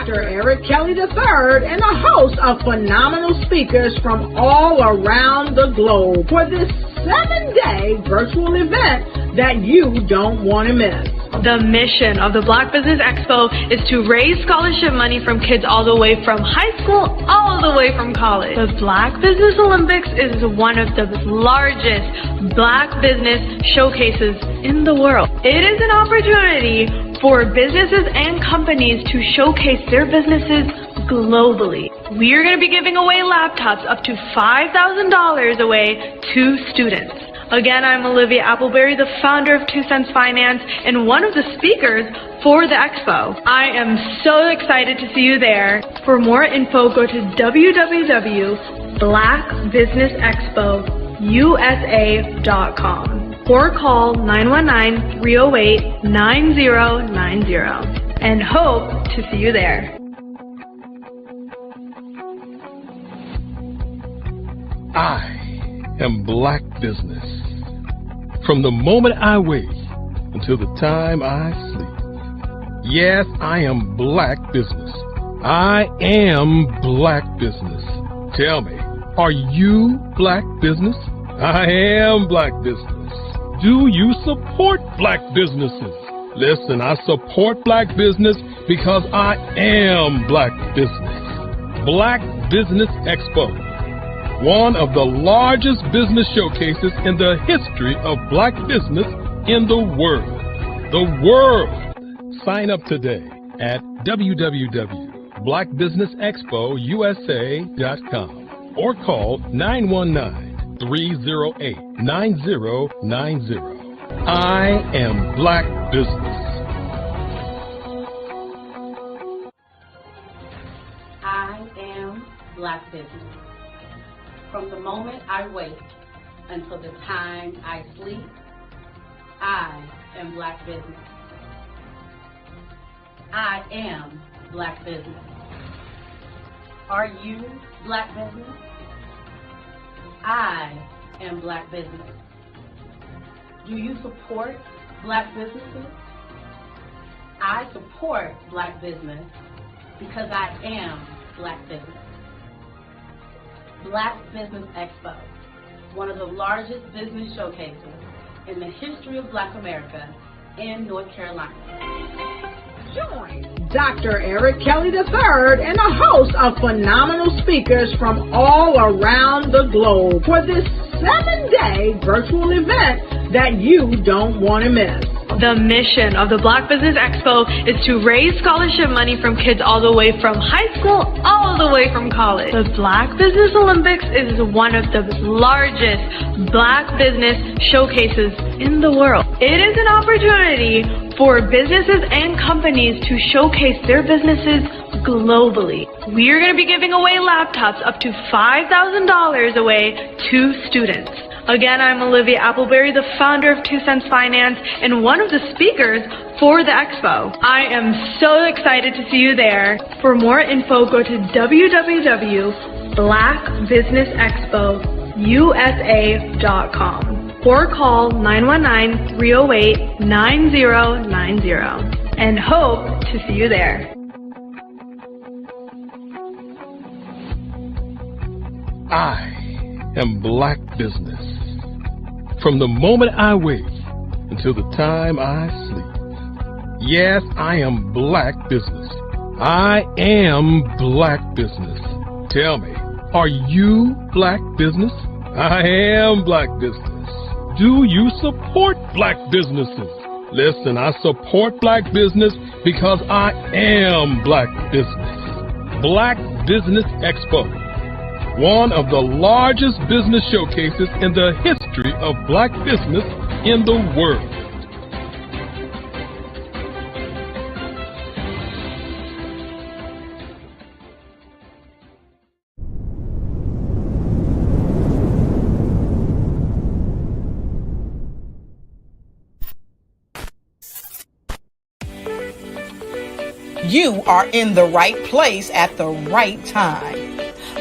Dr. Eric Kelly III and a host of phenomenal speakers from all around the globe for this 7-day virtual event that you don't want to miss. The mission of the Black Business Expo is to raise scholarship money from kids all the way from high school all the way from college. The Black Business Olympics is one of the largest Black business showcases in the world. It is an opportunity for businesses and companies to showcase their businesses globally. We are going to be giving away laptops up to $5,000 away to students. Again, I'm Olivia Appleberry, the founder of 2 Cents Finance and one of the speakers for the expo. I am so excited to see you there. For more info, go to www.blackbusinessexpousa.com or call 919-308-9090 and hope to see you there. I am Black Business. From the moment I wake until the time I sleep. Yes, I am Black Business. I am Black Business. Tell me, are you Black Business? I am Black Business. Do you support Black businesses? Listen, I support Black business because I am Black Business. Black Business Expo, one of the largest business showcases in the history of Black business in the world. The world! Sign up today at www.blackbusinessexpousa.com or call 919-308-9090. I am Black Business. I am Black Business. From the moment I wake until the time I sleep, I am Black Business. I am Black Business. Are you Black Business? I am Black Business. Do you support Black businesses? I support Black business because I am Black Business. Black Business Expo, one of the largest business showcases in the history of Black America in North Carolina. Join Dr. Eric Kelly III and a host of phenomenal speakers from all around the globe for this 7-day virtual event that you don't want to miss. The mission of the Black Business Expo is to raise scholarship money from kids all the way from high school all the way from college. The Black Business Olympics is one of the largest Black business showcases in the world. It is an opportunity for businesses and companies to showcase their businesses globally. We are going to be giving away laptops up to $5,000 away to students. Again, I'm Olivia Appleberry, the founder of 2 Cents Finance and one of the speakers for the expo. I am so excited to see you there. For more info, go to www.blackbusinessexpousa.com or call 919-308-9090 and hope to see you there. I am Black Business. From the moment I wake until the time I sleep. Yes, I am Black Business. I am Black Business. Tell me, are you Black Business? I am Black Business. Do you support Black businesses? Listen, I support Black business because I am Black Business. Black Business Expo, one of the largest business showcases in the history of Black business in the world. You are in the right place at the right time.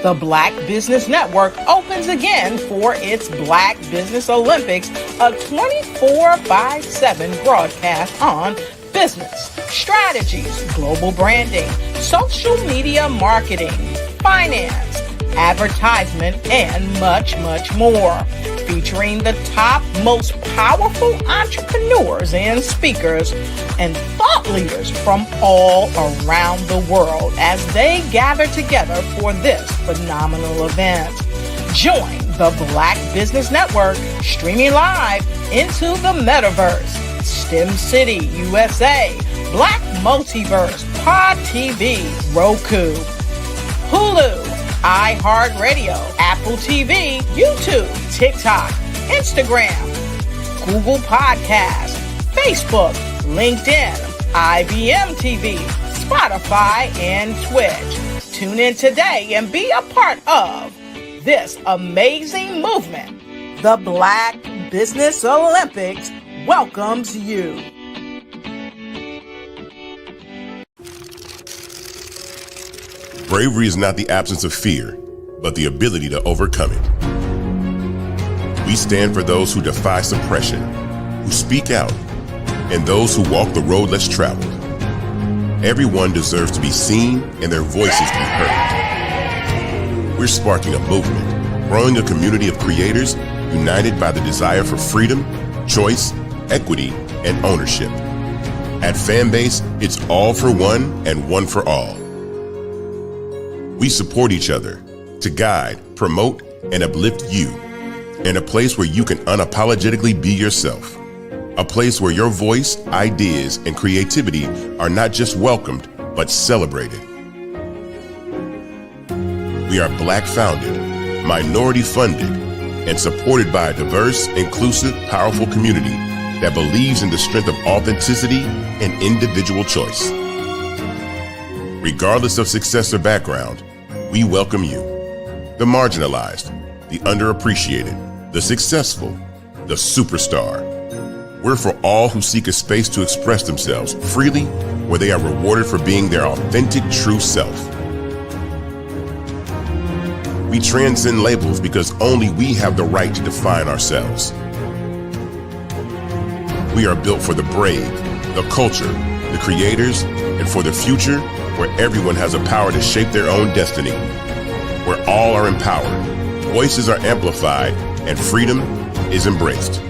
The Black Business Network opens again for its Black Business Olympics, a 24/7 broadcast on business, strategies, global branding, social media marketing, finance, advertisement, and much, much more. Featuring the top, most powerful entrepreneurs and speakers and thought leaders from all around the world as they gather together for this phenomenal event. Join the Black Business Network streaming live into the metaverse, STEM City USA, Black Multiverse, Pod TV, Roku, Hulu, iHeartRadio, Apple TV, YouTube, TikTok, Instagram, Google Podcasts, Facebook, LinkedIn, IBM TV, Spotify, and Twitch. Tune in today and be a part of this amazing movement. The Black Business Olympics welcomes you. Bravery is not the absence of fear, but the ability to overcome it. We stand for those who defy suppression, who speak out, and those who walk the road less traveled. Everyone deserves to be seen and their voices to be heard. We're sparking a movement, growing a community of creators united by the desire for freedom, choice, equity, and ownership. At Fanbase, it's all for one and one for all. We support each other to guide, promote, and uplift you in a place where you can unapologetically be yourself. A place where your voice, ideas, and creativity are not just welcomed, but celebrated. We are Black founded, minority funded, and supported by a diverse, inclusive, powerful community that believes in the strength of authenticity and individual choice. Regardless of success or background, we welcome you, the marginalized, the underappreciated, the successful, the superstar. We're for all who seek a space to express themselves freely, where they are rewarded for being their authentic, true self. We transcend labels because only we have the right to define ourselves. We are built for the brave, the culture, the creators, and for the future where everyone has a power to shape their own destiny, where all are empowered, voices are amplified, and freedom is embraced.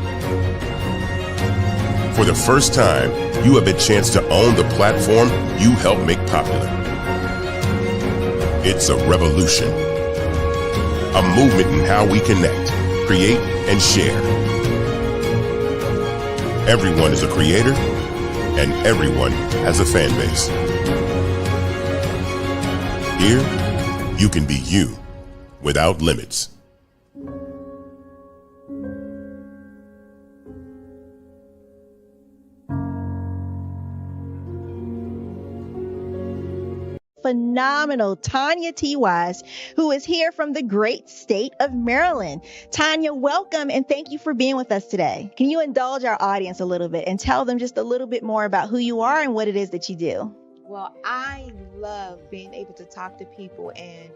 For the first time, you have a chance to own the platform you helped make popular. It's a revolution, a movement in how we connect, create, and share. Everyone is a creator, and everyone has a fan base. Here, you can be you without limits. Phenomenal Tanya T. Wise, who is here from the great state of Maryland. Tanya, welcome and thank you for being with us today. Can you indulge our audience a little bit and tell them just a little bit more about who you are and what it is that you do? Well, I love being able to talk to people and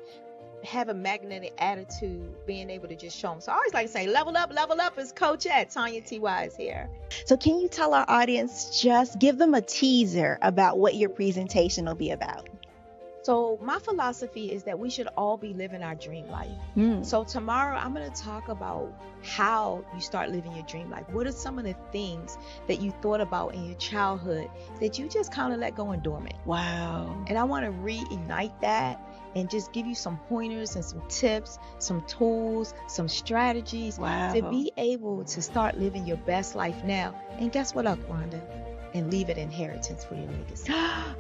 have a magnetic attitude, being able to just show them. So I always like to say, level up is Coach at Tanya T. Wise here. So can you tell our audience, just give them a teaser about what your presentation will be about? So my philosophy is that we should all be living our dream life. So tomorrow I'm going to talk about how you start living your dream life. What are some of the things that you thought about in your childhood that you just kind of let go and dormant? Wow. And I want to reignite that and just give you some pointers and some tips, some tools, some strategies to be able to start living your best life now. And guess what, Wanda? And leave an inheritance for your legacy.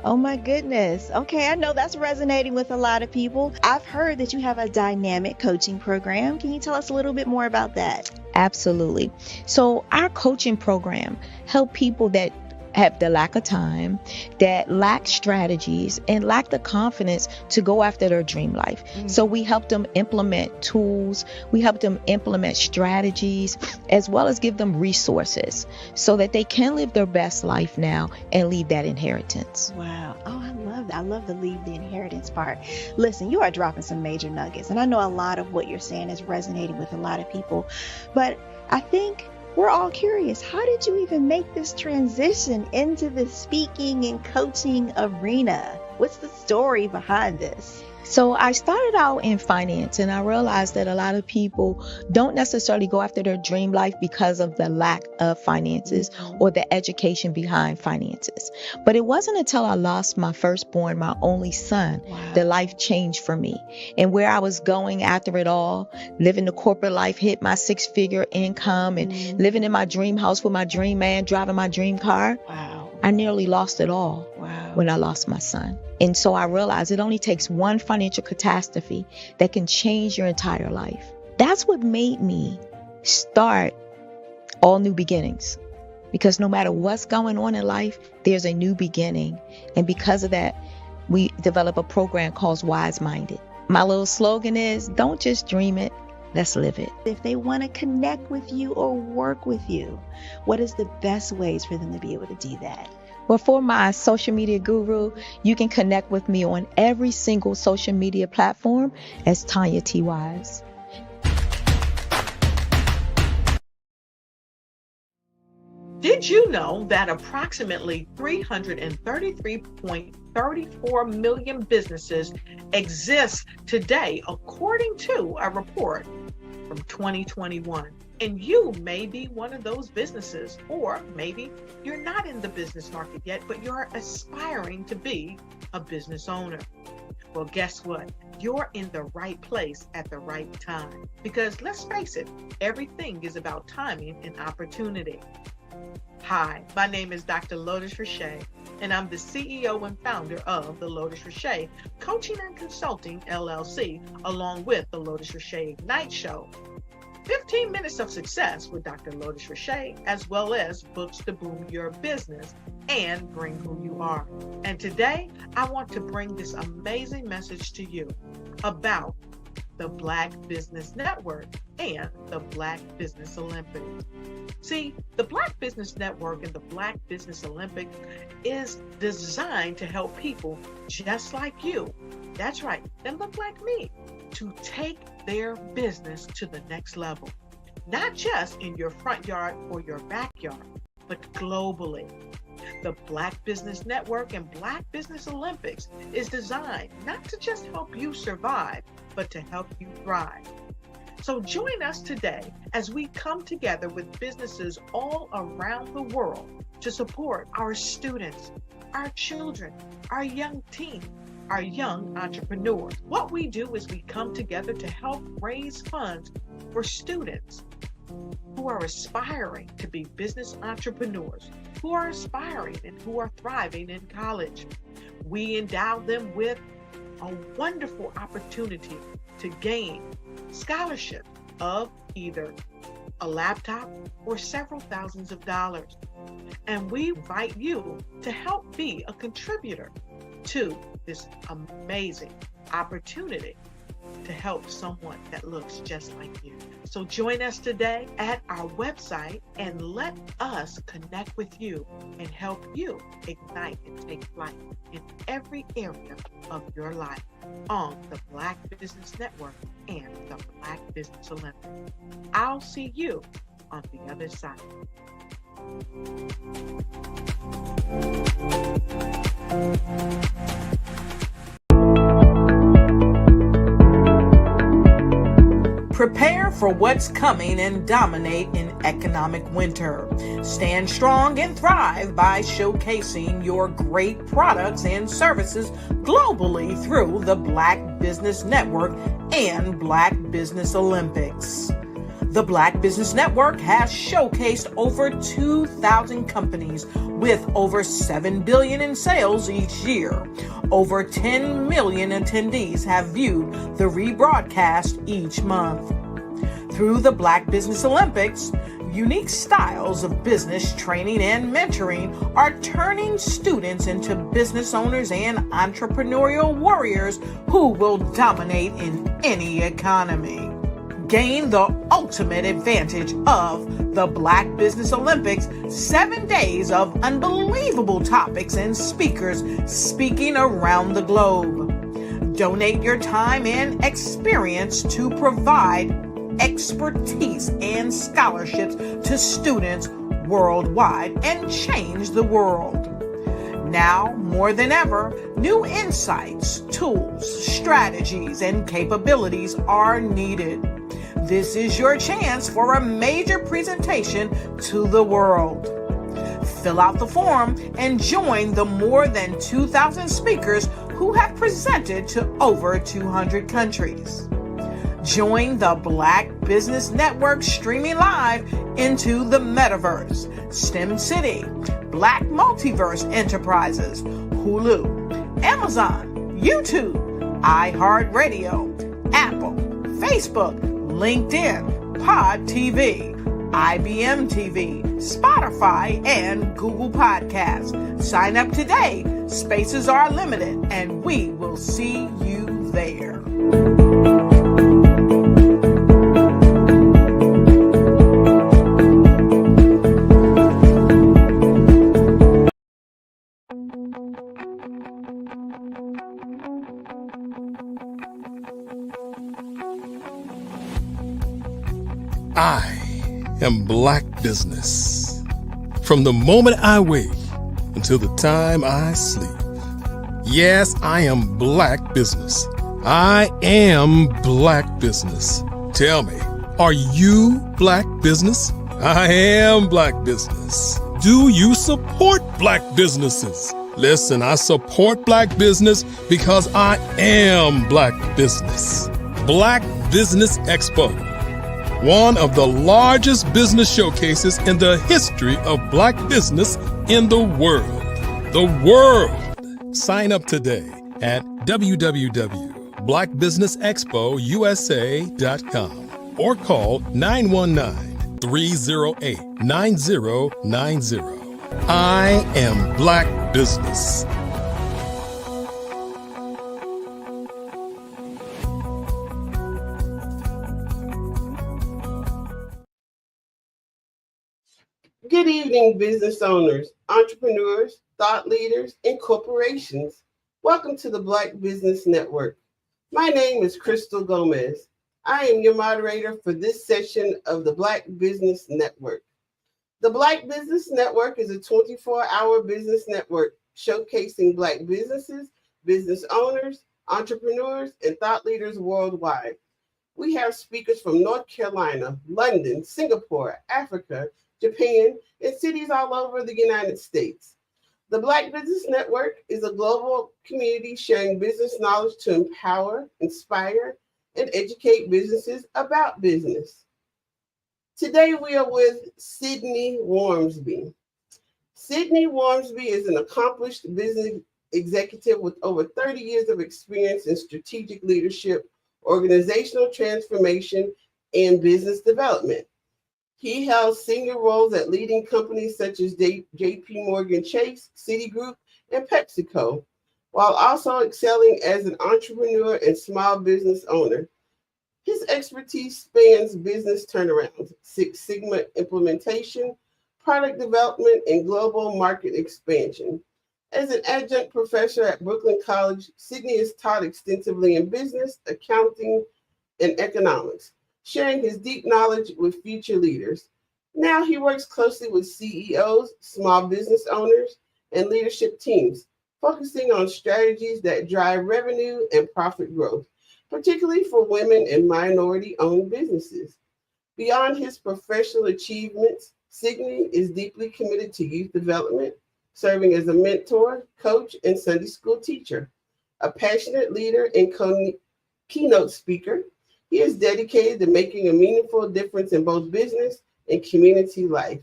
Oh my goodness. Okay, I know that's resonating with a lot of people. I've heard that you have a dynamic coaching program. Can you tell us a little bit more about that? Absolutely. So our coaching program help people that have the lack of time, that lack strategies, and lack the confidence to go after their dream life. So we help them implement tools, we help them implement strategies, as well as give them resources so that they can live their best life now and leave that inheritance. Wow. Oh, I love that. I love the leave the inheritance part. Listen, you are dropping some major nuggets, and I know a lot of what you're saying is resonating with a lot of people, but I think we're all curious, how did you even make this transition into the speaking and coaching arena? What's the story behind this? So I started out in finance, and I realized that a lot of people don't necessarily go after their dream life because of the lack of finances or the education behind finances. But it wasn't until I lost my firstborn, my only son, that life changed for me. And where I was going after it all, living the corporate life, hit my 6-figure income and living in my dream house with my dream man, driving my dream car. I nearly lost it all when I lost my son. And so I realized it only takes one financial catastrophe that can change your entire life. That's what made me start All New Beginnings. Because no matter what's going on in life, there's a new beginning. And because of that, we develop a program called Wise Minded. My little slogan is, don't just dream it, let's live it. If they want to connect with you or work with you, what is the best ways for them to be able to do that? Well, for my social media guru, you can connect with me on every single social media platform as Tanya T. Wise. Did you know that approximately 333.34 million businesses exist today, according to a report from 2021? And you may be one of those businesses, or maybe you're not in the business market yet, but you're aspiring to be a business owner. Well, guess what? You're in the right place at the right time. Because let's face it, everything is about timing and opportunity. Hi, my name is Dr. Lotus Richey, and I'm the CEO and founder of the Lotus Richey Coaching and Consulting LLC, along with the Lotus Richey Ignite Show. 15 minutes of success with Dr. Lotus Richey, as well as books to boom your business and bring who you are. And today, I want to bring this amazing message to you about the Black Business Network and the Black Business Olympics. See, the Black Business Network and the Black Business Olympics is designed to help people just like you, that's right, that look like me, to take their business to the next level. Not just in your front yard or your backyard, but globally. The Black Business Network and Black Business Olympics is designed not to just help you survive, but to help you thrive. So join us today as we come together with businesses all around the world to support our students, our children, our young teens, our young entrepreneurs. What we do is we come together to help raise funds for students who are aspiring to be business entrepreneurs, who are aspiring and who are thriving in college. We endow them with a wonderful opportunity to gain scholarship of either a laptop or several thousands of dollars. And we invite you to help be a contributor to this amazing opportunity to help someone that looks just like you. So join us today at our website and let us connect with you and help you ignite and take flight in every area of your life on the Black Business Network and the Black Business Olympics. I'll see you on the other side. Prepare for what's coming and dominate in economic winter. Stand strong and thrive by showcasing your great products and services globally through the Black Business Network and Black Business Olympics. The Black Business Network has showcased over 2,000 companies with over $7 billion in sales each year. Over 10 million attendees have viewed the rebroadcast each month. Through the Black Business Olympics, unique styles of business training and mentoring are turning students into business owners and entrepreneurial warriors who will dominate in any economy. Gain the ultimate advantage of the Black Business Olympics, 7 days of unbelievable topics and speakers speaking around the globe. Donate your time and experience to provide expertise and scholarships to students worldwide and change the world. Now, more than ever, new insights, tools, strategies, and capabilities are needed. This is your chance for a major presentation to the world. Fill out the form and join the more than 2,000 speakers who have presented to over 200 countries. Join the Black Business Network streaming live into the Metaverse, STEM City, Black Multiverse Enterprises, Hulu, Amazon, YouTube, iHeartRadio, Apple, Facebook, LinkedIn, Pod TV, IBM TV, Spotify, and Google Podcasts. Sign up today. Spaces are limited, and we will see you there. I am Black Business. From the moment I wake until the time I sleep. Yes, I am Black Business. I am Black Business. Tell me, are you Black Business? I am Black Business. Do you support Black businesses? Listen, I support Black business because I am Black Business. Black Business Expo, one of the largest business showcases in the history of Black business in the world. The world! Sign up today at www.blackbusinessexpousa.com or call 919-308-9090. I am Black Business. Good evening, business owners, entrepreneurs, thought leaders, and corporations. Welcome to the Black Business Network. My name is Crystal Gomez. I am your moderator for this session of the Black Business Network. The Black Business Network is a 24-hour business network showcasing Black businesses, business owners, entrepreneurs, and thought leaders worldwide. We have speakers from North Carolina, London, Singapore, Africa, Japan, and cities all over the United States. The Black Business Network is a global community sharing business knowledge to empower, inspire, and educate businesses about business. Today we are with Sydney Wormsby. Sydney Wormsby is an accomplished business executive with over 30 years of experience in strategic leadership, organizational transformation, and business development. He held senior roles at leading companies such as J.P. Morgan Chase, Citigroup, and PepsiCo, while also excelling as an entrepreneur and small business owner. His expertise spans business turnarounds, Six Sigma implementation, product development, and global market expansion. As an adjunct professor at Brooklyn College, Sydney is taught extensively in business, accounting, and economics, sharing his deep knowledge with future leaders. Now he works closely with CEOs, small business owners, and leadership teams, focusing on strategies that drive revenue and profit growth, particularly for women and minority-owned businesses. Beyond his professional achievements, Sydney is deeply committed to youth development, serving as a mentor, coach, and Sunday school teacher. A passionate leader and keynote speaker, he is dedicated to making a meaningful difference in both business and community life.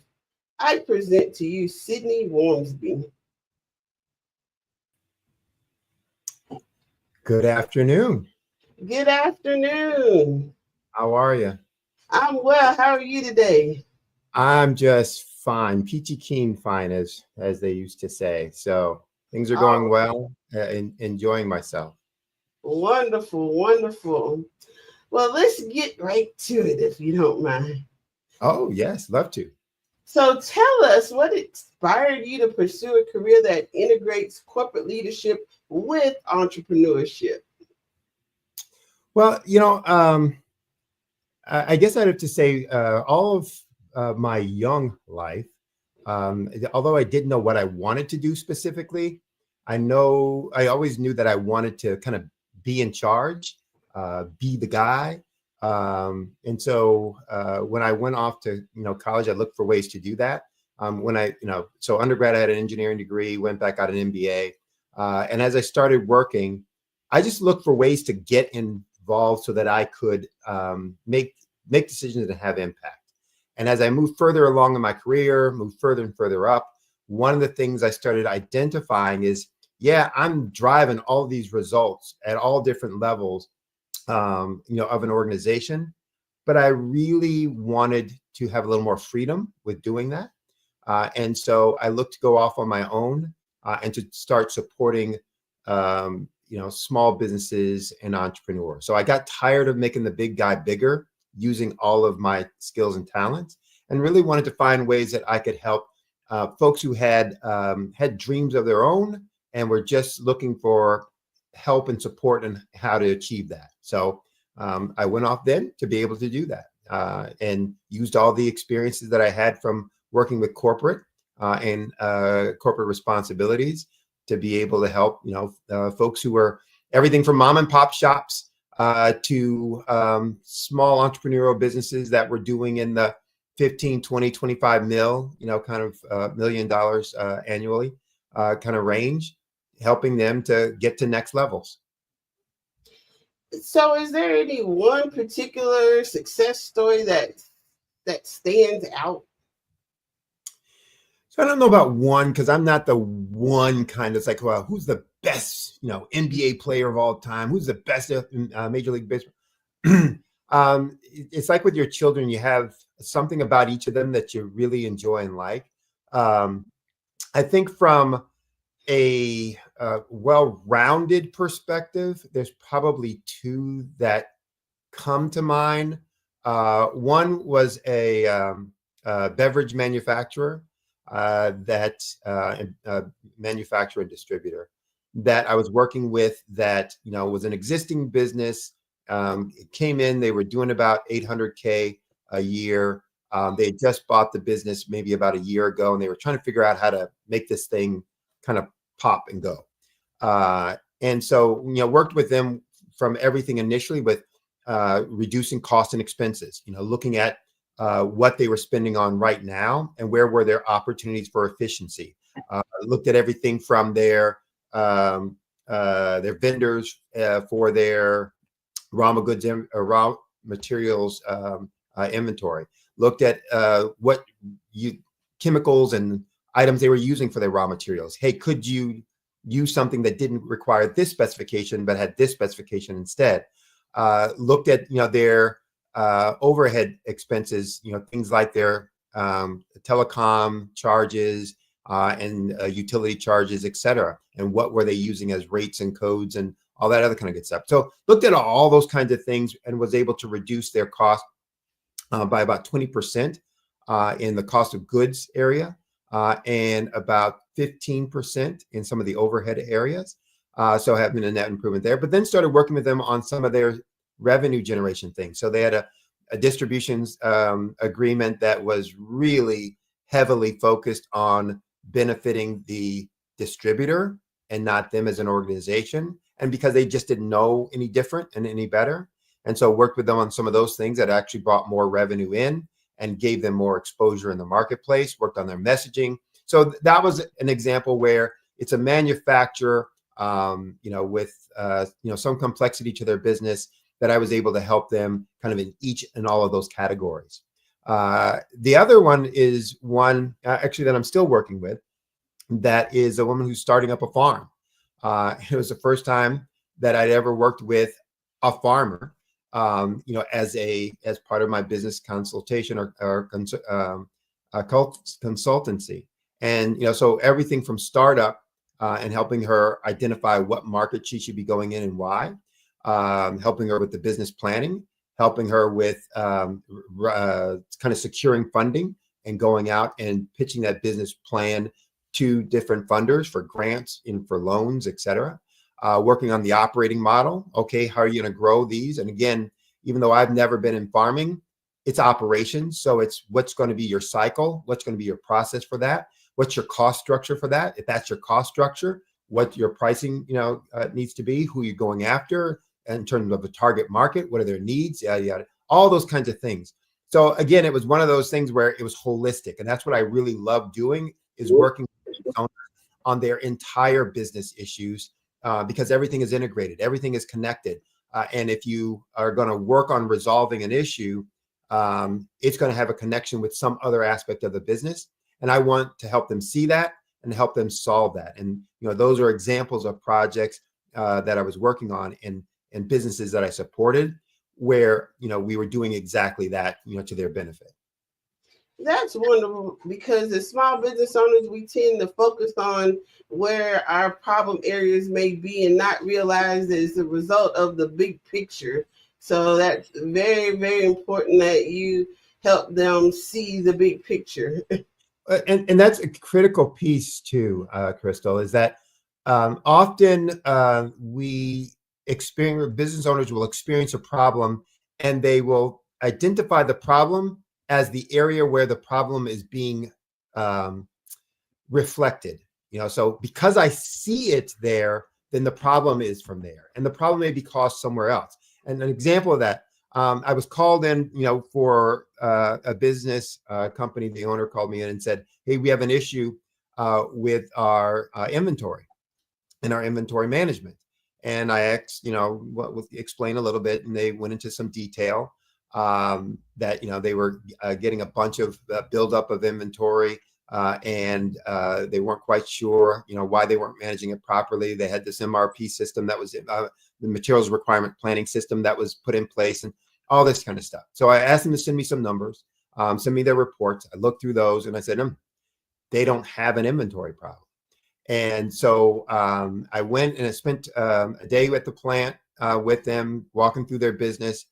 I present to you Sydney Wormsby. Good afternoon. Good afternoon. How are you? I'm well. How are you today? I'm just fine. Peachy keen fine, as they used to say. So things are going well. Enjoying myself. Wonderful, wonderful. Well, let's get right to it, if you don't mind. Oh, yes. Love to. So tell us what inspired you to pursue a career that integrates corporate leadership with entrepreneurship. Well, I guess I'd have to say all of my young life, although I didn't know what I wanted to do specifically, I always knew that I wanted to kind of be in charge, be the guy. And so when I went off to college, I looked for ways to do that. So undergrad, I had an engineering degree, went back, got an MBA. And as I started working, I just looked for ways to get involved so that I could make decisions and have impact. And as I moved further along in my career, moved further and further up, one of the things I started identifying is, I'm driving all these results at all different levels, of an organization, but I really wanted to have a little more freedom with doing that. And so I looked to go off on my own and to start supporting, small businesses and entrepreneurs. So I got tired of making the big guy bigger, using all of my skills and talents, and really wanted to find ways that I could help folks who had dreams of their own and were just looking for help and support and how to achieve that. So I went off then to be able to do that and used all the experiences that I had from working with corporate and corporate responsibilities to be able to help, folks who were everything from mom and pop shops to small entrepreneurial businesses that were doing in the 15, 20, 25 mil, $1 million annually kind of range, helping them to get to next levels. So is there any one particular success story that stands out? So I don't know about one, because I'm not the one kind that's like, well, who's the best, NBA player of all time? Who's the best Major League Baseball? It's like with your children, you have something about each of them that you really enjoy and like. I think from a well-rounded perspective, there's probably two that come to mind. One was a beverage manufacturer manufacturer and distributor that I was working with that, was an existing business. It came in, they were doing about $800K a year. They had just bought the business maybe about a year ago, and they were trying to figure out how to make this thing kind of pop and go. And so, worked with them from everything initially with reducing costs and expenses, looking at what they were spending on right now and where were their opportunities for efficiency. Looked at everything from their vendors for their raw materials inventory. Looked at what chemicals and items they were using for their raw materials. Hey, could you use something that didn't require this specification but had this specification instead? Looked at their overhead expenses, things like their telecom charges and utility charges, et cetera, and what were they using as rates and codes and all that other kind of good stuff. So looked at all those kinds of things and was able to reduce their cost by about 20% in the cost of goods area and about 15% in some of the overhead areas. So having a net improvement there, but then started working with them on some of their revenue generation things. So they had a distributions agreement that was really heavily focused on benefiting the distributor and not them as an organization. And because they just didn't know any different and any better. And so worked with them on some of those things that actually brought more revenue in and gave them more exposure in the marketplace, worked on their messaging. So that was an example where it's a manufacturer, with, some complexity to their business that I was able to help them kind of in each and all of those categories. The other one is one actually that I'm still working with. That is a woman who's starting up a farm. It was the first time that I'd ever worked with a farmer, as part of my business consultation or consultancy. And, so everything from startup and helping her identify what market she should be going in and why, helping her with the business planning, helping her with kind of securing funding and going out and pitching that business plan to different funders for grants and for loans, et cetera. Working on the operating model. Okay, how are you going to grow these? And again, even though I've never been in farming, it's operations. So it's what's going to be your cycle, what's going to be your process for that, what's your cost structure for that. If that's your cost structure, what your pricing, needs to be, who you're going after in terms of the target market, what are their needs, yada, yada, all those kinds of things. So again, it was one of those things where it was holistic. And that's what I really love doing, is working on their entire business issues, because everything is integrated, everything is connected. And if you are going to work on resolving an issue, it's going to have a connection with some other aspect of the business. And I want to help them see that and help them solve that. And, those are examples of projects that I was working on and businesses that I supported where, we were doing exactly that, to their benefit. That's wonderful, because as small business owners, we tend to focus on where our problem areas may be and not realize that it's a result of the big picture. So that's very, very important that you help them see the big picture. And that's a critical piece too, Crystal, is that often business owners will experience a problem and they will identify the problem as the area where the problem is being reflected. So because I see it there, then the problem is from there, and the problem may be caused somewhere else. And an example of that, I was called in, for a business company. The owner called me in and said, "Hey, we have an issue with our inventory and our inventory management." And I asked, explain a little bit, and they went into some detail that, they were getting a bunch of buildup of inventory, and they weren't quite sure, why they weren't managing it properly. They had this MRP system that was the materials requirement planning system that was put in place, and all this kind of stuff. So I asked them to send me some numbers, send me their reports. I looked through those and I said, they don't have an inventory problem. And so I went and I spent a day at the plant with them, walking through their business,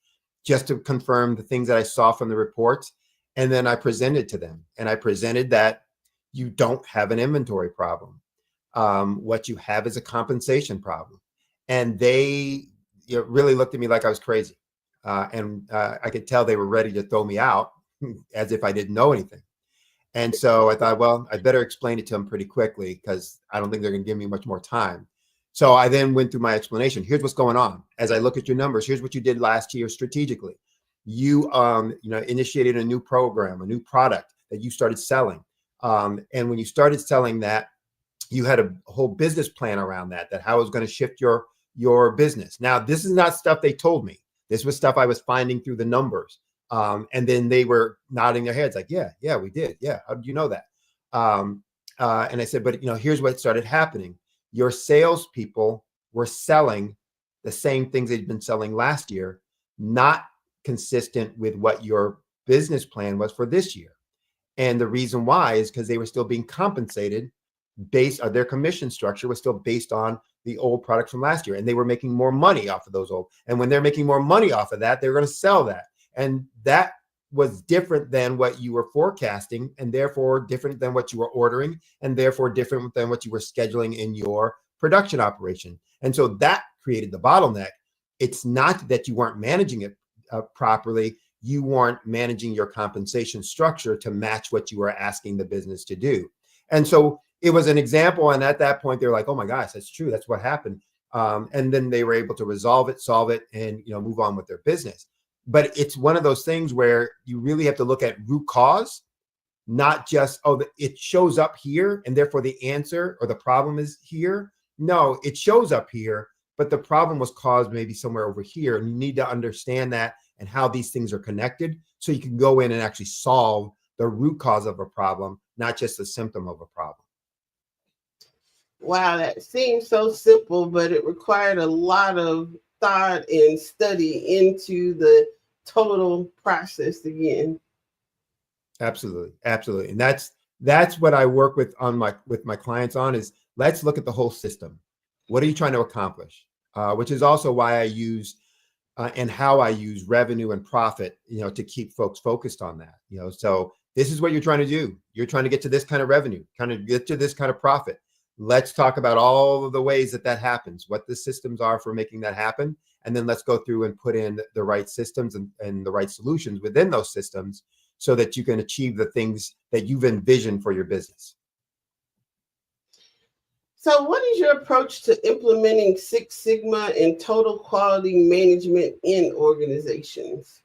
just to confirm the things that I saw from the reports. And then I presented to them, and I presented that you don't have an inventory problem. What you have is a compensation problem. And they really looked at me like I was crazy. And I could tell they were ready to throw me out as if I didn't know anything. And so I thought, well, I better explain it to them pretty quickly, because I don't think they're going to give me much more time. So I then went through my explanation. Here's what's going on. As I look at your numbers, here's what you did last year strategically. You, initiated a new program, a new product that you started selling. And when you started selling that, you had a whole business plan around that how it was going to shift your business. Now, this is not stuff they told me. This was stuff I was finding through the numbers. And then they were nodding their heads like, yeah, we did. Yeah. How did you know that? And I said, but here's what started happening. Your salespeople were selling the same things they'd been selling last year, not consistent with what your business plan was for this year. And the reason why is because they were still being compensated based on their commission structure was still based on the old product from last year. And they were making more money off of those old. And when they're making more money off of that, they're going to sell that. And that was different than what you were forecasting, and therefore different than what you were ordering, and therefore different than what you were scheduling in your production operation. And so that created the bottleneck. It's not that you weren't managing it properly. You weren't managing your compensation structure to match what you were asking the business to do. And so it was an example. And at that point, they're like, oh my gosh, that's true. That's what happened. And then they were able to resolve it, solve it, and move on with their business. But it's one of those things where you really have to look at root cause, not just, it shows up here and therefore the answer or the problem is here. No, it shows up here, but the problem was caused maybe somewhere over here. And you need to understand that and how these things are connected so you can go in and actually solve the root cause of a problem, not just the symptom of a problem. Wow, that seems so simple, but it required a lot of thought and study into the total process again. Absolutely. And that's what I work with my clients on is let's look at the whole system. What are you trying to accomplish? Which is also why I use and how I use revenue and profit, to keep folks focused on that. So this is what you're trying to do. You're trying to get to this kind of revenue, kind of get to this kind of profit. Let's talk about all of the ways that happens, what the systems are for making that happen. And then let's go through and put in the right systems and the right solutions within those systems so that you can achieve the things that you've envisioned for your business. So what is your approach to implementing Six Sigma and total quality management in organizations?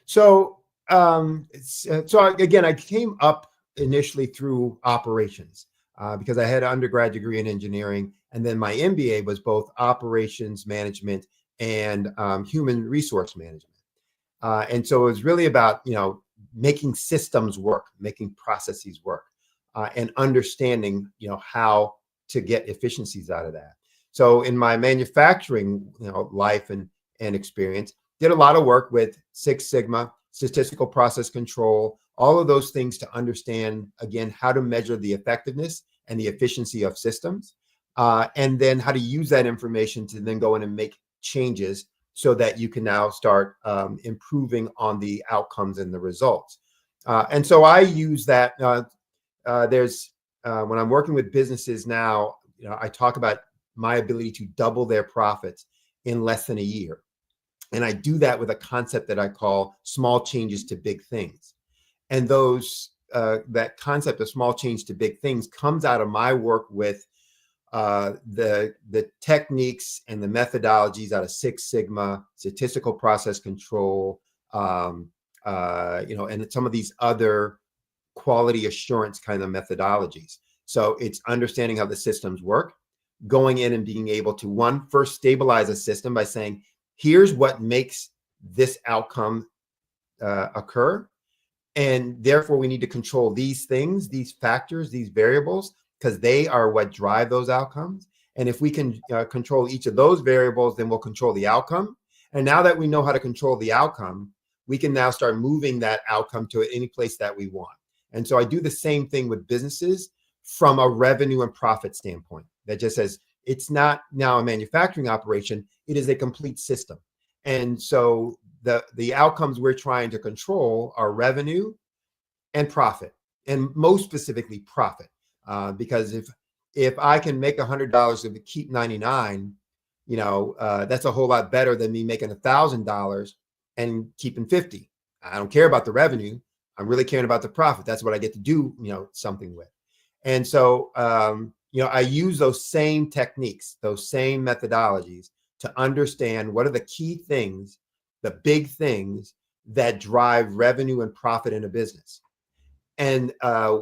So, again, I came up initially through operations because I had an undergrad degree in engineering, and then my MBA was both operations management and human resource management. And so it was really about, making systems work, making processes work, and understanding, how to get efficiencies out of that. So in my manufacturing, life and experience, did a lot of work with Six Sigma, statistical process control, all of those things to understand, again, how to measure the effectiveness and the efficiency of systems, and then how to use that information to then go in and make changes so that you can now start improving on the outcomes and the results. And so I use that. When I'm working with businesses now, I talk about my ability to double their profits in less than a year. And I do that with a concept that I call small changes to big things. And that concept of small change to big things comes out of my work with the techniques and the methodologies out of Six Sigma, statistical process control, and some of these other quality assurance kind of methodologies. So it's understanding how the systems work, going in and being able to first stabilize a system by saying, here's what makes this outcome occur. And therefore we need to control these things, these factors, these variables, because they are what drive those outcomes. And if we can control each of those variables, then we'll control the outcome. And now that we know how to control the outcome, we can now start moving that outcome to any place that we want. And so I do the same thing with businesses from a revenue and profit standpoint. That just says it's not now a manufacturing operation, it is a complete system. And so the outcomes we're trying to control are revenue and profit, and most specifically profit. Because if I can make $100 and keep 99, that's a whole lot better than me making $1,000 and keeping 50. I don't care about the revenue. I'm really caring about the profit. That's what I get to do, something with. And so, I use those same techniques, those same methodologies to understand what are the key things, the big things that drive revenue and profit in a business. And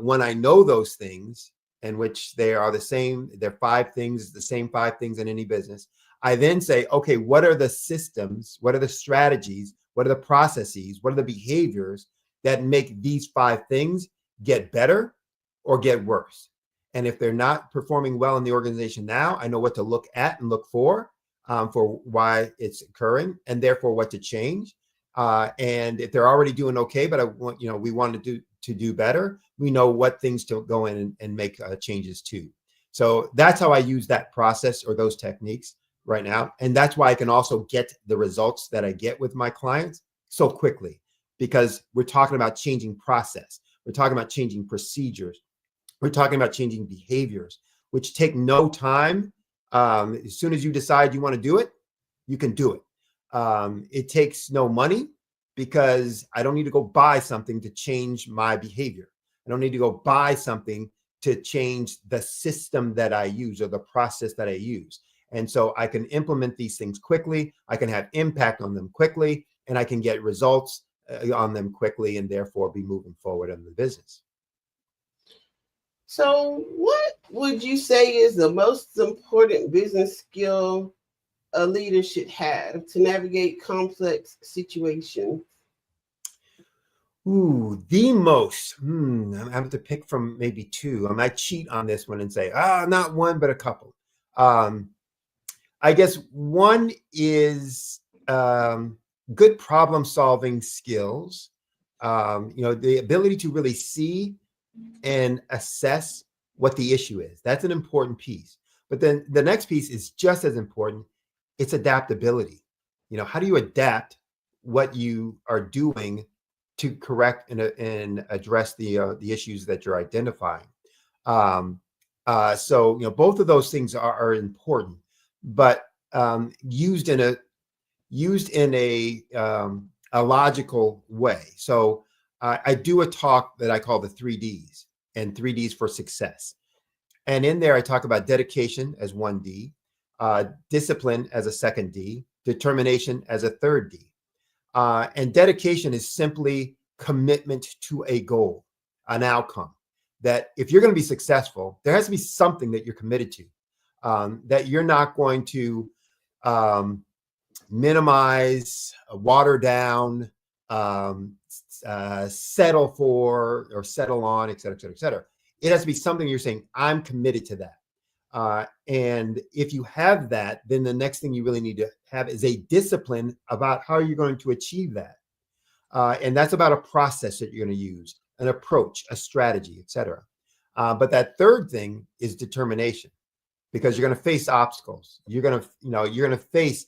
when I know those things, in which they are the same, they're the same 5 things in any business, I then say, okay, what are the systems? What are the strategies? What are the processes? What are the behaviors that make these 5 things get better or get worse? And if they're not performing well in the organization now, I know what to look at and look for why it's occurring, and therefore what to change. And if they're already doing okay, but we want to do better, we know what things to go in and make changes to. So that's how I use that process or those techniques right now. And that's why I can also get the results that I get with my clients so quickly, because we're talking about changing process. We're talking about changing procedures. We're talking about changing behaviors, which take no time. As soon as you decide you want to do it, you can do it. It takes no money, because I don't need to go buy something to change my behavior. I don't need to go buy something to change the system that I use or the process that I use. And so I can implement these things quickly. I can have impact on them quickly, and I can get results on them quickly, and therefore be moving forward in the business. So what would you say is the most important business skill a leader should have to navigate complex situations? Ooh, the most. I have to pick from maybe 2. I might cheat on this one and say, not one, but a couple. I guess one is good problem solving skills. The ability to really see and assess what the issue is. That's an important piece. But then the next piece is just as important. It's adaptability. How do you adapt what you are doing to correct and address the issues that you're identifying? So both of those things are important, but used in used in a logical way. So I do a talk that I call the 3Ds, and 3Ds for success. And in there, I talk about dedication as one D, discipline as a second D, determination as a third D. And dedication is simply commitment to a goal, an outcome. That if you're going to be successful, there has to be something that you're committed to, that you're not going to minimize, water down, settle for, or settle on, et cetera, et cetera, et cetera. It has to be something you're saying, I'm committed to that. And if you have that, then the next thing you really need to have is a discipline about how you're going to achieve that. And that's about a process that you're going to use, an approach, a strategy, et cetera. But that third thing is determination, because you're going to face obstacles. You're going to face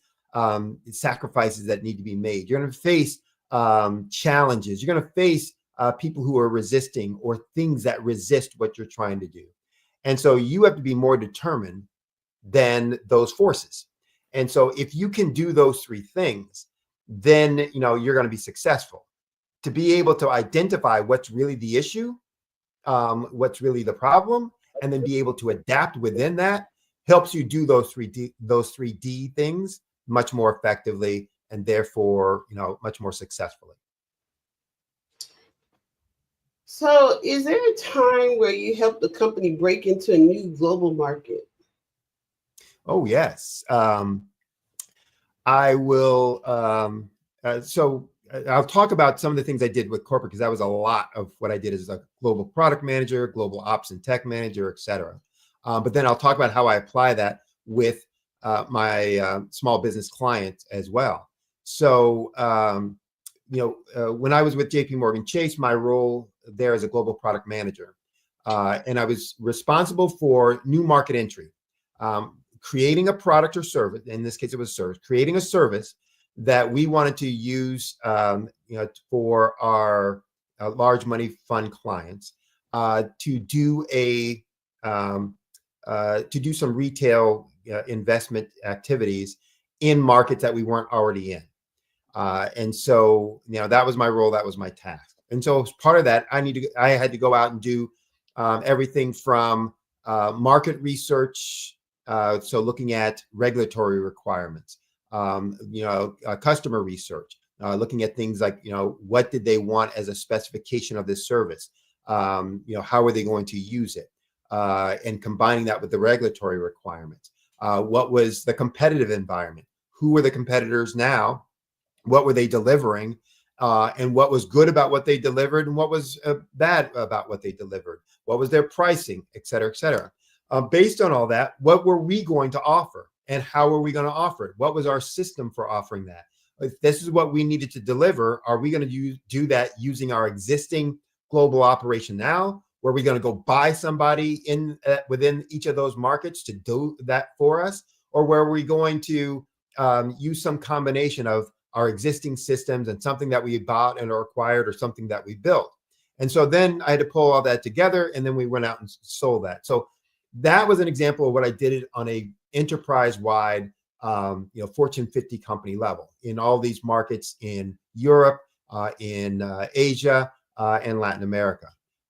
sacrifices that need to be made. You're going to face challenges. You're going to face people who are resisting, or things that resist what you're trying to do. And so you have to be more determined than those forces. And so if you can do those three things, then you're going to be successful. To be able to identify what's really the issue, what's really the problem, and then be able to adapt within that helps you do those 3D things much more effectively, and therefore, much more successfully. So is there a time where you helped the company break into a new global market? Oh, yes. I will. So I'll talk about some of the things I did with corporate, because that was a lot of what I did as a global product manager, global ops and tech manager, et cetera. But then I'll talk about how I apply that with my small business clients as well. So, when I was with JP Morgan Chase, my role there as a global product manager, and I was responsible for new market entry, creating a product or service. In this case, it was service, creating a service that we wanted to use, for our large money fund clients, to do some retail investment activities in markets that we weren't already in. And so, that was my role, that was my task. And so as part of that, I had to go out and do everything from market research, so looking at regulatory requirements, customer research, looking at things like, what did they want as a specification of this service? How are they going to use it? And combining that with the regulatory requirements. What was the competitive environment? Who were the competitors now? What were they delivering? And what was good about what they delivered, and what was bad about what they delivered? What was their pricing, et cetera, et cetera. Based on all that, what were we going to offer, and how were we going to offer it? What was our system for offering that? If this is what we needed to deliver, are we going to do that using our existing global operation now? Were we going to go buy somebody within each of those markets to do that for us? Or were we going to use some combination of our existing systems and something that we bought and acquired, or something that we built? And so then I had to pull all that together, and then we went out and sold that. So that was an example of what I did on a enterprise-wide, Fortune 50 company level in all these markets in Europe, in Asia, and Latin America.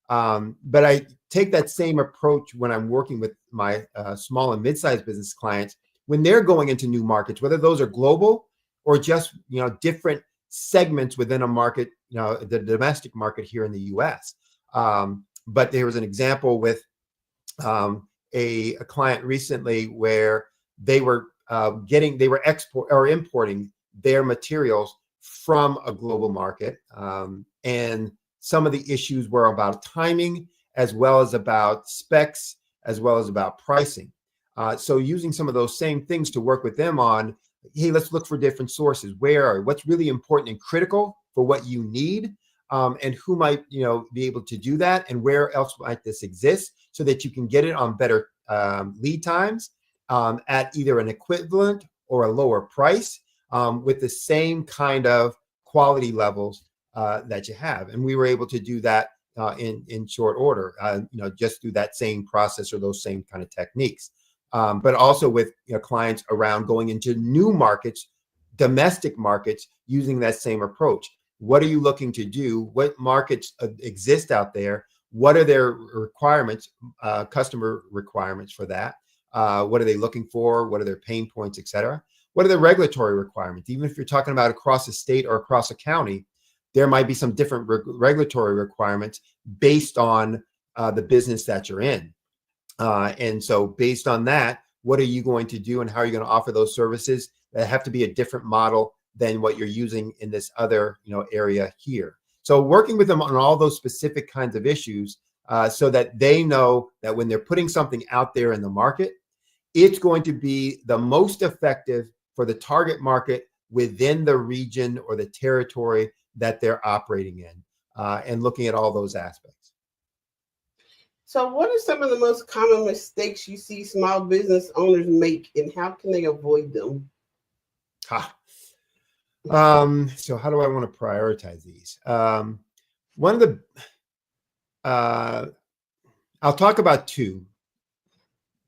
But I take that same approach when I'm working with my small and mid-sized business clients, when they're going into new markets, whether those are global or just, different segments within a market, the domestic market here in the US. But there was an example with a client recently where they were importing their materials from a global market. And some of the issues were about timing, as well as about specs, as well as about pricing. So using some of those same things to work with them on, hey, let's look for different sources. What's really important and critical for what you need, and who might, be able to do that, and where else might this exist, so that you can get it on better lead times, at either an equivalent or a lower price, with the same kind of quality levels that you have. And we were able to do that in short order, just through that same process or those same kind of techniques. But also with clients around going into new markets domestic markets using that same approach. What are you looking to do? What markets exist out there? What are their requirements, customer requirements for that? What are they looking for? What are their pain points, et cetera? What are the regulatory requirements? Even if you're talking about across a state or across a county, there might be some different regulatory requirements based on the business that you're in. And so based on that, what are you going to do and how are you going to offer those services that have to be a different model than what you're using in this other area here? So working with them on all those specific kinds of issues so that they know that when they're putting something out there in the market, it's going to be the most effective for the target market within the region or the territory that they're operating in, and looking at all those aspects. So what are some of the most common mistakes you see small business owners make, and how can they avoid them? So how do I want to prioritize these? One of the, I'll talk about two,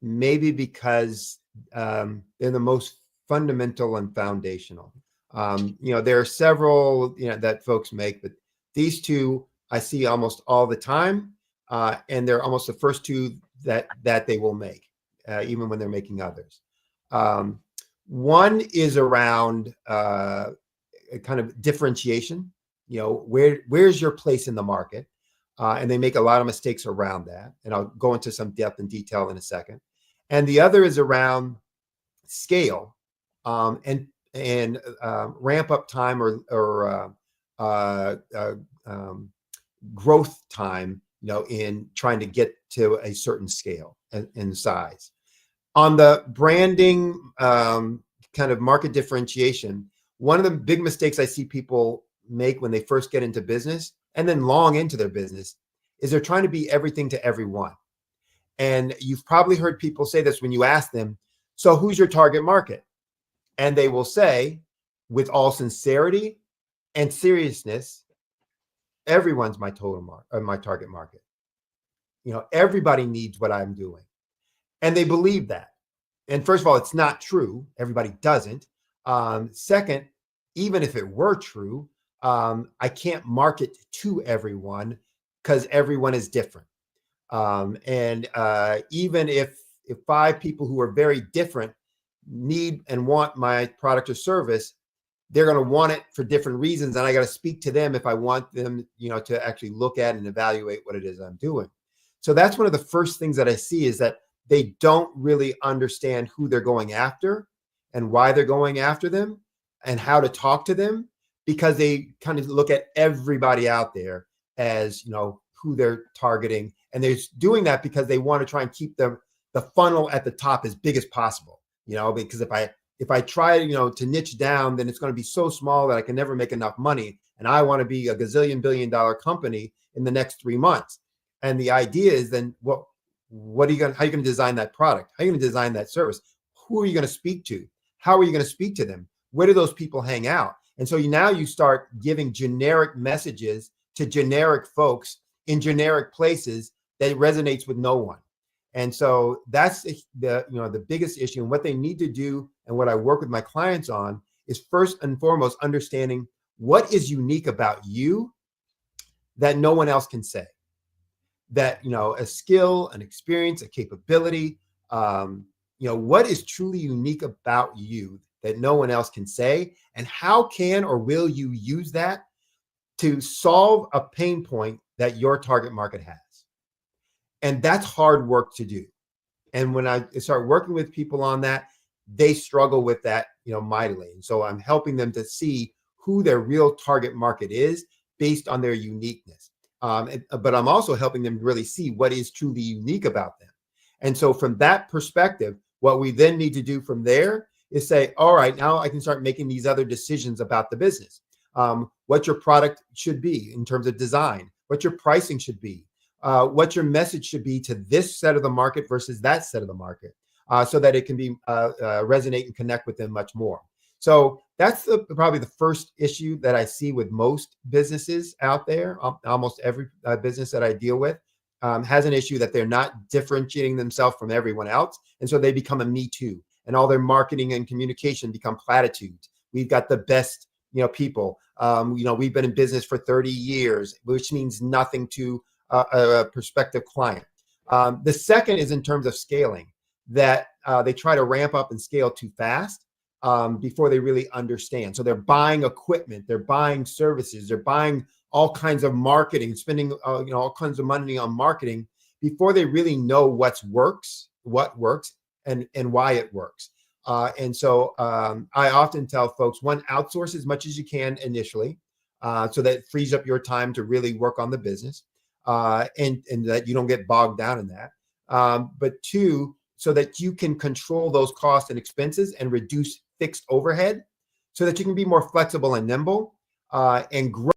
maybe because they're the most fundamental and foundational. There are several, that folks make, but these two I see almost all the time. And they're almost the first two that they will make, even when they're making others. One is around kind of differentiation. Where's your place in the market? And they make a lot of mistakes around that. And I'll go into some depth and detail in a second. And the other is around scale and ramp up time or growth time, in trying to get to a certain scale and size. On the branding kind of market differentiation, one of the big mistakes I see people make when they first get into business and then long into their business is they're trying to be everything to everyone. And you've probably heard people say this when you ask them, so who's your target market? And they will say, with all sincerity and seriousness, everyone's my my target market. Everybody needs what I'm doing. And they believe that. And first of all, it's not true. Everybody doesn't. Second, even if it were true, I can't market to everyone because everyone is different. And even if 5 people who are very different need and want my product or service, they're going to want it for different reasons. And I got to speak to them if I want them, to actually look at and evaluate what it is I'm doing. So that's one of the first things that I see is that they don't really understand who they're going after and why they're going after them and how to talk to them, because they kind of look at everybody out there as, who they're targeting. And they're doing that because they want to try and keep the funnel at the top as big as possible, because if I try, to niche down, then it's going to be so small that I can never make enough money. And I want to be a gazillion billion-dollar company in the next 3 months. And the idea is then how are you going to design that product? How are you going to design that service? Who are you going to speak to? How are you going to speak to them? Where do those people hang out? And so now you start giving generic messages to generic folks in generic places that resonates with no one. And so that's the biggest issue. And what they need to do, and what I work with my clients on, is first and foremost understanding what is unique about you that no one else can say. That, a skill, an experience, a capability, what is truly unique about you that no one else can say, and how can or will you use that to solve a pain point that your target market has? And that's hard work to do. And when I start working with people on that, they struggle with that, mightily. And so I'm helping them to see who their real target market is based on their uniqueness. But I'm also helping them really see what is truly unique about them. And so from that perspective, what we then need to do from there is say, all right, now I can start making these other decisions about the business. What your product should be in terms of design, what your pricing should be, what your message should be to this set of the market versus that set of the market, so that it can be resonate and connect with them much more. So that's probably the first issue that I see with most businesses out there. Almost every business that I deal with has an issue that they're not differentiating themselves from everyone else. And so they become a me too. And all their marketing and communication become platitudes We've got the best, people. We've been in business for 30 years, which means nothing to a prospective client. The second is in terms of scaling, that they try to ramp up and scale too fast before they really understand. So they're buying equipment, they're buying services, they're buying all kinds of marketing, spending all kinds of money on marketing before they really know what works, and why it works. And so I often tell folks, one, outsource as much as you can initially, so that it frees up your time to really work on the business, and that you don't get bogged down in that. But two, so that you can control those costs and expenses and reduce fixed overhead, so that you can be more flexible and nimble and grow.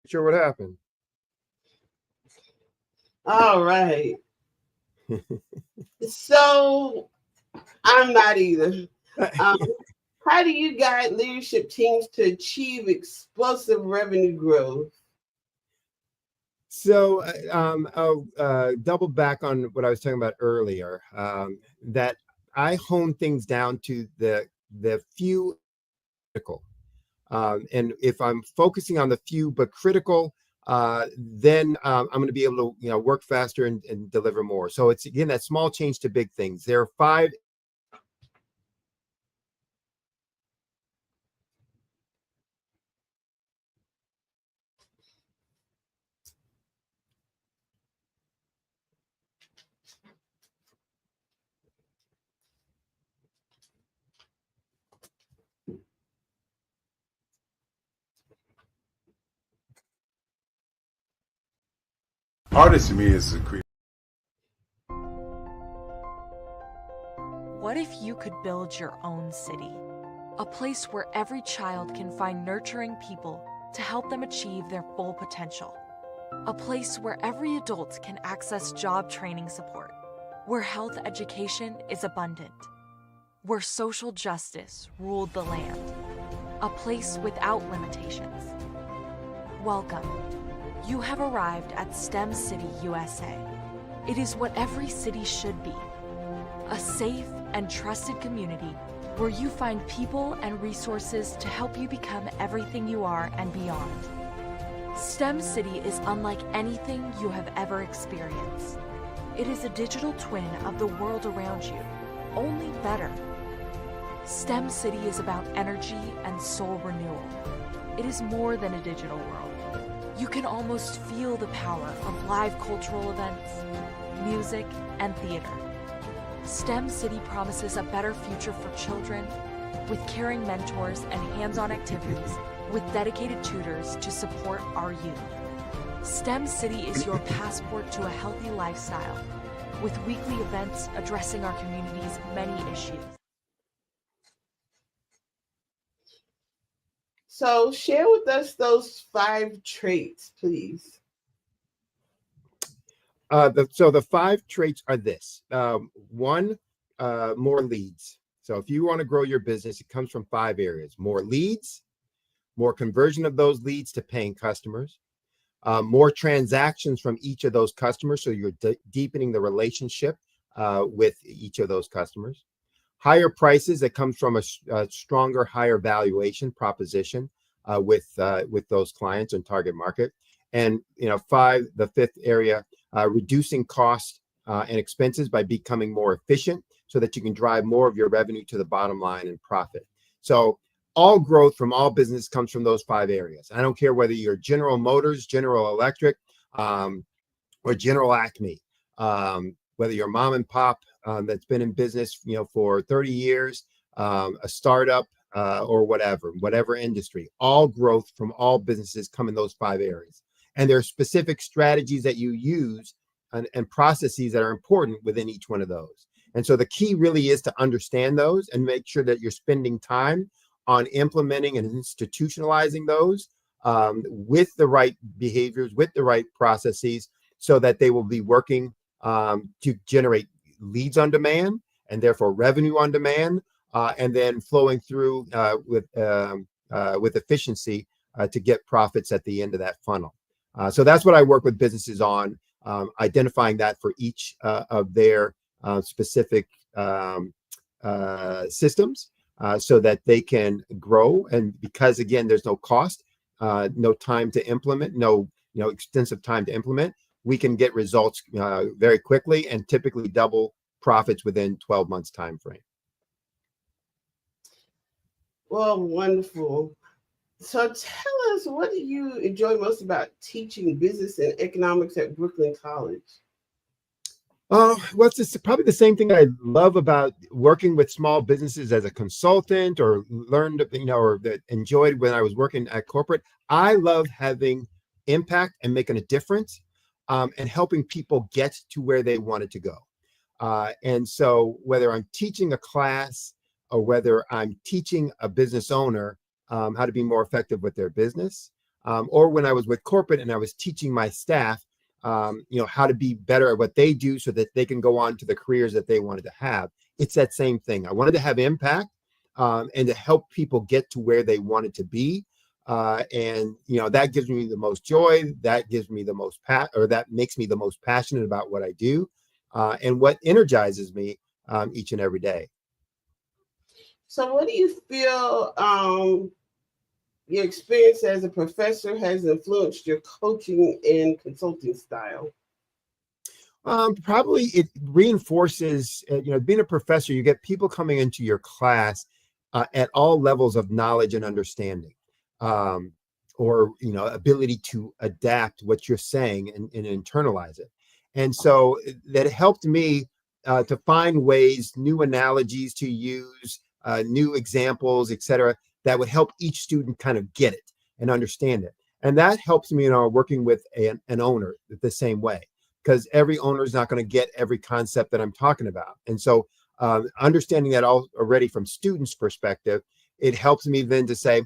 Sure, what happened? All right. So I'm not either. How do you guide leadership teams to achieve explosive revenue growth? So I'll double back on what I was talking about earlier, that I hone things down to the few critical. And if I'm focusing on the few but critical, then I'm going to be able to work faster and deliver more. So it's, again, that small change to big things. There are 5. Artist to me is a creator. What if you could build your own city? A place where every child can find nurturing people to help them achieve their full potential. A place where every adult can access job training support. Where health education is abundant. Where social justice ruled the land. A place without limitations. Welcome. You have arrived at STEM City USA. It is what every city should be. A safe and trusted community where you find people and resources to help you become everything you are and beyond. STEM City is unlike anything you have ever experienced. It is a digital twin of the world around you, only better. STEM City is about energy and soul renewal. It is more than a digital world. You can almost feel the power of live cultural events, music, and theater. STEM City promises a better future for children with caring mentors and hands-on activities with dedicated tutors to support our youth. STEM City is your passport to a healthy lifestyle, with weekly events addressing our community's many issues. So share with us those 5 traits, please. So the 5 traits are this. 1, more leads. So if you want to grow your business, it comes from 5 areas: more leads, more conversion of those leads to paying customers, more transactions from each of those customers, so you're deepening the relationship with each of those customers, higher prices that comes from a stronger, higher valuation proposition with those clients and target market, and 5, the 5th area, reducing costs and expenses by becoming more efficient, so that you can drive more of your revenue to the bottom line and profit. So all growth from all business comes from those 5 areas. I don't care whether you're General Motors, General Electric, or General Acme, whether you're mom and pop that's been in business, for 30 years, a startup, or whatever industry. All growth from all businesses come in those 5 areas. And there are specific strategies that you use and processes that are important within each one of those. And so the key really is to understand those and make sure that you're spending time on implementing and institutionalizing those with the right behaviors, with the right processes, so that they will be working to generate leads on demand and therefore revenue on demand, and then flowing through with efficiency to get profits at the end of that funnel. So that's what I work with businesses on, identifying that for each of their specific systems, so that they can grow. And because, again, there's no cost, no time to implement, no extensive time to implement, we can get results very quickly and typically double profits within 12 months time frame. Well, wonderful. So tell us, what do you enjoy most about teaching business and economics at Brooklyn College? Well, it's probably the same thing I love about working with small businesses as a consultant, or learned, or that enjoyed when I was working at corporate. I love having impact and making a difference, and helping people get to where they wanted to go. And so whether I'm teaching a class or whether I'm teaching a business owner how to be more effective with their business, or when I was with corporate and I was teaching my staff how to be better at what they do so that they can go on to the careers that they wanted to have. It's that same thing. I wanted to have impact and to help people get to where they wanted to be. And that gives me the most joy. That gives me the most that makes me the most passionate about what I do, and what energizes me each and every day. So what do you feel your experience as a professor has influenced your coaching and consulting style? Probably it reinforces, being a professor, you get people coming into your class at all levels of knowledge and understanding, or ability to adapt what you're saying and internalize it. And so that helped me to find ways, new analogies to use, new examples, etc., that would help each student kind of get it and understand it. And that helps me, working with an owner the same way, because every owner is not going to get every concept that I'm talking about. And so understanding that already from students' perspective, it helps me then to say,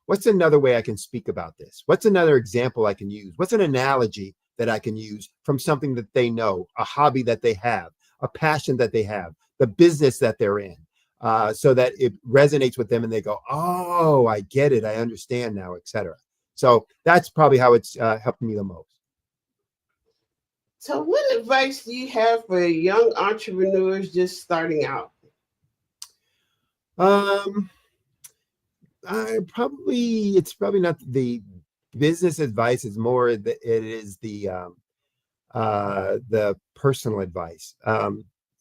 what's another way I can speak about this? What's another example I can use? What's an analogy that I can use from something that they know, a hobby that they have, a passion that they have, the business that they're in, so that it resonates with them and they go, oh, I get it, I understand now, etc. So that's probably how it's helped me the most. So what advice do you have for young entrepreneurs just starting out? It's probably not the business advice. It's more it is the personal advice.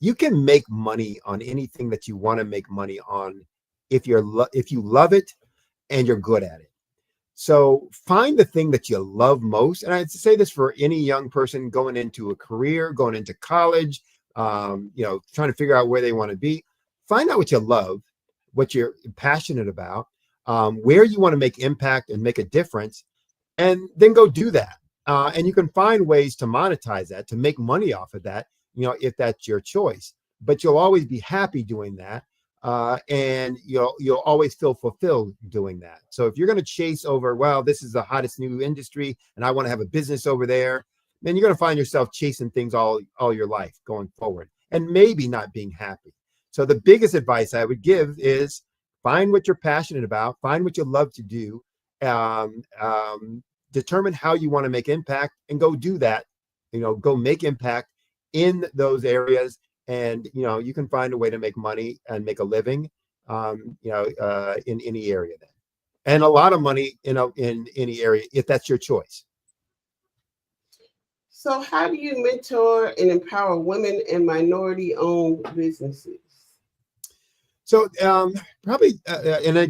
You can make money on anything that you want to make money on if you love it and you're good at it. So find the thing that you love most. And I'd say this for any young person going into a career, going into college, trying to figure out where they want to be. Find out what you love, what you're passionate about, where you want to make impact and make a difference, and then go do that. And you can find ways to monetize that, to make money off of that, if that's your choice. But you'll always be happy doing that. And you'll always feel fulfilled doing that. So if you're going to chase over, well, this is the hottest new industry and I want to have a business over there, then you're going to find yourself chasing things all your life going forward and maybe not being happy. So the biggest advice I would give is find what you're passionate about, find what you love to do, determine how you want to make impact and go do that, go make impact in those areas. And, you can find a way to make money and make a living, in any area then. And a lot of money, in any area, if that's your choice. So how do you mentor and empower women and minority-owned businesses? So probably,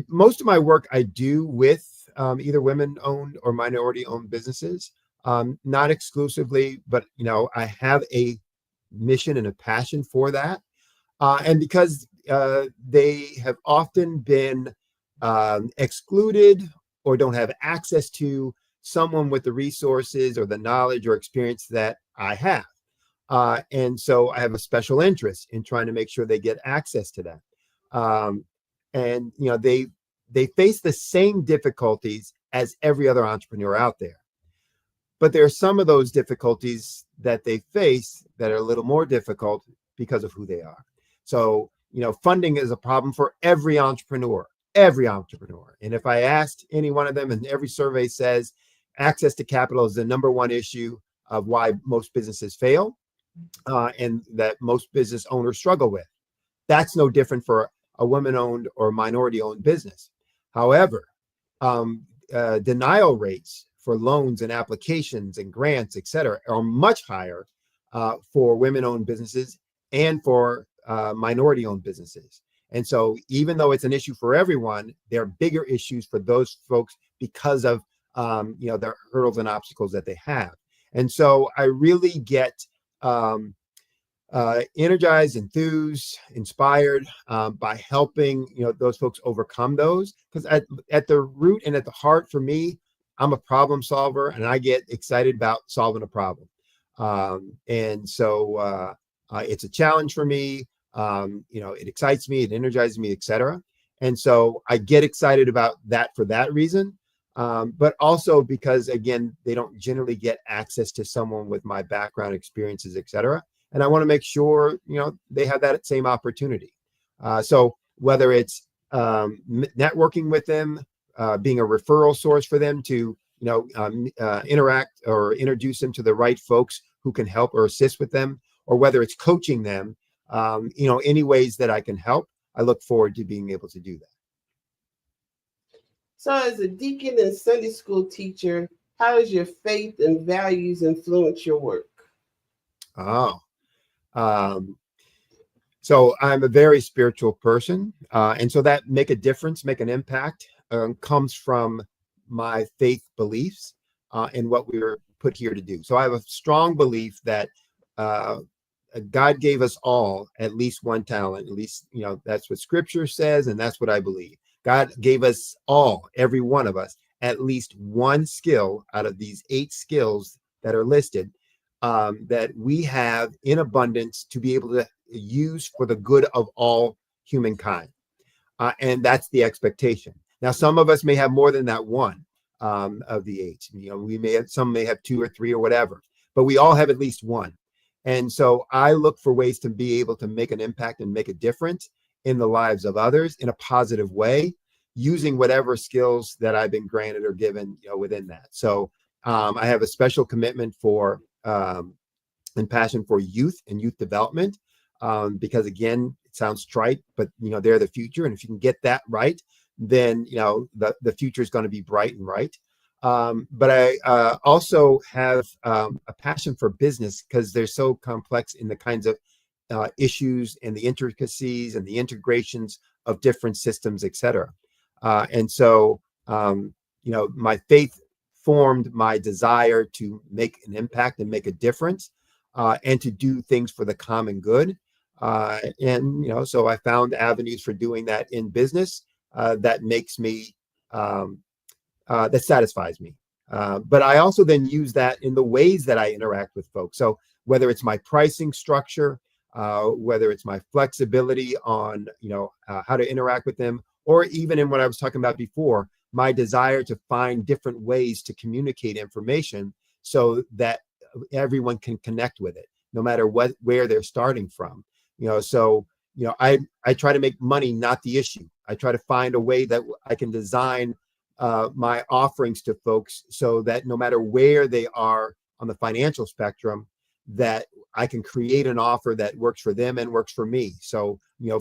most of my work I do with either women-owned or minority-owned businesses, not exclusively, but, I have a mission and a passion for that. And because they have often been excluded or don't have access to someone with the resources or the knowledge or experience that I have. And so I have a special interest in trying to make sure they get access to that. And, they face the same difficulties as every other entrepreneur out there. But there are some of those difficulties that they face that are a little more difficult because of who they are. So, funding is a problem for every entrepreneur. And if I asked any one of them, and every survey says access to capital is the number one issue of why most businesses fail, and that most business owners struggle with. That's no different for a woman-owned or minority-owned business. However, denial rates for loans and applications and grants, et cetera, are much higher for women-owned businesses and for minority-owned businesses. And so even though it's an issue for everyone, there are bigger issues for those folks because of the hurdles and obstacles that they have. And so I really get energized, enthused, inspired by helping those folks overcome those. Because at the root and at the heart for me, I'm a problem solver, and I get excited about solving a problem. And so it's a challenge for me. It excites me, it energizes me, et cetera. And so I get excited about that for that reason. But also because, again, they don't generally get access to someone with my background, experiences, et cetera. And I want to make sure, they have that same opportunity. So whether it's networking with them, being a referral source for them to, interact or introduce them to the right folks who can help or assist with them, or whether it's coaching them, any ways that I can help, I look forward to being able to do that. So as a deacon and Sunday school teacher, how does your faith and values influence your work? So I'm a very spiritual person. And so that make a difference, make an impact, comes from my faith beliefs and what we were put here to do. So I have a strong belief that God gave us all at least one talent. At least, that's what scripture says, and that's what I believe. God gave us all, every one of us, at least one skill out of these 8 skills that are listed that we have in abundance to be able to use for the good of all humankind. And that's the expectation. Now, some of us may have more than that one of the 8. Some may have 2 or 3 or whatever, but we all have at least one. And so I look for ways to be able to make an impact and make a difference in the lives of others in a positive way, using whatever skills that I've been granted or given, within that. So I have a special commitment for and passion for youth and youth development, because again, it sounds trite, but they're the future. And if you can get that right, then the future is going to be bright and right. But I also have a passion for business because they're so complex in the kinds of issues and the intricacies and the integrations of different systems, et cetera. And so, my faith formed my desire to make an impact and make a difference, and to do things for the common good. So I found avenues for doing that in business that makes me, that satisfies me. But I also then use that in the ways that I interact with folks. So whether it's my pricing structure, whether it's my flexibility on, how to interact with them, or even in what I was talking about before, my desire to find different ways to communicate information so that everyone can connect with it, no matter where they're starting from. I try to make money not the issue. I try to find a way that I can design my offerings to folks so that no matter where they are on the financial spectrum, that I can create an offer that works for them and works for me. So,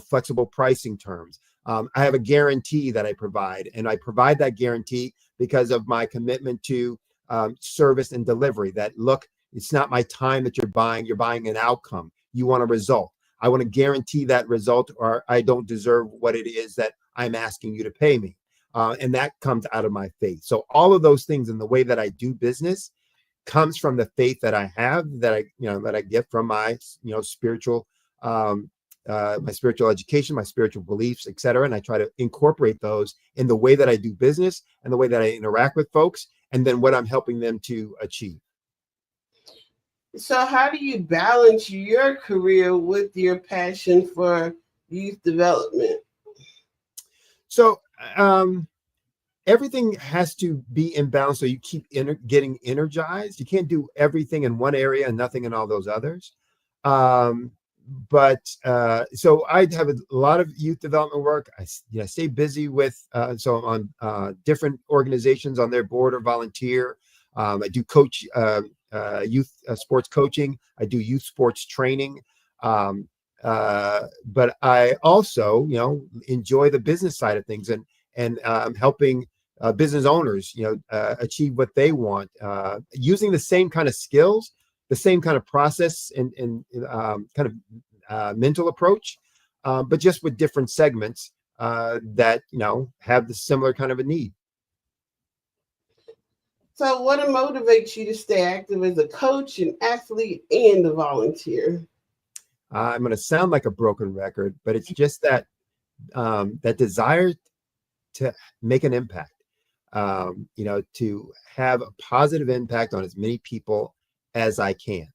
flexible pricing terms. I have a guarantee that I provide, and I provide that guarantee because of my commitment to service and delivery. That, look, it's not my time that you're buying an outcome. You want a result. I want to guarantee that result, or I don't deserve what it is that I'm asking you to pay me. And that comes out of my faith. So all of those things in the way that I do business comes from the faith that I have, that I get from my, spiritual, my spiritual education, my spiritual beliefs, et cetera. And I try to incorporate those in the way that I do business and the way that I interact with folks, and then what I'm helping them to achieve. So how do you balance your career with your passion for youth development? So everything has to be in balance so you keep getting energized. You can't do everything in one area and nothing in all those others. So I have a lot of youth development work. I stay busy with, so I'm on different organizations on their board or volunteer. I do coach youth sports coaching. I do youth sports training. But I also, enjoy the business side of things, and I'm helping business owners, achieve what they want, using the same kind of skills, the same kind of process and kind of mental approach, but just with different segments that, have the similar kind of a need. So what motivates you to stay active as a coach, an athlete, and a volunteer? I'm going to sound like a broken record, but it's just that that desire to make an impact, to have a positive impact on as many people as I can.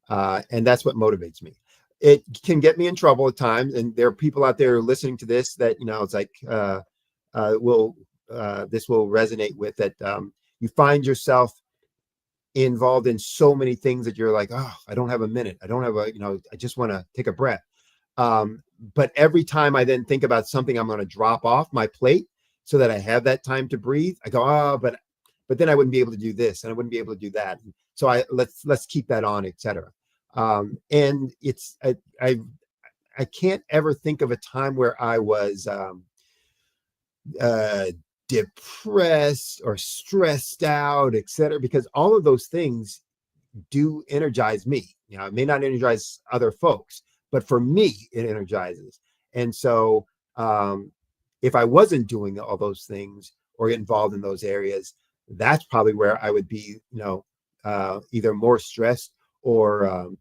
And that's what motivates me. It can get me in trouble at times. And there are people out there listening to this that, it's like, this will resonate with that. You find yourself involved in so many things that you're like, oh, I don't have a minute. I don't have I just want to take a breath. But every time I then think about something I'm going to drop off my plate so that I have that time to breathe, I go, oh, but then I wouldn't be able to do this and I wouldn't be able to do that. So let's keep that on, et cetera. And it's, I can't ever think of a time where I was, depressed or stressed out, et cetera, because all of those things do energize me. It may not energize other folks, but for me, it energizes. And so if I wasn't doing all those things or involved in those areas, that's probably where I would be, either more stressed or,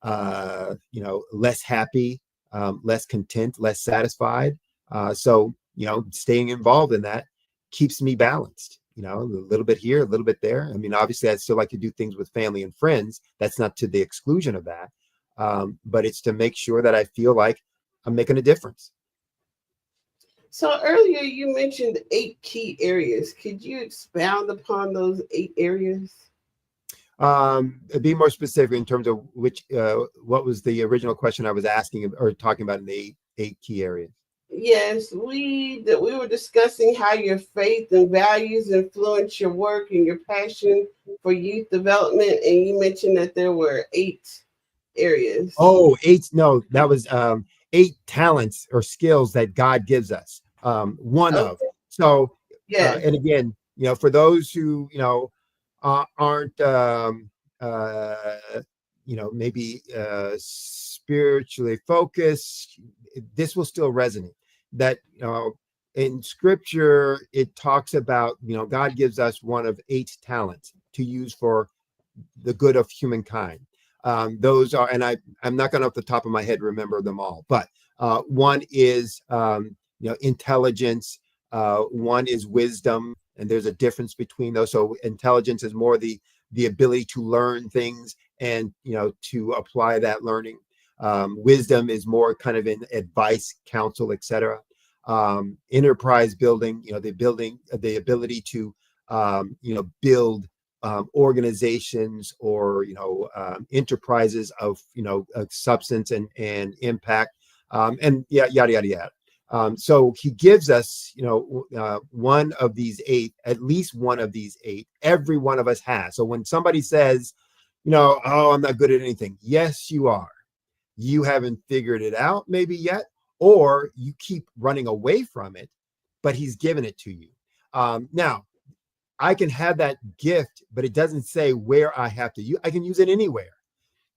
less happy, less content, less satisfied. So, staying involved in that keeps me balanced, a little bit here, a little bit there. I mean, obviously I'd still like to do things with family and friends. That's not to the exclusion of that. But it's to make sure that I feel like I'm making a difference. So earlier you mentioned 8 key areas. Could you expound upon those 8 areas? Be more specific in terms of which, what was the original question I was asking or talking about in the 8 key areas? Yes, we were discussing how your faith and values influence your work and your passion for youth development. And you mentioned that there were 8 areas. Oh, 8. No, that was 8 talents or skills that God gives us. One of. So, yeah. And again, for those who, aren't, maybe spiritually focused, this will still resonate. That, in scripture, it talks about, God gives us one of 8 talents to use for the good of humankind. Those are, and I'm not going to off the top of my head remember them all, but one is, intelligence, one is wisdom, and there's a difference between those. So intelligence is more the ability to learn things and, to apply that learning. Wisdom is more kind of in advice, counsel, etc. Enterprise building, the ability to, build organizations or, enterprises of, substance and impact, and yada, yada, yada. So he gives us, one of these 8, at least one of these 8, every one of us has. So when somebody says, oh, I'm not good at anything. Yes, you are. You haven't figured it out maybe yet, or you keep running away from it, but he's given it to you. Now, I can have that gift, but it doesn't say where I have to use. I can use it anywhere.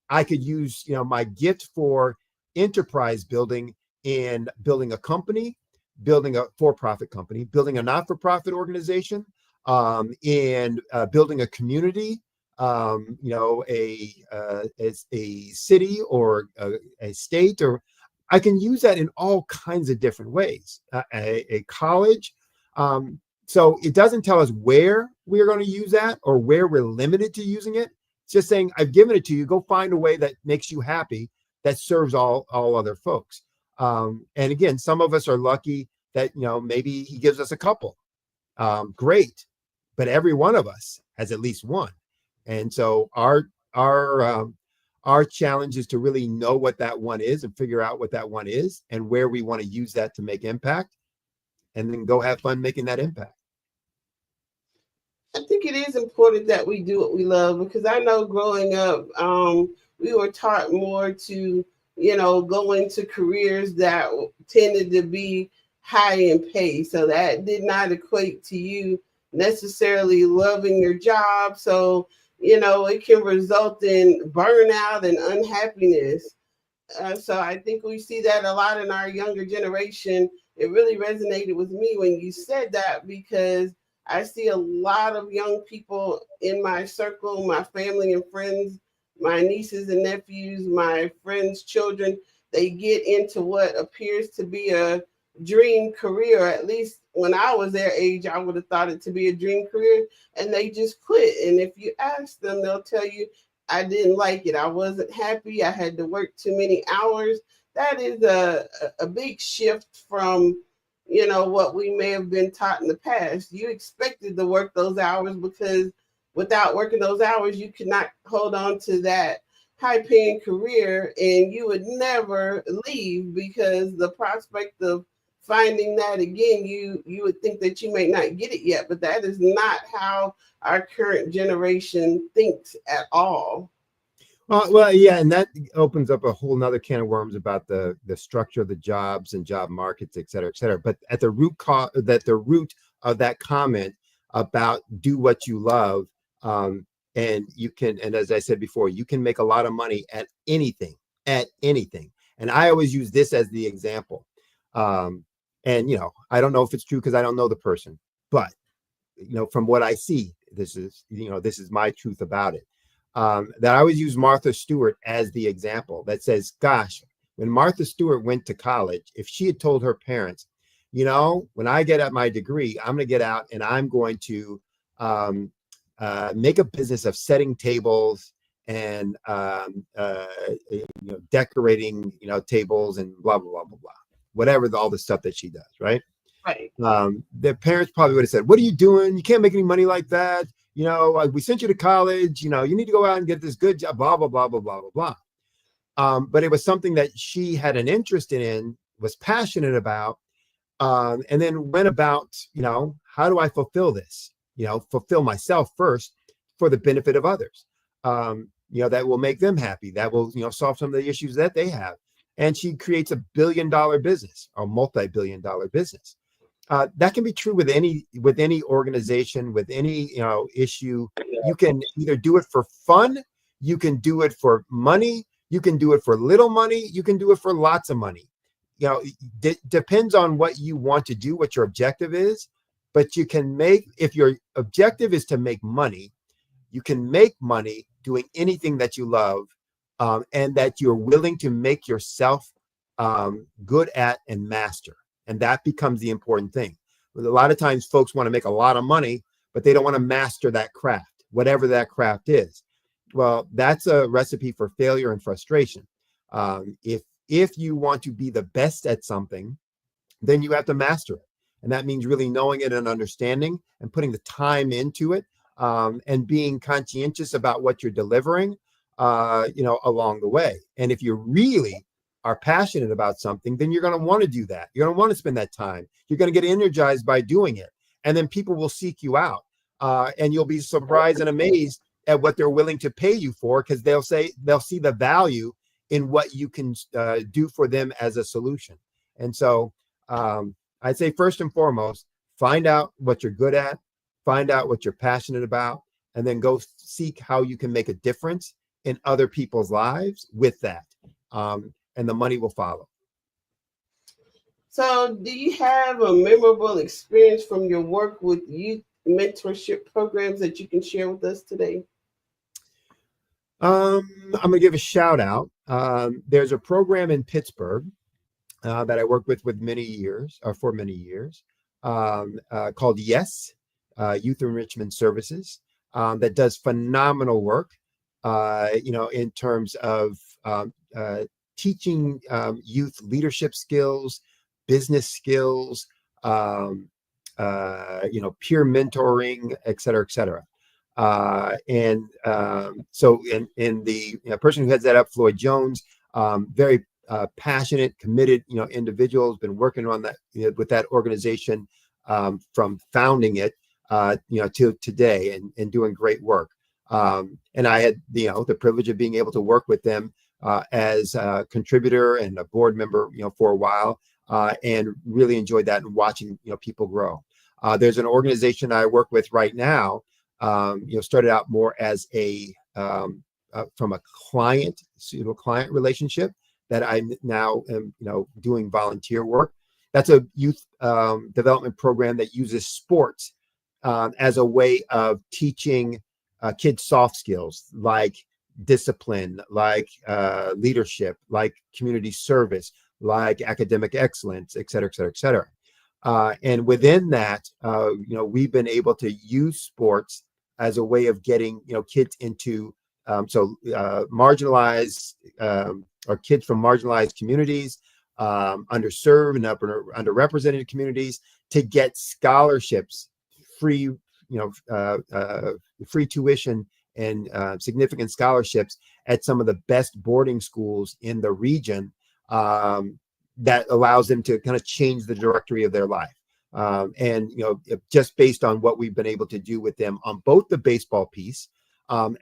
I could use, my gift for enterprise building in building a company, building a for-profit company, building a not-for-profit organization, and building a community, a city or a state, or I can use that in all kinds of different ways. A college. So it doesn't tell us where we're going to use that or where we're limited to using it. It's just saying, I've given it to you. Go find a way that makes you happy, that serves all other folks. And again, some of us are lucky that, maybe he gives us a couple. Great. But every one of us has at least one. And so our challenge is to really know what that one is and figure out what that one is and where we want to use that to make impact, and then go have fun making that impact. I think it is important that we do what we love, because I know growing up, we were taught more to, go into careers that tended to be high in pay. So that did not equate to you necessarily loving your job. So, it can result in burnout and unhappiness. So I think we see that a lot in our younger generation. It really resonated with me when you said that, because I see a lot of young people in my circle, my family and friends, my nieces and nephews, my friends' children. They get into what appears to be a dream career. At least when I was their age, I would have thought it to be a dream career, and they just quit. And if you ask them, they'll tell you, I didn't like it. I wasn't happy. I had to work too many hours. That is a big shift from, what we may have been taught in the past. You expected to work those hours, because without working those hours, you could not hold on to that high-paying career, and you would never leave, because the prospect of finding that again, you would think that you may not get it yet, but that is not how our current generation thinks at all. Well, yeah, and that opens up a whole nother can of worms about the structure of the jobs and job markets, et cetera, et cetera. But at the root of that comment about do what you love, and you can, and as I said before, you can make a lot of money at anything. And I always use this as the example. And I don't know if it's true because I don't know the person, but from what I see, this is my truth about it. That I always use Martha Stewart as the example that says, gosh, when Martha Stewart went to college, if she had told her parents, when I get at my degree, I'm going to get out and I'm going to make a business of setting tables and decorating, tables and blah, blah, blah, blah, blah, whatever all the stuff that she does, right? Right. Their parents probably would have said, what are you doing? You can't make any money like that. We sent you to college, you need to go out and get this good job, blah, blah, blah, blah, blah, blah, blah. But it was something that she had an interest in, was passionate about, and then went about, how do I fulfill this? Fulfill myself first for the benefit of others, that will make them happy. That will, solve some of the issues that they have. And she creates $1 billion business or multi-billion-dollar business. That can be true with any organization, with any issue. You can either do it for fun, you can do it for money, you can do it for little money, you can do it for lots of money. Depends on what you want to do, what your objective is. But you can if your objective is to make money, you can make money doing anything that you love, and that you're willing to make yourself good at and master. And that becomes the important thing. A lot of times folks want to make a lot of money, but they don't want to master that craft, whatever that craft is. Well, that's a recipe for failure and frustration. If you want to be the best at something, then you have to master it. And that means really knowing it and understanding and putting the time into it, and being conscientious about what you're delivering, along the way. And if you really are passionate about something, then you're going to want to do that. You're going to want to spend that time. You're going to get energized by doing it. And then people will seek you out, and you'll be surprised and amazed at what they're willing to pay you for, because they'll see the value in what you can do for them as a solution. And so I'd say first and foremost, find out what you're good at, find out what you're passionate about, and then go seek how you can make a difference in other people's lives with that. And the money will follow. So do you have a memorable experience from your work with youth mentorship programs that you can share with us today? I'm going to give a shout out. There's a program in Pittsburgh that I worked with many years, or for many years, called YES, Youth Enrichment Services, that does phenomenal work, in terms of teaching youth leadership skills, business skills, peer mentoring, et cetera, et cetera. So the person who heads that up, Floyd Jones, very passionate, committed, individual, has been working on that, with that organization from founding it, to today, and doing great work. And I had, the privilege of being able to work with them as a contributor and a board member, for a while, and really enjoyed that and watching, people grow. There's an organization I work with right now, started out more as from a client relationship, that I now am, doing volunteer work. That's a youth development program that uses sports as a way of teaching kids soft skills like discipline, like leadership, like community service, like academic excellence, et cetera, et cetera, et cetera. And within that, we've been able to use sports as a way of getting, kids into marginalized or kids from marginalized communities, underserved and underrepresented communities, to get scholarships, free tuition, and significant scholarships at some of the best boarding schools in the region, that allows them to kind of change the trajectory of their life. And just based on what we've been able to do with them on both the baseball piece,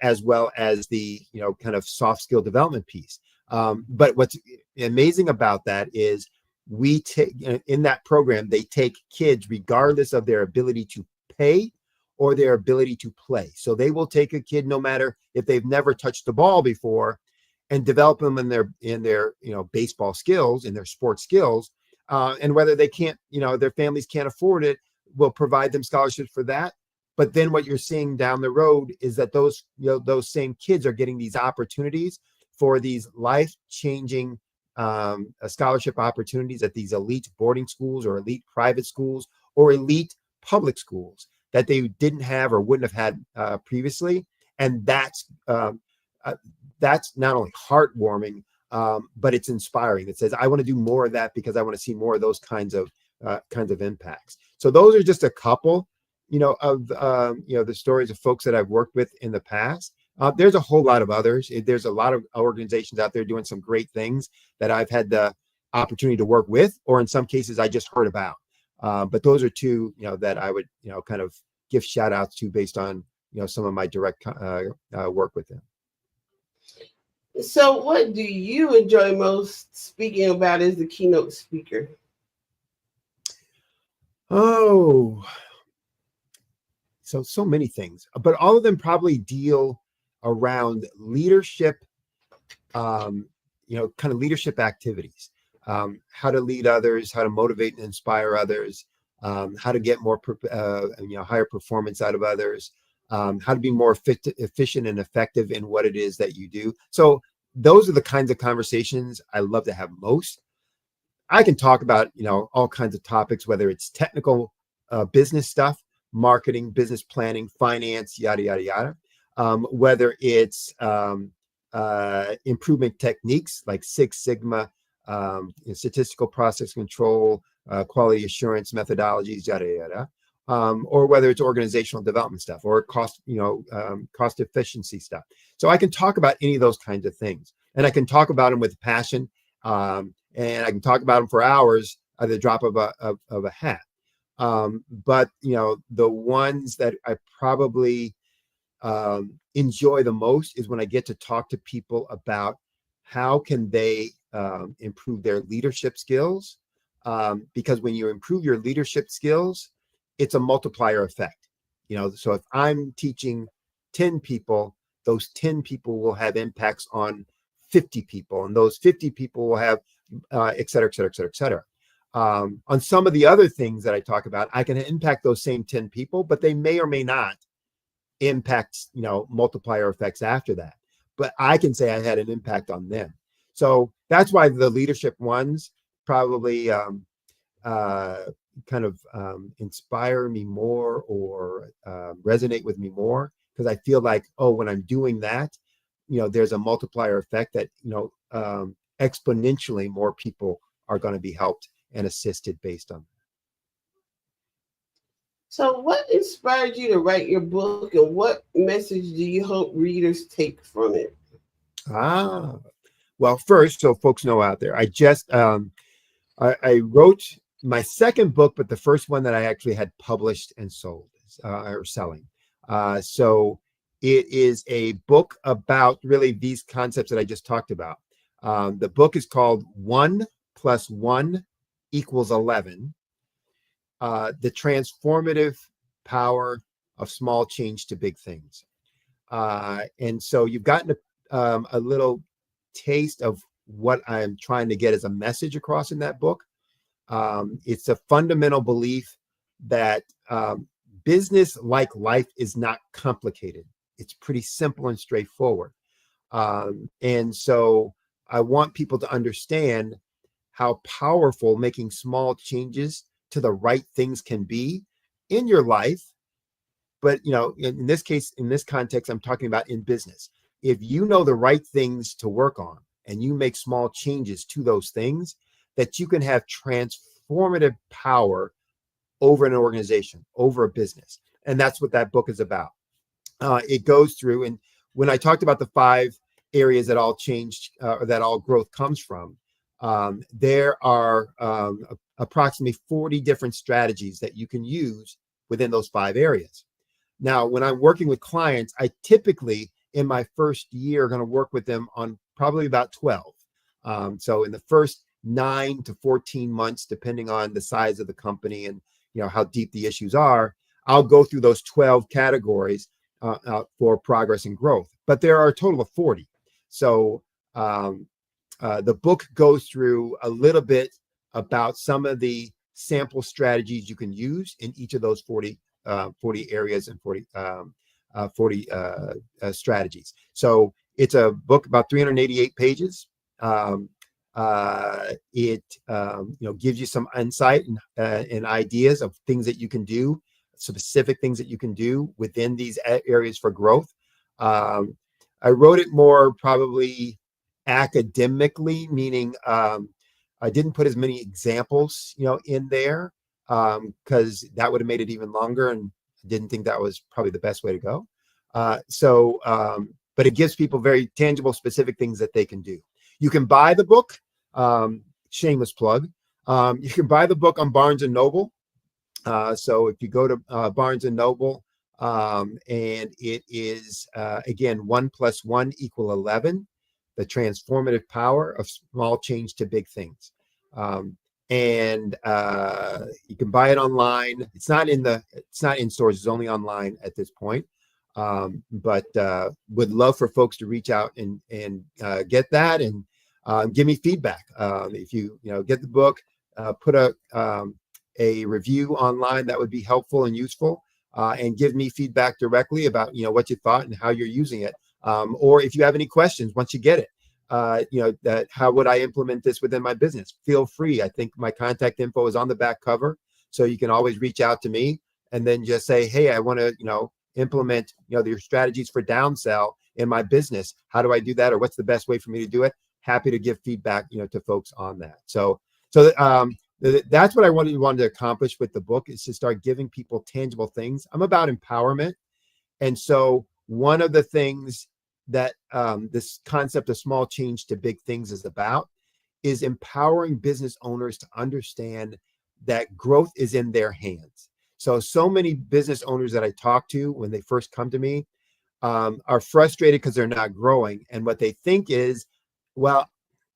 as well as the kind of soft skill development piece. But what's amazing about that is we take, in that program, they take kids regardless of their ability to pay or their ability to play. So they will take a kid no matter if they've never touched the ball before, and develop them in their baseball skills, in their sports skills, and whether they can't, their families can't afford it, we'll provide them scholarships for that. But then what you're seeing down the road is that those same kids are getting these opportunities for these life-changing scholarship opportunities at these elite boarding schools, or elite private schools, or elite public schools that they didn't have or wouldn't have had previously. And that's not only heartwarming, but it's inspiring. It says, I want to do more of that, because I want to see more of those kinds of impacts. So those are just a couple, of the stories of folks that I've worked with in the past. There's a whole lot of others. There's a lot of organizations out there doing some great things that I've had the opportunity to work with, or in some cases I just heard about. But those are two, that I would, kind of give shout outs to based on, some of my direct work with them. So what do you enjoy most speaking about as the keynote speaker? Oh, so many things, but all of them probably deal around leadership, kind of leadership activities, how to lead others, how to motivate and inspire others, how to get more, higher performance out of others, how to be more efficient and effective in what it is that you do. So those are the kinds of conversations I love to have most. I can talk about, all kinds of topics, whether it's technical business stuff, marketing, business planning, finance, yada, yada, yada. Whether it's improvement techniques like Six Sigma, statistical process control, quality assurance methodologies, yada, yada. Or whether it's organizational development stuff or cost efficiency stuff. So I can talk about any of those kinds of things, and I can talk about them with passion, and I can talk about them for hours at the drop of a hat. But the ones that I probably enjoy the most is when I get to talk to people about how can they improve their leadership skills, because when you improve your leadership skills, it's a multiplier effect. So if I'm teaching 10 people, those 10 people will have impacts on 50 people, and those 50 people will have et cetera, et cetera, et cetera, et cetera. On some of the other things that I talk about, I can impact those same 10 people, but they may or may not impact, multiplier effects after that. But I can say I had an impact on them. So that's why the leadership ones probably kind of inspire me more or resonate with me more, because I feel like, when I'm doing that, there's a multiplier effect that, exponentially more people are going to be helped and assisted based on that. So what inspired you to write your book, and what message do you hope readers take from it? Well, first, so folks know out there, I just I wrote my second book, but the first one that I actually had published and sold or selling. So it is a book about really these concepts that I just talked about. The book is called 1 + 1 = 11. The transformative power of small change to big things. And so you've gotten a little taste of what I'm trying to get as a message across in that book. It's a fundamental belief that business, like life, is not complicated. It's pretty simple and straightforward. And so I want people to understand how powerful making small changes to the right things can be in your life. But, in this case, in this context, I'm talking about in business. If you know the right things to work on and you make small changes to those things, that you can have transformative power over an organization, over a business. And that's what that book is about. It goes through, and when I talked about the 5 areas that all change, or that all growth comes from, there are approximately 40 different strategies that you can use within those 5 areas. Now, when I'm working with clients, I typically, in my first year, are going to work with them on probably about 12. So in the first 9 to 14 months, depending on the size of the company and how deep the issues are, I'll go through those 12 categories for progress and growth. But there are a total of 40. So the book goes through a little bit about some of the sample strategies you can use in each of those 40 areas and 40 strategies. So it's a book about 388 pages. It gives you some insight and ideas of things that you can do, specific things that you can do within these areas for growth. I wrote it more probably academically, meaning I didn't put as many examples, in there, because that would have made it even longer, and I didn't think that was probably the best way to go. But it gives people very tangible, specific things that they can do. You can buy the book, shameless plug. You can buy the book on Barnes & Noble. So if you go to Barnes & Noble, and it is, again, 1 + 1 = 11, the transformative power of small change to big things. And you can buy it online. It's not in stores. It's only online at this point. But would love for folks to reach out and get that and give me feedback. If you get the book, put a review online, that would be helpful and useful, and give me feedback directly about what you thought and how you're using it. Or if you have any questions once you get it, that how would I implement this within my business? Feel free. I think my contact info is on the back cover. So you can always reach out to me and then just say, hey, I want to, implement, your strategies for downsell in my business. How do I do that? Or what's the best way for me to do it? Happy to give feedback, to folks on that. So that's what I wanted to accomplish with the book, is to start giving people tangible things. I'm about empowerment. And so one of the things that this concept of small change to big things is about is empowering business owners to understand that growth is in their hands. So many business owners that I talk to when they first come to me are frustrated because they're not growing. And what they think is, well,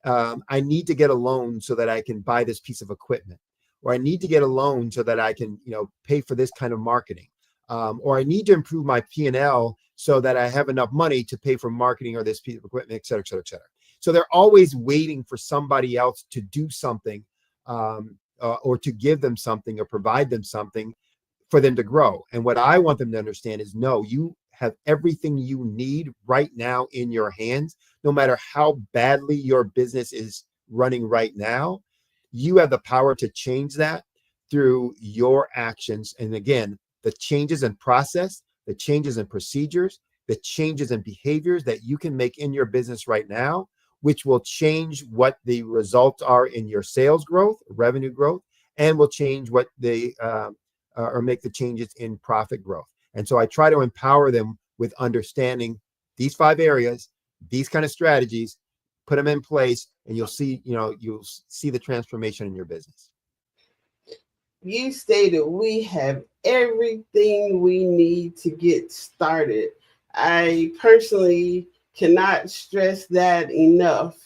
I need to get a loan so that I can buy this piece of equipment, or I need to get a loan so that I can, pay for this kind of marketing, or I need to improve my P&L so that I have enough money to pay for marketing or this piece of equipment, et cetera, et cetera, et cetera. So they're always waiting for somebody else to do something, or to give them something or provide them something for them to grow. And what I want them to understand is, no, you have everything you need right now in your hands. No matter how badly your business is running right now, you have the power to change that through your actions. And again, the changes in process, the changes in procedures, the changes in behaviors that you can make in your business right now, which will change what the results are in your sales growth, revenue growth, and will change what they or make the changes in profit growth. And so I try to empower them with understanding these 5 areas, these kind of strategies, put them in place, and you'll see the transformation in your business. You stated we have everything we need to get started. I personally cannot stress that enough,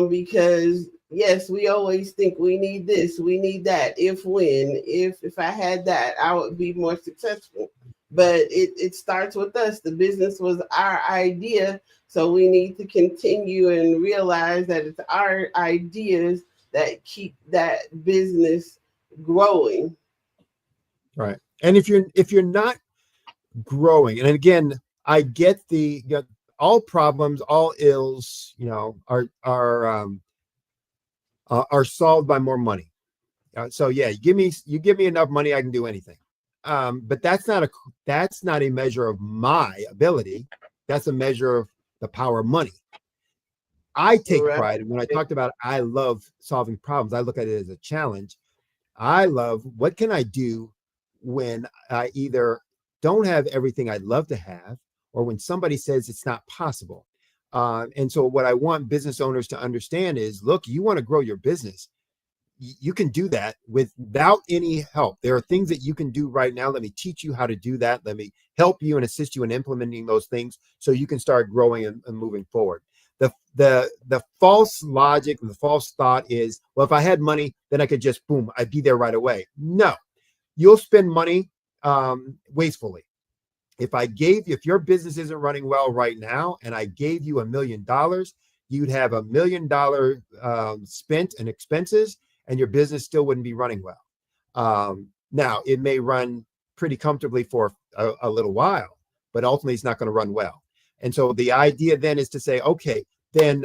because yes, we always think we need this, we need that. If I had that, I would be more successful. But it starts with us. The business was our idea, so we need to continue and realize that it's our ideas that keep that business growing. Right. And if you're not growing, and again, I get all problems, all ills, are solved by more money. So yeah, you give me enough money, I can do anything. But that's not a measure of my ability. That's a measure of the power of money. I take pride when I talked about I love solving problems. I look at it as a challenge. I love, what can I do when I either don't have everything I'd love to have, or when somebody says it's not possible. And so what I want business owners to understand is, look, you want to grow your business. You can do that without any help. There are things that you can do right now. Let me teach you how to do that. Let me help you and assist you in implementing those things so you can start growing and moving forward. The false logic and the false thought is, well, if I had money, then I could just, boom, I'd be there right away. No, you'll spend money wastefully. If your business isn't running well right now, and I gave you $1 million, you'd have $1 million spent in expenses, and your business still wouldn't be running well. Now, it may run pretty comfortably for a little while, but ultimately it's not going to run well. And so the idea then is to say, okay, then,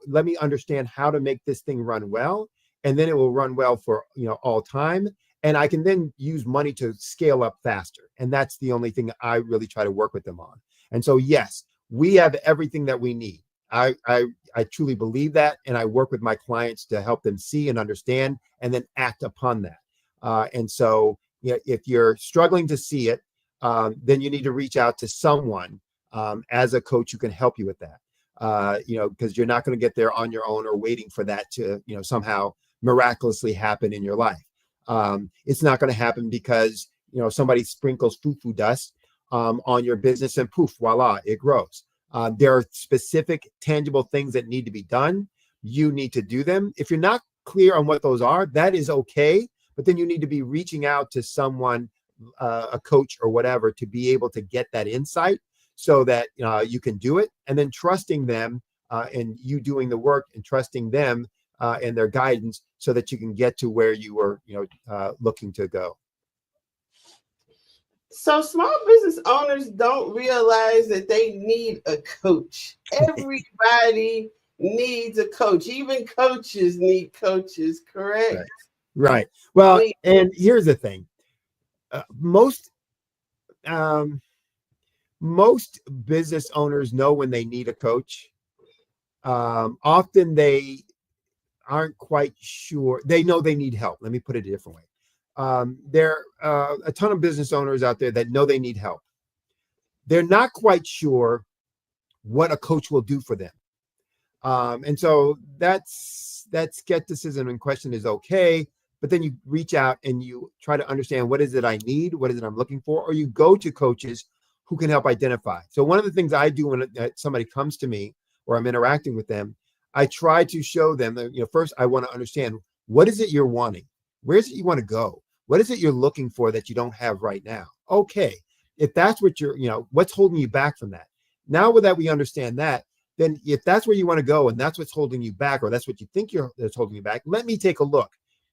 let me understand how to make this thing run well, and then it will run well for, all time. And I can then use money to scale up faster. And that's the only thing I really try to work with them on. And so, yes, we have everything that we need. I truly believe that. And I work with my clients to help them see and understand and then act upon that. And so, if you're struggling to see it, then you need to reach out to someone as a coach who can help you with that. Because you're not going to get there on your own or waiting for that to, somehow miraculously happen in your life. It's not going to happen because, somebody sprinkles foo-foo dust on your business and poof, voila, it grows. There are specific, tangible things that need to be done. You need to do them. If you're not clear on what those are, that is okay. But then you need to be reaching out to someone, a coach or whatever, to be able to get that insight so that you can do it, and then trusting them and you doing the work and trusting them and their guidance so that you can get to where you were, looking to go. So small business owners don't realize that they need a coach. Everybody needs a coach. Even coaches need coaches, correct? Right. Right. Well, Wait, and here's the thing. Most um, most business owners know when they need a coach. Often they aren't quite sure. They know they need help. Let me put it a different way. There are a ton of business owners out there that know they need help. They're not quite sure what a coach will do for them. And so that skepticism and question is okay. But then you reach out and you try to understand, what is it I need? What is it I'm looking for? Or you go to coaches who can help identify. So one of the things I do when somebody comes to me or I'm interacting with them, I try to show them that, first I want to understand, what is it you're wanting? Where is it you want to go? What is it you're looking for that you don't have right now? Okay. If that's what what's holding you back from that? Now with that, we understand that. Then if that's where you want to go and that's what's holding you back, or that's what you think that's holding you back, let me take a look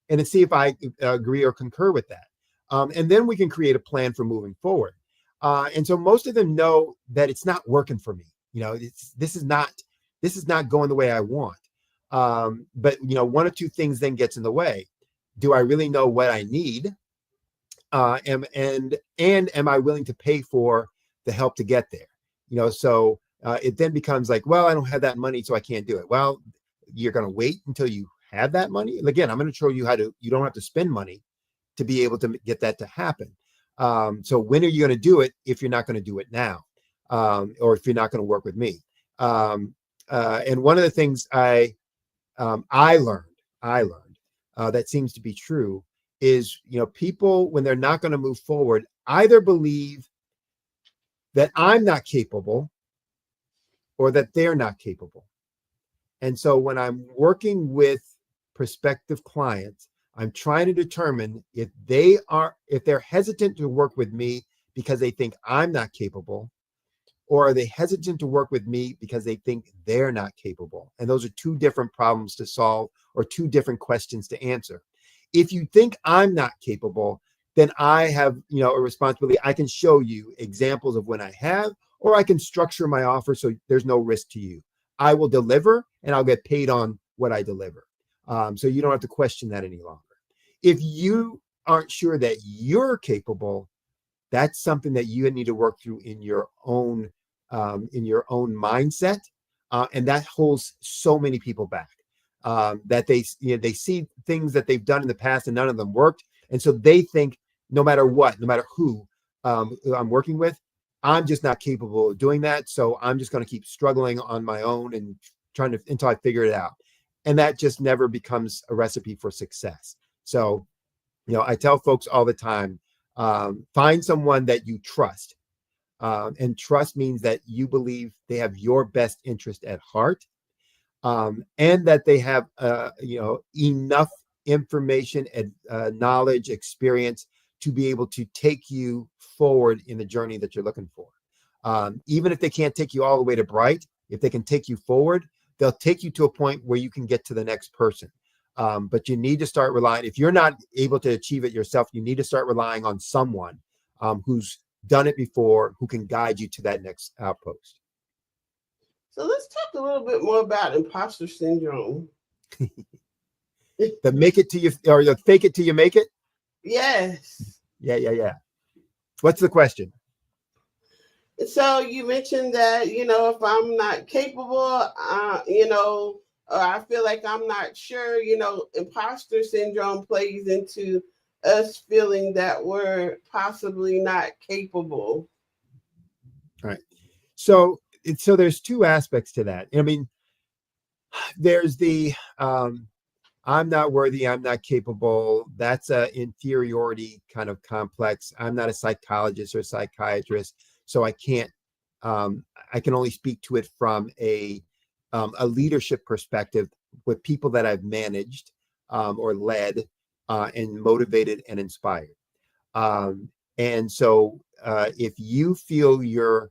and see if I agree or concur with that. And then we can create a plan for moving forward. And so most of them know that it's not working for me. This is not going the way I want. But one or two things then gets in the way. Do I really know what I need? And am I willing to pay for the help to get there? So it then becomes like, well, I don't have that money, so I can't do it. Well, you're going to wait until you have that money. And again, I'm going to show you you don't have to spend money to be able to get that to happen. So when are you going to do it if you're not going to do it now? Or if you're not going to work with me? And one of the things I learned that seems to be true is, people, when they're not going to move forward, either believe that I'm not capable or that they're not capable. And so when I'm working with prospective clients, I'm trying to determine if they're hesitant to work with me because they think I'm not capable, or are they hesitant to work with me because they think they're not capable? And those are two different problems to solve, or two different questions to answer. If you think I'm not capable, then I have, a responsibility. I can show you examples of when I have, or I can structure my offer so there's no risk to you. I will deliver and I'll get paid on what I deliver. So you don't have to question that any longer. If you aren't sure that you're capable, that's something that you need to work through in your own mindset. And that holds so many people back, that they see things that they've done in the past and none of them worked. And so they think no matter who I'm working with, I'm just not capable of doing that. So I'm just going to keep struggling on my own and until I figure it out. And that just never becomes a recipe for success. So, I tell folks all the time, find someone that you trust. And trust means that you believe they have your best interest at heart, and that they have, enough information and knowledge, experience to be able to take you forward in the journey that you're looking for. Even if they can't take you all the way to bright, if they can take you forward, they'll take you to a point where you can get to the next person. But you need to start relying. If you're not able to achieve it yourself, you need to start relying on someone who's done it before, who can guide you to that next outpost. So let's talk a little bit more about imposter syndrome. The make it to you, or the fake it till you make it? Yes. Yeah. What's the question? So you mentioned that, if I'm not capable, or I feel like I'm not sure, imposter syndrome plays into us feeling that we're possibly not capable. All right. So there's two aspects to that. I mean, there's the I'm not worthy, I'm not capable. That's an inferiority kind of complex. I'm not a psychologist or a psychiatrist, so I can't. I can only speak to it from a leadership perspective with people that I've managed or led and motivated and inspired. And so if you feel you're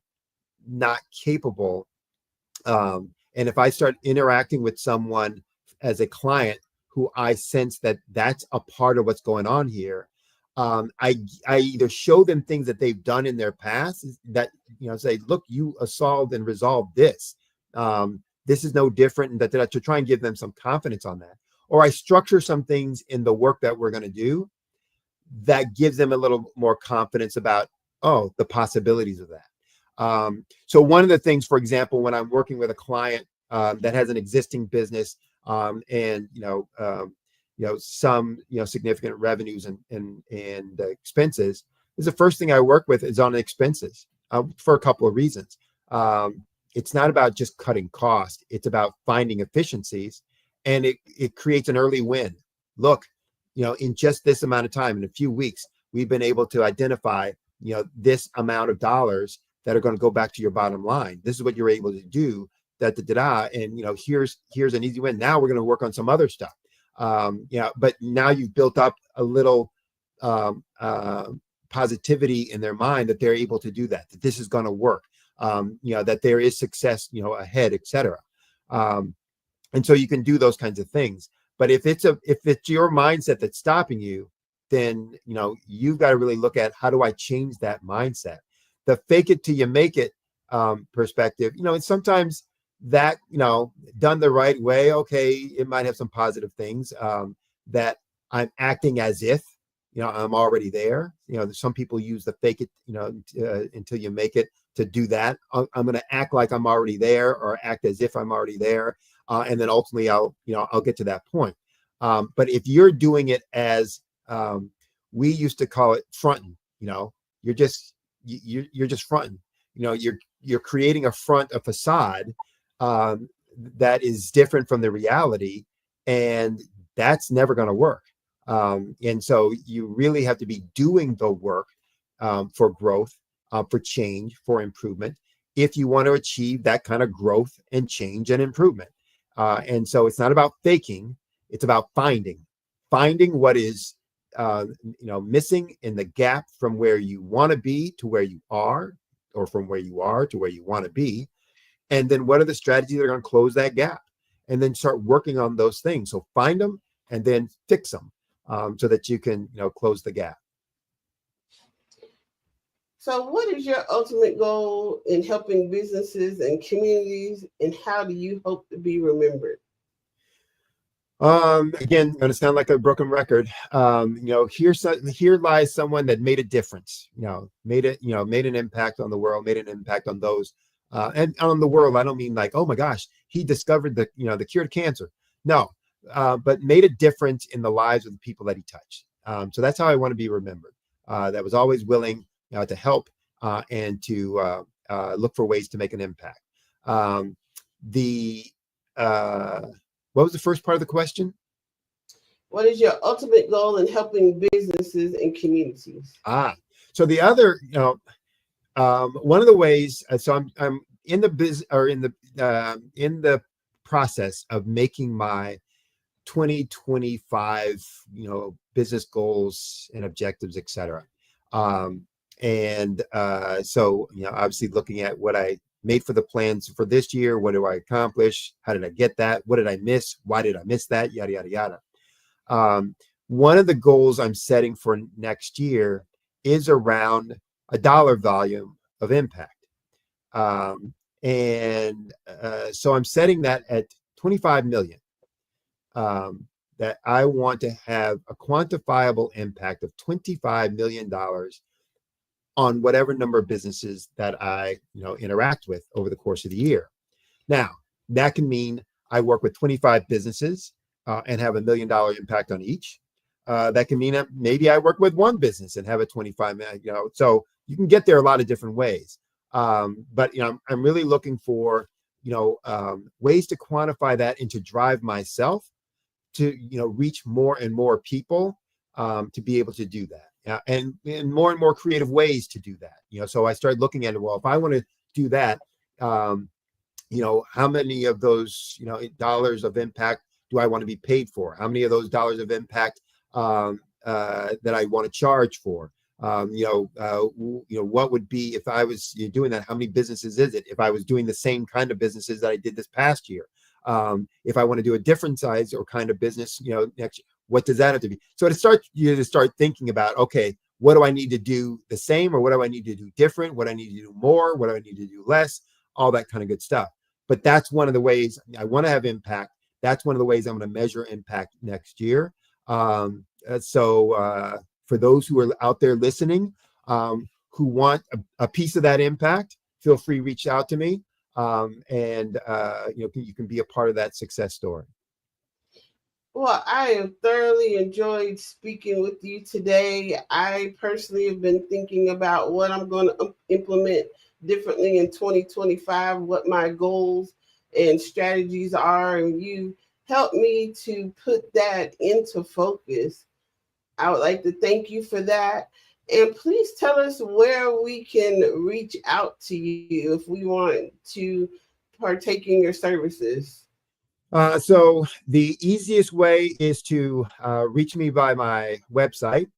not capable, and if I start interacting with someone as a client who I sense that that's a part of what's going on here, I either show them things that they've done in their past that, say, look, you solved and resolved this. This is no different, and that to try and give them some confidence on that. or I structure some things in the work that we're going to do that gives them a little more confidence about, oh, the possibilities of that. So one of the things, for example, when I'm working with a client that has an existing business and some significant revenues and expenses, is the first thing I work with is on expenses for a couple of reasons. It's not about just cutting cost; it's about finding efficiencies, and it creates an early win. Look, in just this amount of time, in a few weeks, we've been able to identify this amount of dollars that are going to go back to your bottom line. This is what you're able to do. And here's an easy win. Now we're going to work on some other stuff. But now you've built up a little positivity in their mind that they're able to do that this is going to work, that there is success, ahead, etc. And so you can do those kinds of things. But if it's your mindset that's stopping you, then you've got to really look at, how do I change that mindset? The fake it till you make it perspective, and sometimes that, done the right way, okay, it might have some positive things, that I'm acting as if, I'm already there. Some people use the fake it, until you make it to do that. I'm going to act like I'm already there, or act as if I'm already there. And then ultimately I'll get to that point. But if you're doing it as, we used to call it fronting, you're just fronting, you're creating a facade that is different from the reality, and that's never going to work. And so you really have to be doing the work for growth, for change, for improvement, if you want to achieve that kind of growth and change and improvement. And so it's not about faking, it's about finding what is missing in the gap from where you want to be to where you are, or from where you are to where you want to be. And then what are the strategies that are going to close that gap? And then start working on those things. So find them and then fix them, so that you can, close the gap. So what is your ultimate goal in helping businesses and communities, and how do you hope to be remembered? Again, going to sound like a broken record. Here lies someone that made a difference, made an impact on the world, made an impact on those, and on the world. I don't mean like, oh my gosh, he discovered the cure to cancer. No, but made a difference in the lives of the people that he touched. So that's how I want to be remembered. That was always willing to help and to look for ways to make an impact. What was the first part of the question? What is your ultimate goal in helping businesses and communities? So the other, one of the ways. So I'm in the in the process of making my 2025, business goals and objectives, etc. So obviously looking at what I made for the plans for this year. What do I accomplish? How did I get that? What did I miss? Why did I miss that? Yada, yada, yada. One of the goals I'm setting for next year is around a dollar volume of impact. So I'm setting that at 25 million, that I want to have a quantifiable impact of $25 million on whatever number of businesses that I, interact with over the course of the year. Now, that can mean I work with 25 businesses and have $1 million impact on each. That can mean that maybe I work with one business and have a 25 million, so you can get there a lot of different ways. But I'm really looking for, ways to quantify that and to drive myself to, reach more and more people, to be able to do that. And more and more creative ways to do that. So I started looking at it. Well, if I want to do that, how many of those, dollars of impact do I want to be paid for? How many of those dollars of impact that I want to charge for? What would be if I was doing that? How many businesses is it? If I was doing the same kind of businesses that I did this past year, if I want to do a different size or kind of business, next year, what does that have to be? So to start thinking about, okay, what do I need to do the same, or what do I need to do different? What do I need to do more? What do I need to do less? All that kind of good stuff. But that's one of the ways I want to have impact, That's one of the ways I'm going to measure impact next year. So for those who are out there listening, who want a piece of that impact, feel free to reach out to me, and you can be a part of that success story. Well, I have thoroughly enjoyed speaking with you today. I personally have been thinking about what I'm going to implement differently in 2025, what my goals and strategies are, and you helped me to put that into focus. I would like to thank you for that. And please tell us where we can reach out to you if we want to partake in your services. So the easiest way is to reach me by my website,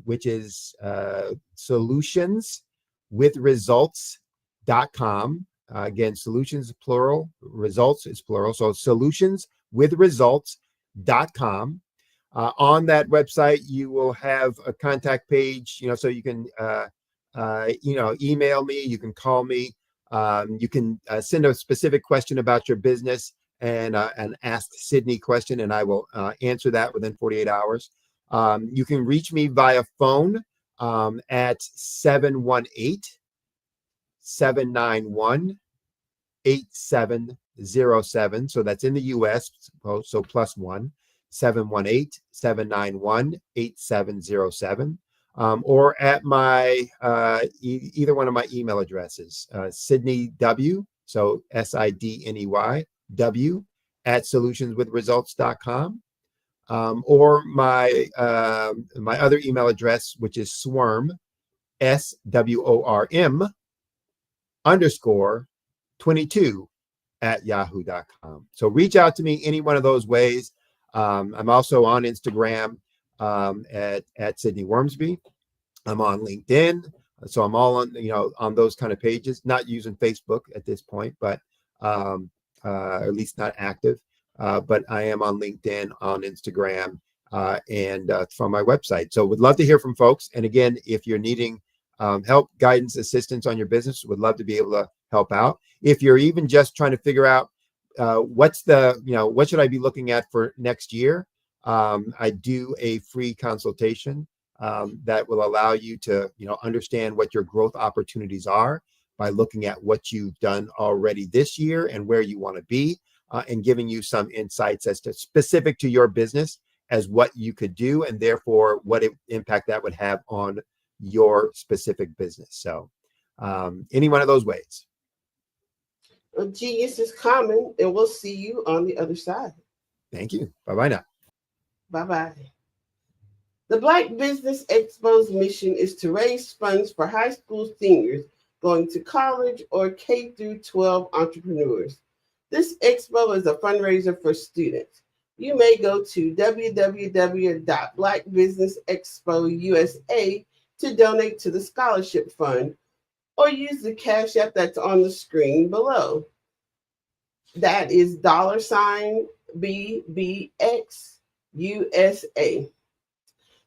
which is solutionswithresults.com. Again, solutions is plural, results is plural. So solutionswithresults.com. On that website, you will have a contact page, so you can, email me, you can call me, you can send a specific question about your business, and an Ask Sydney question, and I will answer that within 48 hours. You can reach me via phone at 718-791-8707. So that's in the US, so +1, 718-791-8707. Or at my either one of my email addresses, Sydney W, so SIDNEY W at solutionswithresults.com, or my other email address, which is SWORM, SWORM _22 at yahoo.com. So reach out to me any one of those ways. I'm also on Instagram at Sydney Wormsby. I'm on LinkedIn. So I'm all on, on those kind of pages, not using Facebook at this point, but at least not active. But I am on LinkedIn, on Instagram, and from my website. So would love to hear from folks. And again, if you're needing help, guidance, assistance on your business, would love to be able to help out. If you're even just trying to figure out what should I be looking at for next year, I do a free consultation that will allow you to, understand what your growth opportunities are by looking at what you've done already this year and where you want to be, and giving you some insights as to specific to your business as what you could do, and therefore what impact that would have on your specific business. So any one of those ways. Well, genius is common, and we'll see you on the other side. Thank you. Bye-bye now. Bye-bye. The Black Business Expo's mission is to raise funds for high school seniors going to college or K-12 entrepreneurs. This expo is a fundraiser for students. You may go to www.blackbusinessexpo USA to donate to the scholarship fund, or use the Cash App that's on the screen below. That is $BBX USA.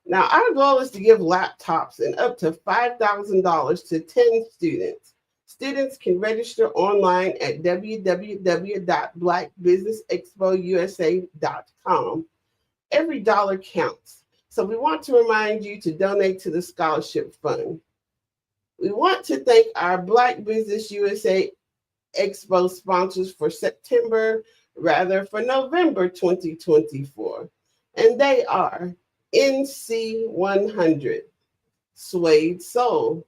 Now, our goal is to give laptops and up to $5,000 to 10 students. Students can register online at www.blackbusinessexpousa.com. Every dollar counts. So we want to remind you to donate to the scholarship fund. We want to thank our Black Business USA Expo sponsors for November 2024. And they are NC100, Suede Soul,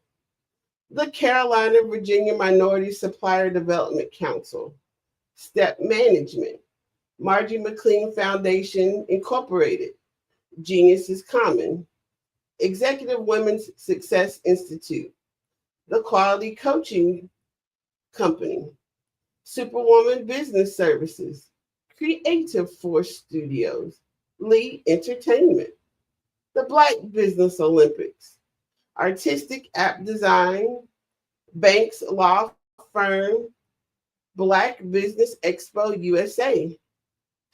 the Carolina Virginia Minority Supplier Development Council, Step Management, Margie McLean Foundation Incorporated, Genius is Common, Executive Women's Success Institute, the Quality Coaching Company, Superwoman Business Services, Creative Force Studios, Lee Entertainment, the Black Business Olympics, Artistic App Design, Banks Law Firm, Black Business Expo USA.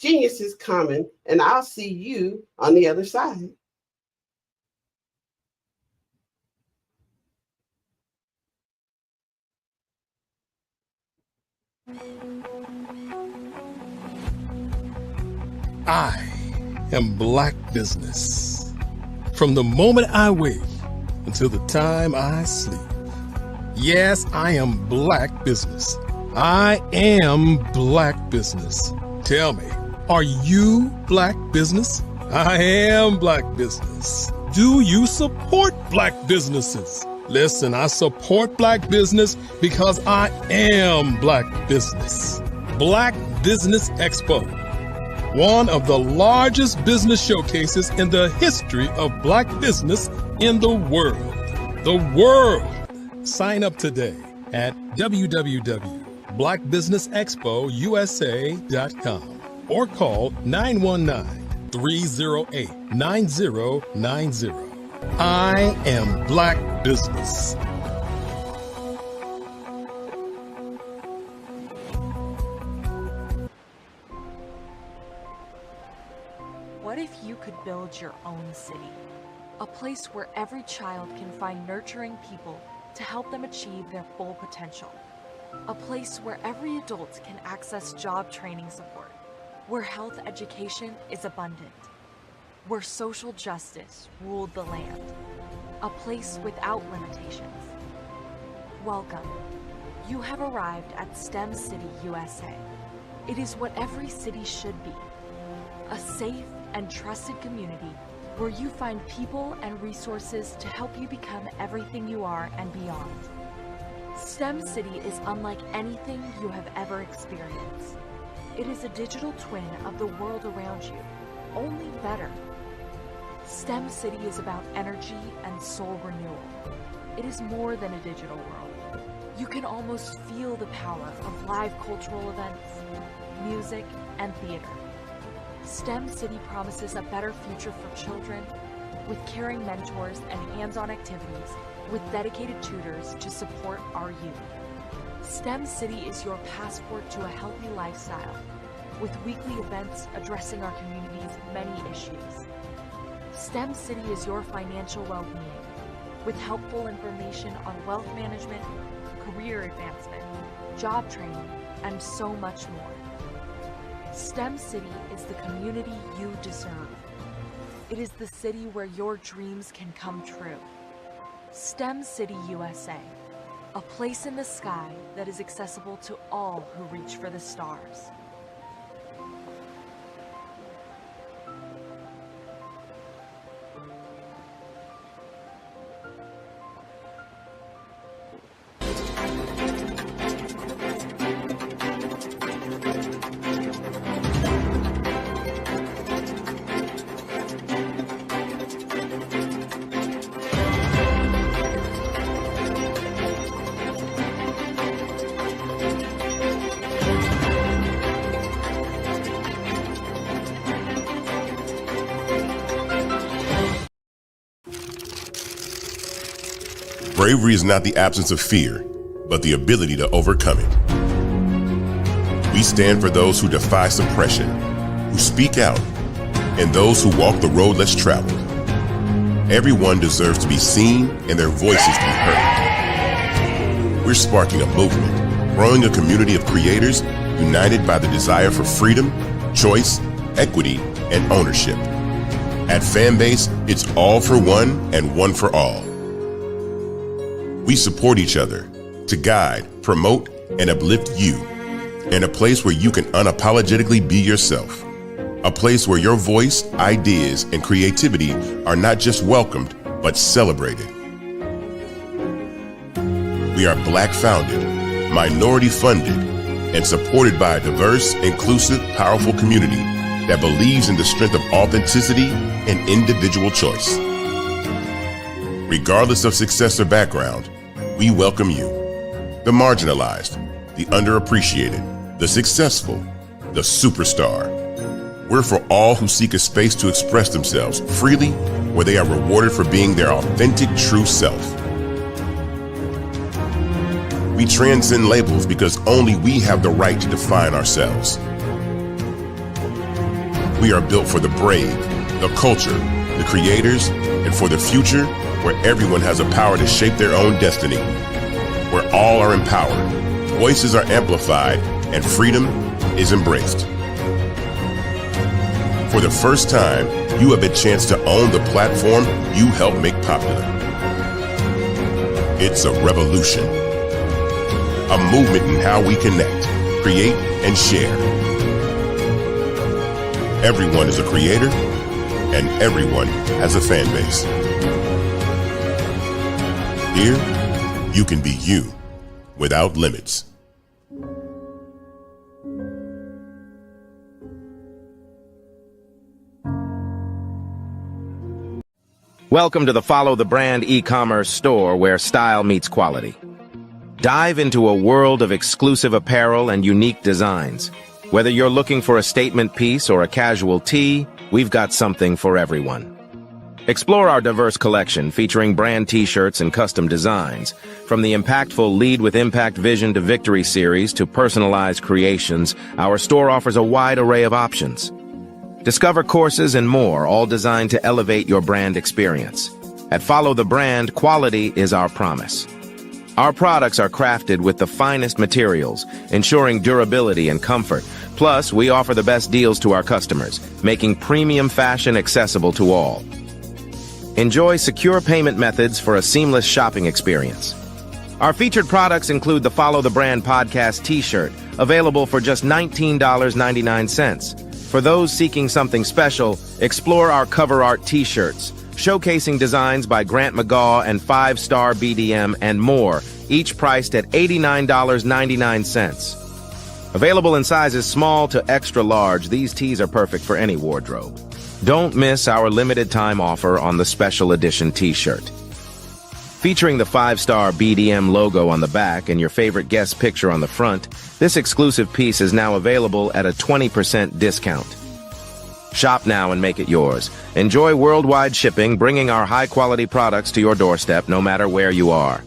Genius is Common, and I'll see you on the other side. I am Black Business. From the moment I wake until the time I sleep. Yes, I am Black Business. I am Black Business. Tell me, are you Black Business? I am Black Business. Do you support Black businesses? Listen, I support Black business because I am Black Business. Black Business Expo, one of the largest business showcases in the history of Black business in the world. The world! Sign up today at www.blackbusinessexpousa.com or call 919-308-9090. I am Black Business. What if you could build your own city? A place where every child can find nurturing people to help them achieve their full potential. A place where every adult can access job training support, where health education is abundant, where social justice ruled the land. A place without limitations. Welcome. You have arrived at STEM City USA. It is what every city should be. A safe and trusted community where you find people and resources to help you become everything you are and beyond. STEM City is unlike anything you have ever experienced. It is a digital twin of the world around you, only better. STEM City is about energy and soul renewal. It is more than a digital world. You can almost feel the power of live cultural events, music, and theater. STEM City promises a better future for children with caring mentors and hands-on activities with dedicated tutors to support our youth. STEM City is your passport to a healthy lifestyle with weekly events addressing our community's many issues. STEM City is your financial well-being with helpful information on wealth management, career advancement, job training, and so much more. STEM City is the community you deserve. It is the city where your dreams can come true. STEM City USA, a place in the sky that is accessible to all who reach for the stars. Bravery is not the absence of fear, but the ability to overcome it. We stand for those who defy suppression, who speak out, and those who walk the road less traveled. Everyone deserves to be seen and their voices to be heard. We're sparking a movement, growing a community of creators united by the desire for freedom, choice, equity, and ownership. At Fanbase, it's all for one and one for all. We support each other to guide, promote, and uplift you in a place where you can unapologetically be yourself. A place where your voice, ideas, and creativity are not just welcomed, but celebrated. We are Black founded, minority funded, and supported by a diverse, inclusive, powerful community that believes in the strength of authenticity and individual choice. Regardless of success or background, we welcome you, the marginalized, the underappreciated, the successful, the superstar. We're for all who seek a space to express themselves freely, where they are rewarded for being their authentic, true self. We transcend labels because only we have the right to define ourselves. We are built for the brave, the culture, the creators, and for the future where everyone has a power to shape their own destiny, where all are empowered, voices are amplified, and freedom is embraced. For the first time, you have a chance to own the platform you helped make popular. It's a revolution, a movement in how we connect, create, and share. Everyone is a creator, and everyone has a fan base. Here, you can be you without limits. Welcome to the Follow the Brand e-commerce store where style meets quality. Dive into a world of exclusive apparel and unique designs. Whether you're looking for a statement piece or a casual tee, we've got something for everyone. Explore our diverse collection featuring brand t-shirts and custom designs. From the impactful Lead with Impact Vision to Victory series to personalized creations, our store offers a wide array of options. Discover courses and more, all designed to elevate your brand experience. At Follow the Brand, quality is our promise. Our products are crafted with the finest materials, ensuring durability and comfort. Plus, we offer the best deals to our customers, making premium fashion accessible to all. Enjoy secure payment methods for a seamless shopping experience. Our featured products include the Follow the Brand podcast t-shirt, available for just $19.99. For those seeking something special, explore our cover art t-shirts, showcasing designs by Grant McGaw and 5-Star BDM and more, each priced at $89.99. Available in sizes small to extra large, these tees are perfect for any wardrobe. Don't miss our limited time offer on the special edition t-shirt. Featuring the 5-Star BDM logo on the back and your favorite guest picture on the front, this exclusive piece is now available at a 20% discount. Shop now and make it yours. Enjoy worldwide shipping, bringing our high-quality products to your doorstep no matter where you are.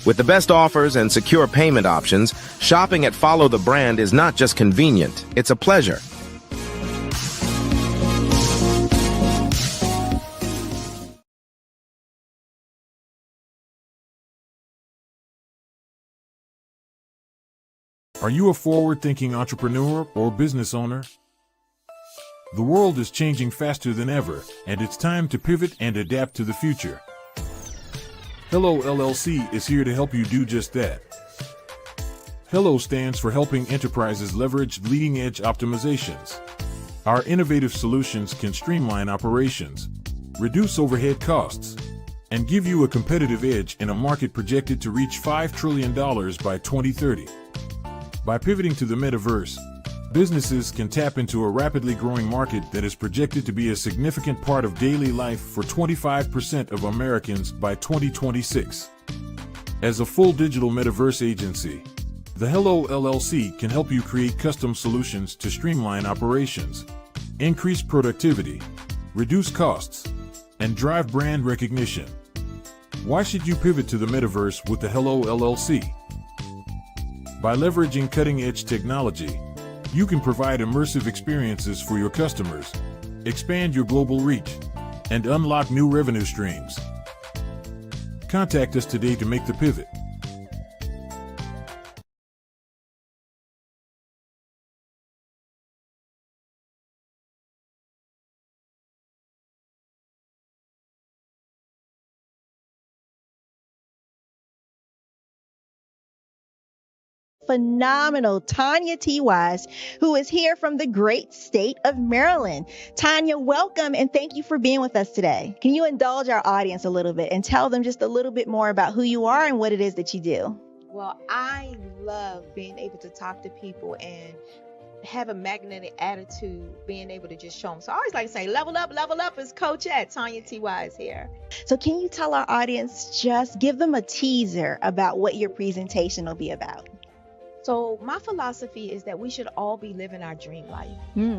With the best offers and secure payment options, shopping at Follow the Brand is not just convenient, it's a pleasure. Are you a forward-thinking entrepreneur or business owner? The world is changing faster than ever, and it's time to pivot and adapt to the future. Hello LLC is here to help you do just that. Hello stands for helping enterprises leverage leading-edge optimizations. Our innovative solutions can streamline operations, reduce overhead costs, and give you a competitive edge in a market projected to reach $5 trillion by 2030. By pivoting to the metaverse, businesses can tap into a rapidly growing market that is projected to be a significant part of daily life for 25% of Americans by 2026. As a full digital metaverse agency, the Hello LLC can help you create custom solutions to streamline operations, increase productivity, reduce costs, and drive brand recognition. Why should you pivot to the metaverse with the Hello LLC? By leveraging cutting-edge technology, you can provide immersive experiences for your customers, expand your global reach, and unlock new revenue streams. Contact us today to make the pivot. Phenomenal Tanya T. Wise, who is here from the great state of Maryland. Tanya, welcome and thank you for being with us today. Can you indulge our audience a little bit and tell them just a little bit more about who you are and what it is that you do? Well, I love being able to talk to people and have a magnetic attitude, being able to just show them. So I always like to say, level up is Coach at Tanya T. Wise here. So can you tell our audience, just give them a teaser about what your presentation will be about? So my philosophy is that we should all be living our dream life.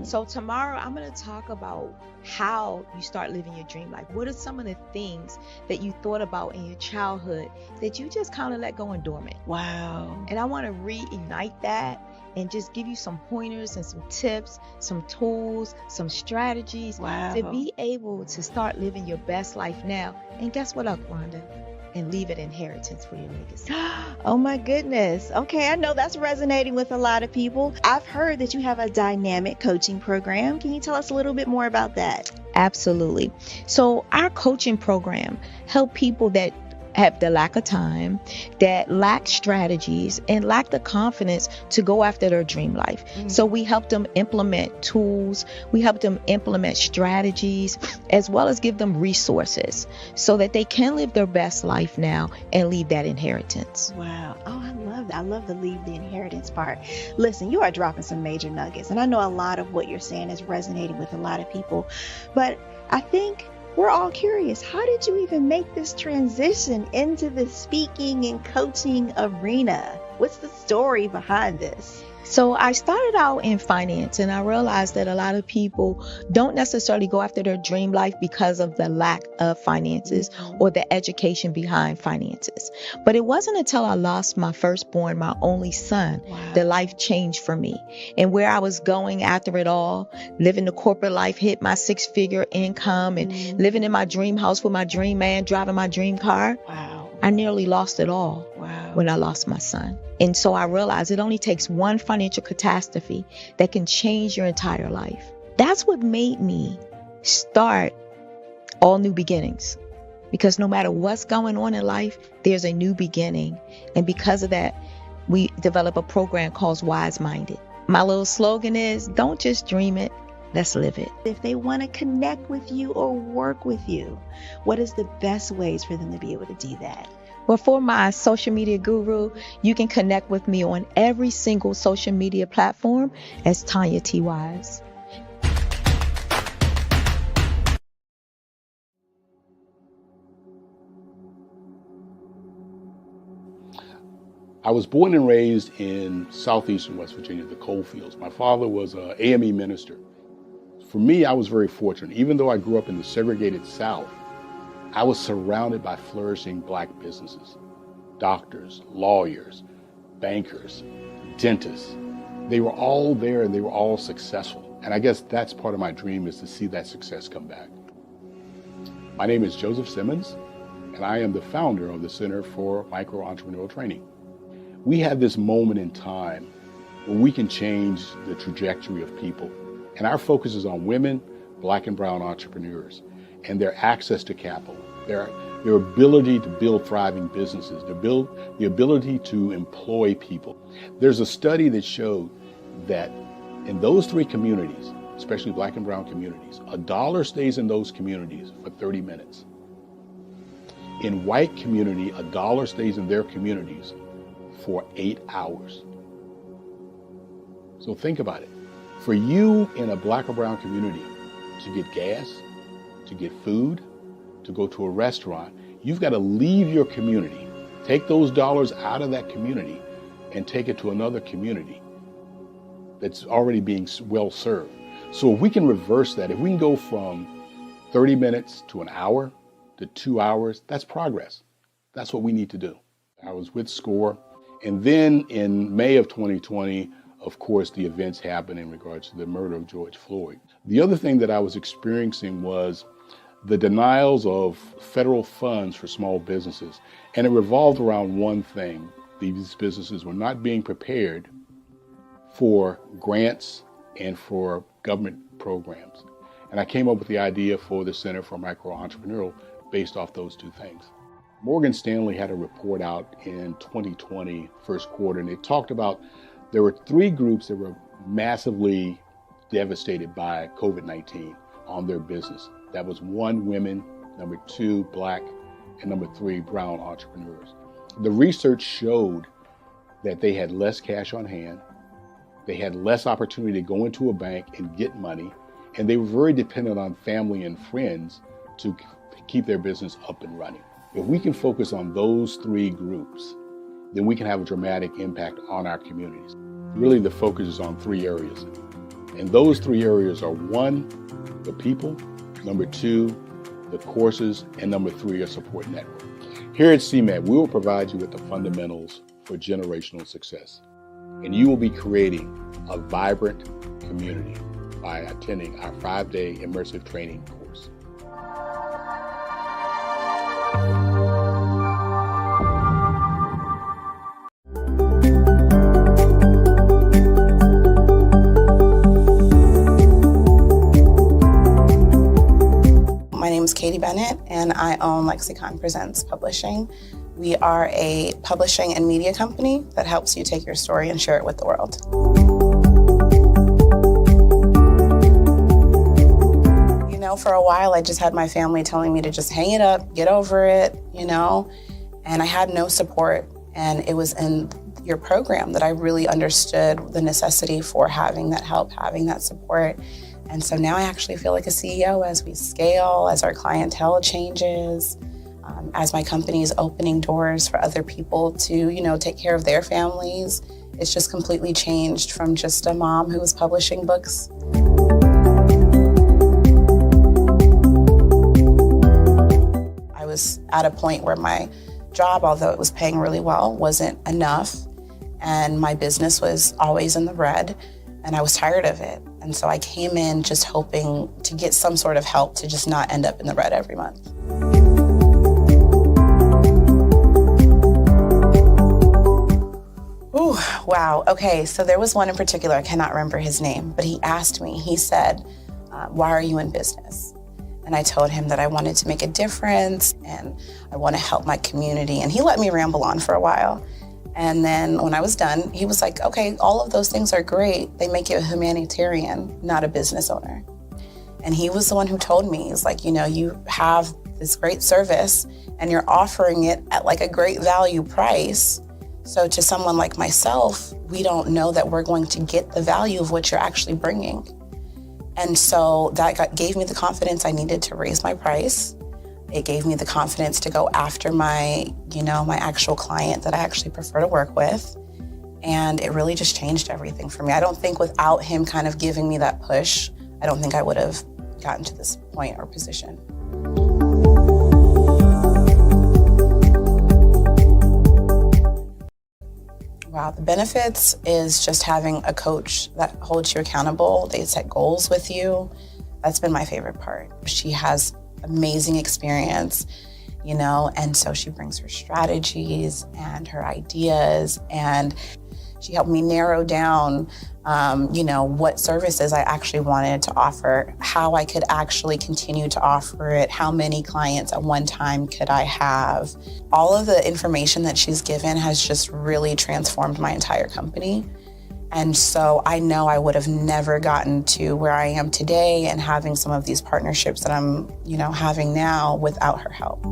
So tomorrow I'm going to talk about how you start living your dream life. What are some of the things that you thought about in your childhood that you just kind of let go and dormant? Wow. And I want to reignite that and just give you some pointers and some tips, some tools, some strategies to be able to start living your best life now. And guess what, Wanda? and leave an inheritance for your legacy. Oh my goodness. Okay, I know that's resonating with a lot of people. I've heard that you have a dynamic coaching program. Can you tell us a little bit more about that? Absolutely. So our coaching program help people that have the lack of time, that lack strategies, and lack the confidence to go after their dream life. So we help them implement tools, we help them implement strategies, as well as give them resources so that they can live their best life now and leave that inheritance. Wow. Oh, I love that. I love the leave the inheritance part. Listen, you are dropping some major nuggets, and I know a lot of what you're saying is resonating with a lot of people, but I think we're all curious. How did you even make this transition into the speaking and coaching arena? What's the story behind this? So I started out in finance, and I realized that a lot of people don't necessarily go after their dream life because of the lack of finances or the education behind finances. But it wasn't until I lost my firstborn, my only son, that life changed for me. And where I was going after it all, living the corporate life, hit my 6-figure income and living in my dream house with my dream man, driving my dream car. I nearly lost it all when I lost my son. And so I realized it only takes one financial catastrophe that can change your entire life. That's what made me start All New Beginnings. Because no matter what's going on in life, there's a new beginning. And because of that, we develop a program called Wise Minded. My little slogan is, don't just dream it, let's live it. If they want to connect with you or work with you, what is the best ways for them to be able to do that? Well, for my social media guru, you can connect with me on every single social media platform as Tanya T. Wise. I was born and raised in southeastern West Virginia, the coal fields. My father was an AME minister. For me, I was very fortunate. Even though I grew up in the segregated South, I was surrounded by flourishing Black businesses, doctors, lawyers, bankers, dentists. They were all there and they were all successful. And I guess that's part of my dream, is to see that success come back. My name is Joseph Simmons, and I am the founder of the Center for Micro-Entrepreneurial Training. We have this moment in time where we can change the trajectory of people. And our focus is on women, Black and brown entrepreneurs, and their access to capital, their ability to build thriving businesses, the ability to employ people. There's a study that showed that in those 3 communities, especially Black and brown communities, $1 stays in those communities for 30 minutes. In white community, $1 stays in their communities for 8 hours. So think about it. For you in a Black or brown community to get gas, to get food, to go to a restaurant, you've got to leave your community, take those dollars out of that community and take it to another community that's already being well served. So if we can reverse that, if we can go from 30 minutes to an hour to 2 hours, that's progress. That's what we need to do. I was with SCORE, and then in May of 2020, of course, the events happened in regards to the murder of George Floyd. The other thing that I was experiencing was the denials of federal funds for small businesses. And it revolved around one thing. These businesses were not being prepared for grants and for government programs. And I came up with the idea for the Center for Micro-Entrepreneurial based off those 2 things. Morgan Stanley had a report out in 2020, first quarter, and it talked about there were 3 groups that were massively devastated by COVID-19 on their business. That was 1, women, number 2, Black, and number 3, brown entrepreneurs. The research showed that they had less cash on hand, they had less opportunity to go into a bank and get money, and they were very dependent on family and friends to keep their business up and running. If we can focus on those 3 groups, then we can have a dramatic impact on our communities. Really, the focus is on 3 areas. And those 3 areas are 1, the people, number 2, the courses, and number 3, a support network. Here at CMAT, we will provide you with the fundamentals for generational success. And you will be creating a vibrant community by attending our 5-day immersive training course. Katie Bennett, and I own Lexicon Presents Publishing. We are a publishing and media company that helps you take your story and share it with the world. You know, for a while, I just had my family telling me to just hang it up, get over it, you know, and I had no support. And it was in your program that I really understood the necessity for having that help, having that support. And so now I actually feel like a CEO as we scale, as our clientele changes, as my company is opening doors for other people to, you know, take care of their families. It's just completely changed from just a mom who was publishing books. I was at a point where my job, although it was paying really well, wasn't enough. And my business was always in the red, and I was tired of it. And so I came in just hoping to get some sort of help to just not end up in the red every month. Ooh, wow. Okay, so there was one in particular, I cannot remember his name, but he asked me, he said, why are you in business? And I told him that I wanted to make a difference and I want to help my community. And he let me ramble on for a while. And then when I was done, he was like, okay, all of those things are great. They make you a humanitarian, not a business owner. And he was the one who told me, he's like, you know, you have this great service and you're offering it at like a great value price. So to someone like myself, we don't know that we're going to get the value of what you're actually bringing. And so that gave me the confidence I needed to raise my price. It gave me the confidence to go after my, you know, my actual client that I actually prefer to work with. And it really just changed everything for me. I don't think without him kind of giving me that push, I don't think I would have gotten to this point or position. Wow, the benefits is just having a coach that holds you accountable. They set goals with you. That's been my favorite part. She has amazing experience, you know, and so she brings her strategies and her ideas, and she helped me narrow down, you know, what services I actually wanted to offer, how I could actually continue to offer it, how many clients at one time could I have. All of the information that she's given has just really transformed my entire company. And so I know I would have never gotten to where I am today and having some of these partnerships that I'm, you know, having now without her help.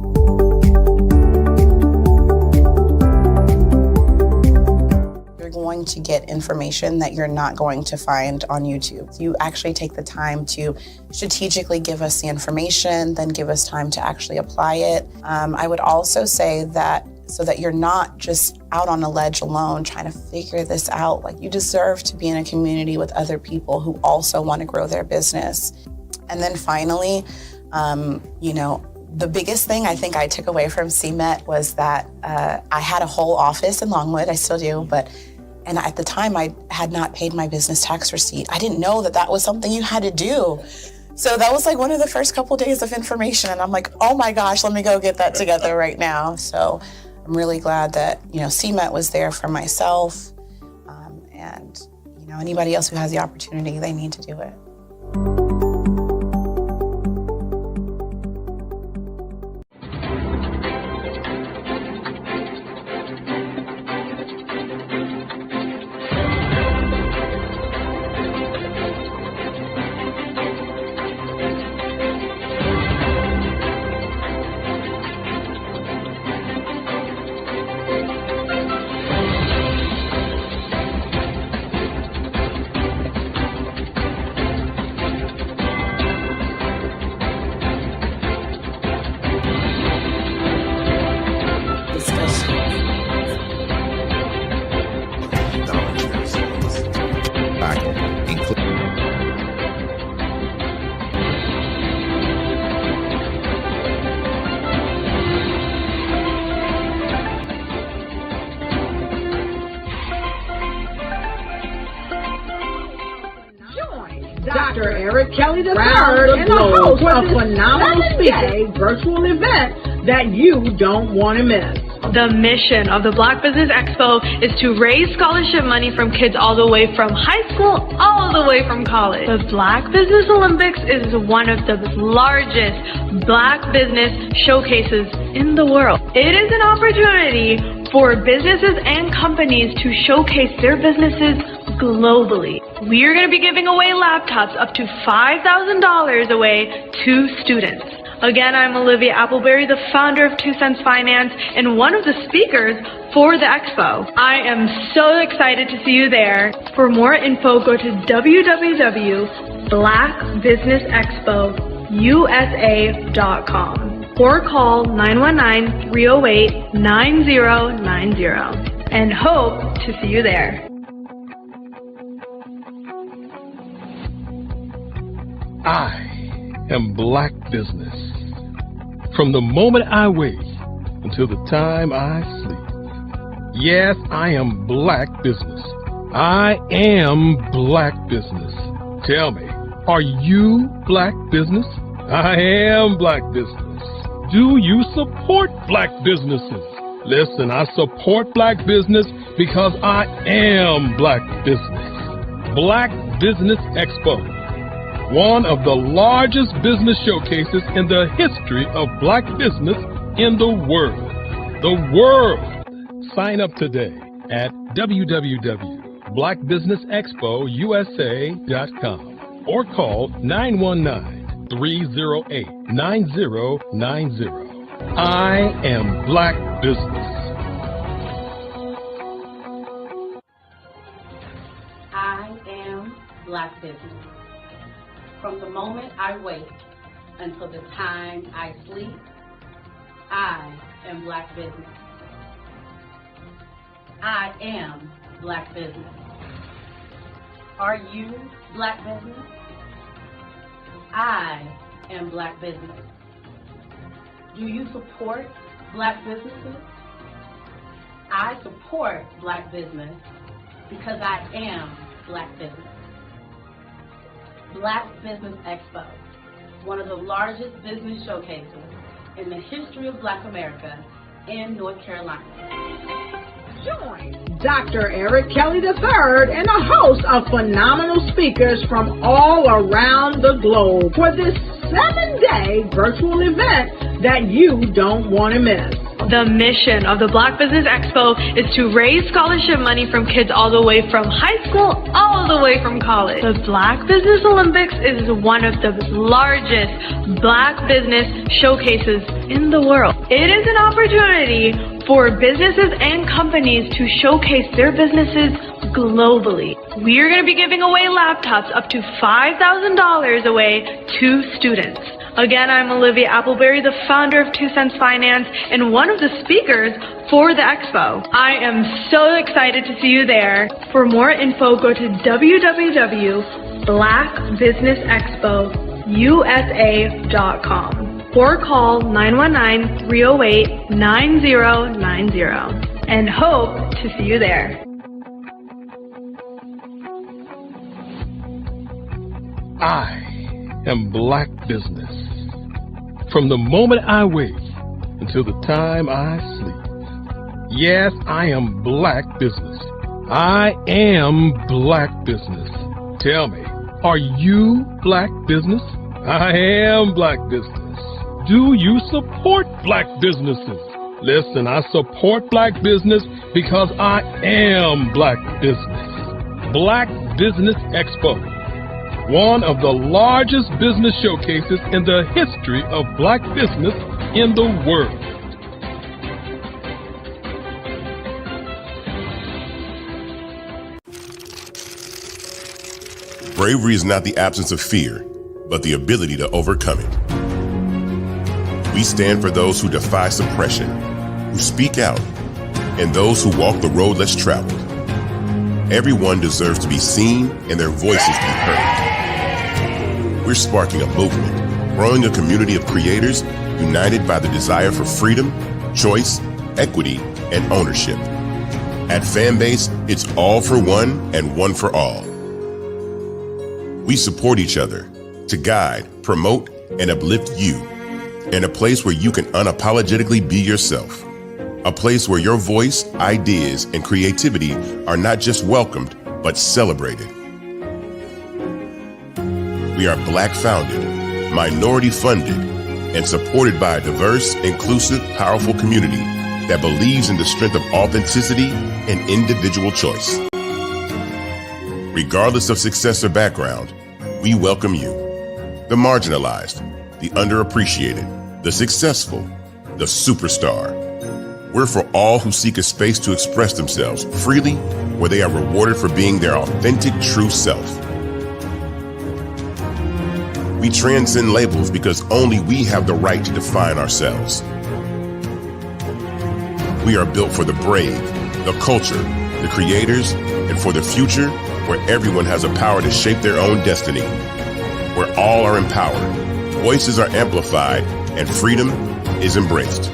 You're going to get information that you're not going to find on YouTube. You actually take the time to strategically give us the information, then give us time to actually apply it. I would also say that so that you're not just out on a ledge alone trying to figure this out. Like, you deserve to be in a community with other people who also want to grow their business. And then finally, you know, the biggest thing I think I took away from CMET was that I had a whole office in Longwood, I still do, and at the time I had not paid my business tax receipt. I didn't know that that was something you had to do. So that was like one of the first couple days of information, and I'm like, oh my gosh, let me go get that together right now. So I'm really glad that, you know, CMET was there for myself, and, you know, anybody else who has the opportunity, they need to do it. Dr. Eric Kelly III and the host of Phenomenal Speakers virtual event that you don't want to miss. The mission of the Black Business Expo is to raise scholarship money from kids all the way from high school, all the way from college. The Black Business Olympics is one of the largest Black business showcases in the world. It is an opportunity for businesses and companies to showcase their businesses globally. We are going to be giving away laptops up to $5,000 away to students. Again, I'm Olivia Appleberry, the founder of 2 Cents Finance and one of the speakers for the expo. I am so excited to see you there. For more info, go to www.blackbusinessexpousa.com or call 919-308-9090 and hope to see you there. I am Black Business. From the moment I wake until the time I sleep. Yes, I am Black Business. I am Black Business. Tell me, are you Black Business? I am Black Business. Do you support Black businesses? Listen, I support Black business because I am Black Business. Black Business Expo, one of the largest business showcases in the history of Black business in the world. The world! Sign up today at www.blackbusinessexpousa.com or call 919-308-9090. I am Black Business. I am Black Business. From the moment I wake until the time I sleep, I am Black Business. I am Black Business. Are you Black Business? I am Black Business. Do you support Black businesses? I support Black business because I am Black Business. Black Business Expo, one of the largest business showcases in the history of Black America in North Carolina. Join Dr. Eric Kelly III and a host of phenomenal speakers from all around the globe for this 7-day virtual event that you don't want to miss. The mission of the Black Business Expo is to raise scholarship money from kids all the way from high school, all the way from college. The Black Business Olympics is one of the largest Black business showcases in the world. It is an opportunity for businesses and companies to showcase their businesses globally. We are going to be giving away laptops up to $5,000 away to students. Again, I'm Olivia Appleberry, the founder of 2 Cents Finance and one of the speakers for the expo. I am so excited to see you there. For more info, go to www.blackbusinessexpousa.com or call 919-308-9090 and hope to see you there. I am Black Business. From the moment I wake until the time I sleep. Yes, I am Black Business. I am Black Business. Tell me, are you Black Business? I am Black Business. Do you support Black businesses? Listen, I support Black business because I am Black Business. Black Business Expo, one of the largest business showcases in the history of Black business in the world. Bravery is not the absence of fear, but the ability to overcome it. We stand for those who defy suppression, who speak out, and those who walk the road less traveled. Everyone deserves to be seen and their voices be heard. We're sparking a movement, growing a community of creators united by the desire for freedom, choice, equity, and ownership. At Fanbase, it's all for one and one for all. We support each other to guide, promote, and uplift you in a place where you can unapologetically be yourself. A place where your voice, ideas, and creativity are not just welcomed, but celebrated. We are Black founded, minority funded, and supported by a diverse, inclusive, powerful community that believes in the strength of authenticity and individual choice. Regardless of success or background, we welcome you. The marginalized, the underappreciated, the successful, the superstar. We're for all who seek a space to express themselves freely, where they are rewarded for being their authentic, true self. We transcend labels because only we have the right to define ourselves. We are built for the brave, the culture, the creators, and for the future where everyone has the power to shape their own destiny, where all are empowered, voices are amplified, and freedom is embraced.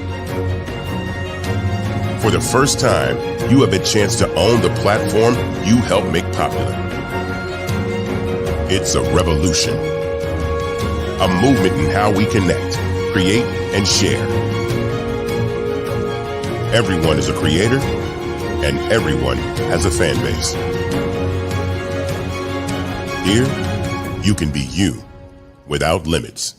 For the first time, you have a chance to own the platform you helped make popular. It's a revolution, a movement in how we connect, create, and share. Everyone is a creator, and everyone has a fan base. Here, you can be you without limits.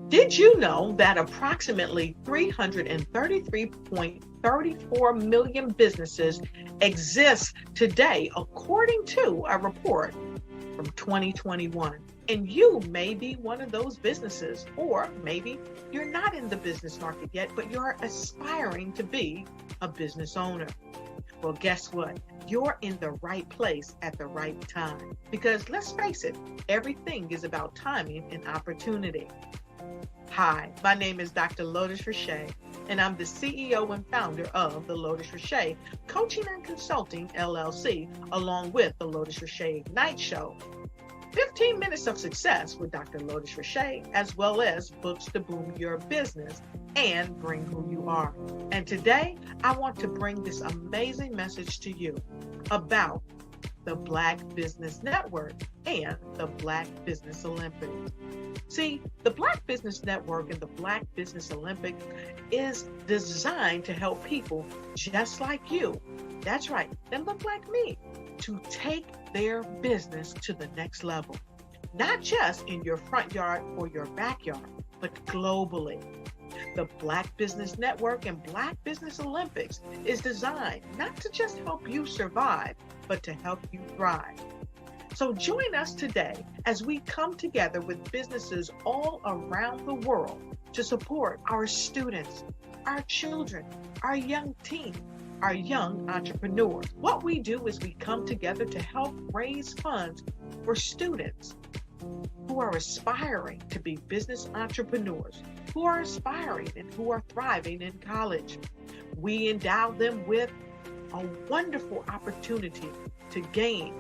Did you know that approximately 333.34 million businesses exist today, according to a report from 2021? And you may be one of those businesses, or maybe you're not in the business market yet, but you're aspiring to be a business owner. Well, guess what? You're in the right place at the right time. Because let's face it, everything is about timing and opportunity. Hi, my name is Dr. Lotus Richey, and I'm the CEO and founder of the Lotus Richey Coaching and Consulting LLC, along with the Lotus Richey Ignite Show. 15 minutes of success with Dr. Lotus Richey, as well as books to boom your business and bring who you are. And today, I want to bring this amazing message to you about the Black Business Network and the Black Business Olympics. See, the Black Business Network and the Black Business Olympics is designed to help people just like you, that's right, that look like me, to take their business to the next level. Not just in your front yard or your backyard, but globally. The Black Business Network and Black Business Olympics is designed not to just help you survive, but to help you thrive. So join us today as we come together with businesses all around the world to support our students, our children, our young teens, our young entrepreneurs. What we do is we come together to help raise funds for students who are aspiring to be business entrepreneurs, who are aspiring and who are thriving in college. We endow them with a wonderful opportunity to gain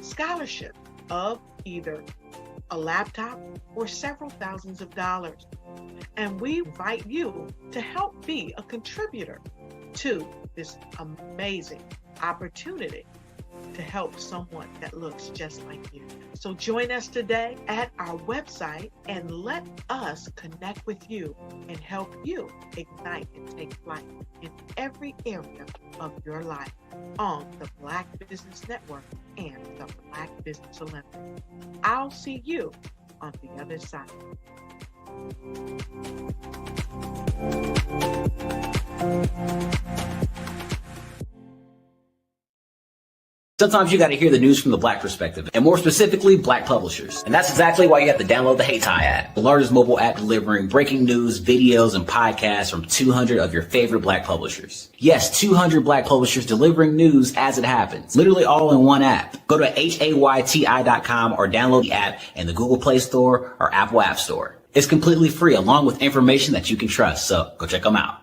scholarship of either a laptop or several thousands of dollars. And we invite you to help be a contributor to this amazing opportunity to help someone that looks just like you. So join us today at our website and let us connect with you and help you ignite and take flight in every area of your life on the Black Business Network and the Black Business Olympics. I'll see you on the other side. Sometimes you got to hear the news from the Black perspective, and more specifically, Black publishers. And that's exactly why you have to download the HeyTie app, the largest mobile app delivering breaking news, videos, and podcasts from 200 of your favorite Black publishers. Yes, 200 Black publishers delivering news as it happens, literally all in one app. Go to HAYTI.com or download the app in the Google Play Store or Apple App Store. It's completely free, along with information that you can trust, so go check them out.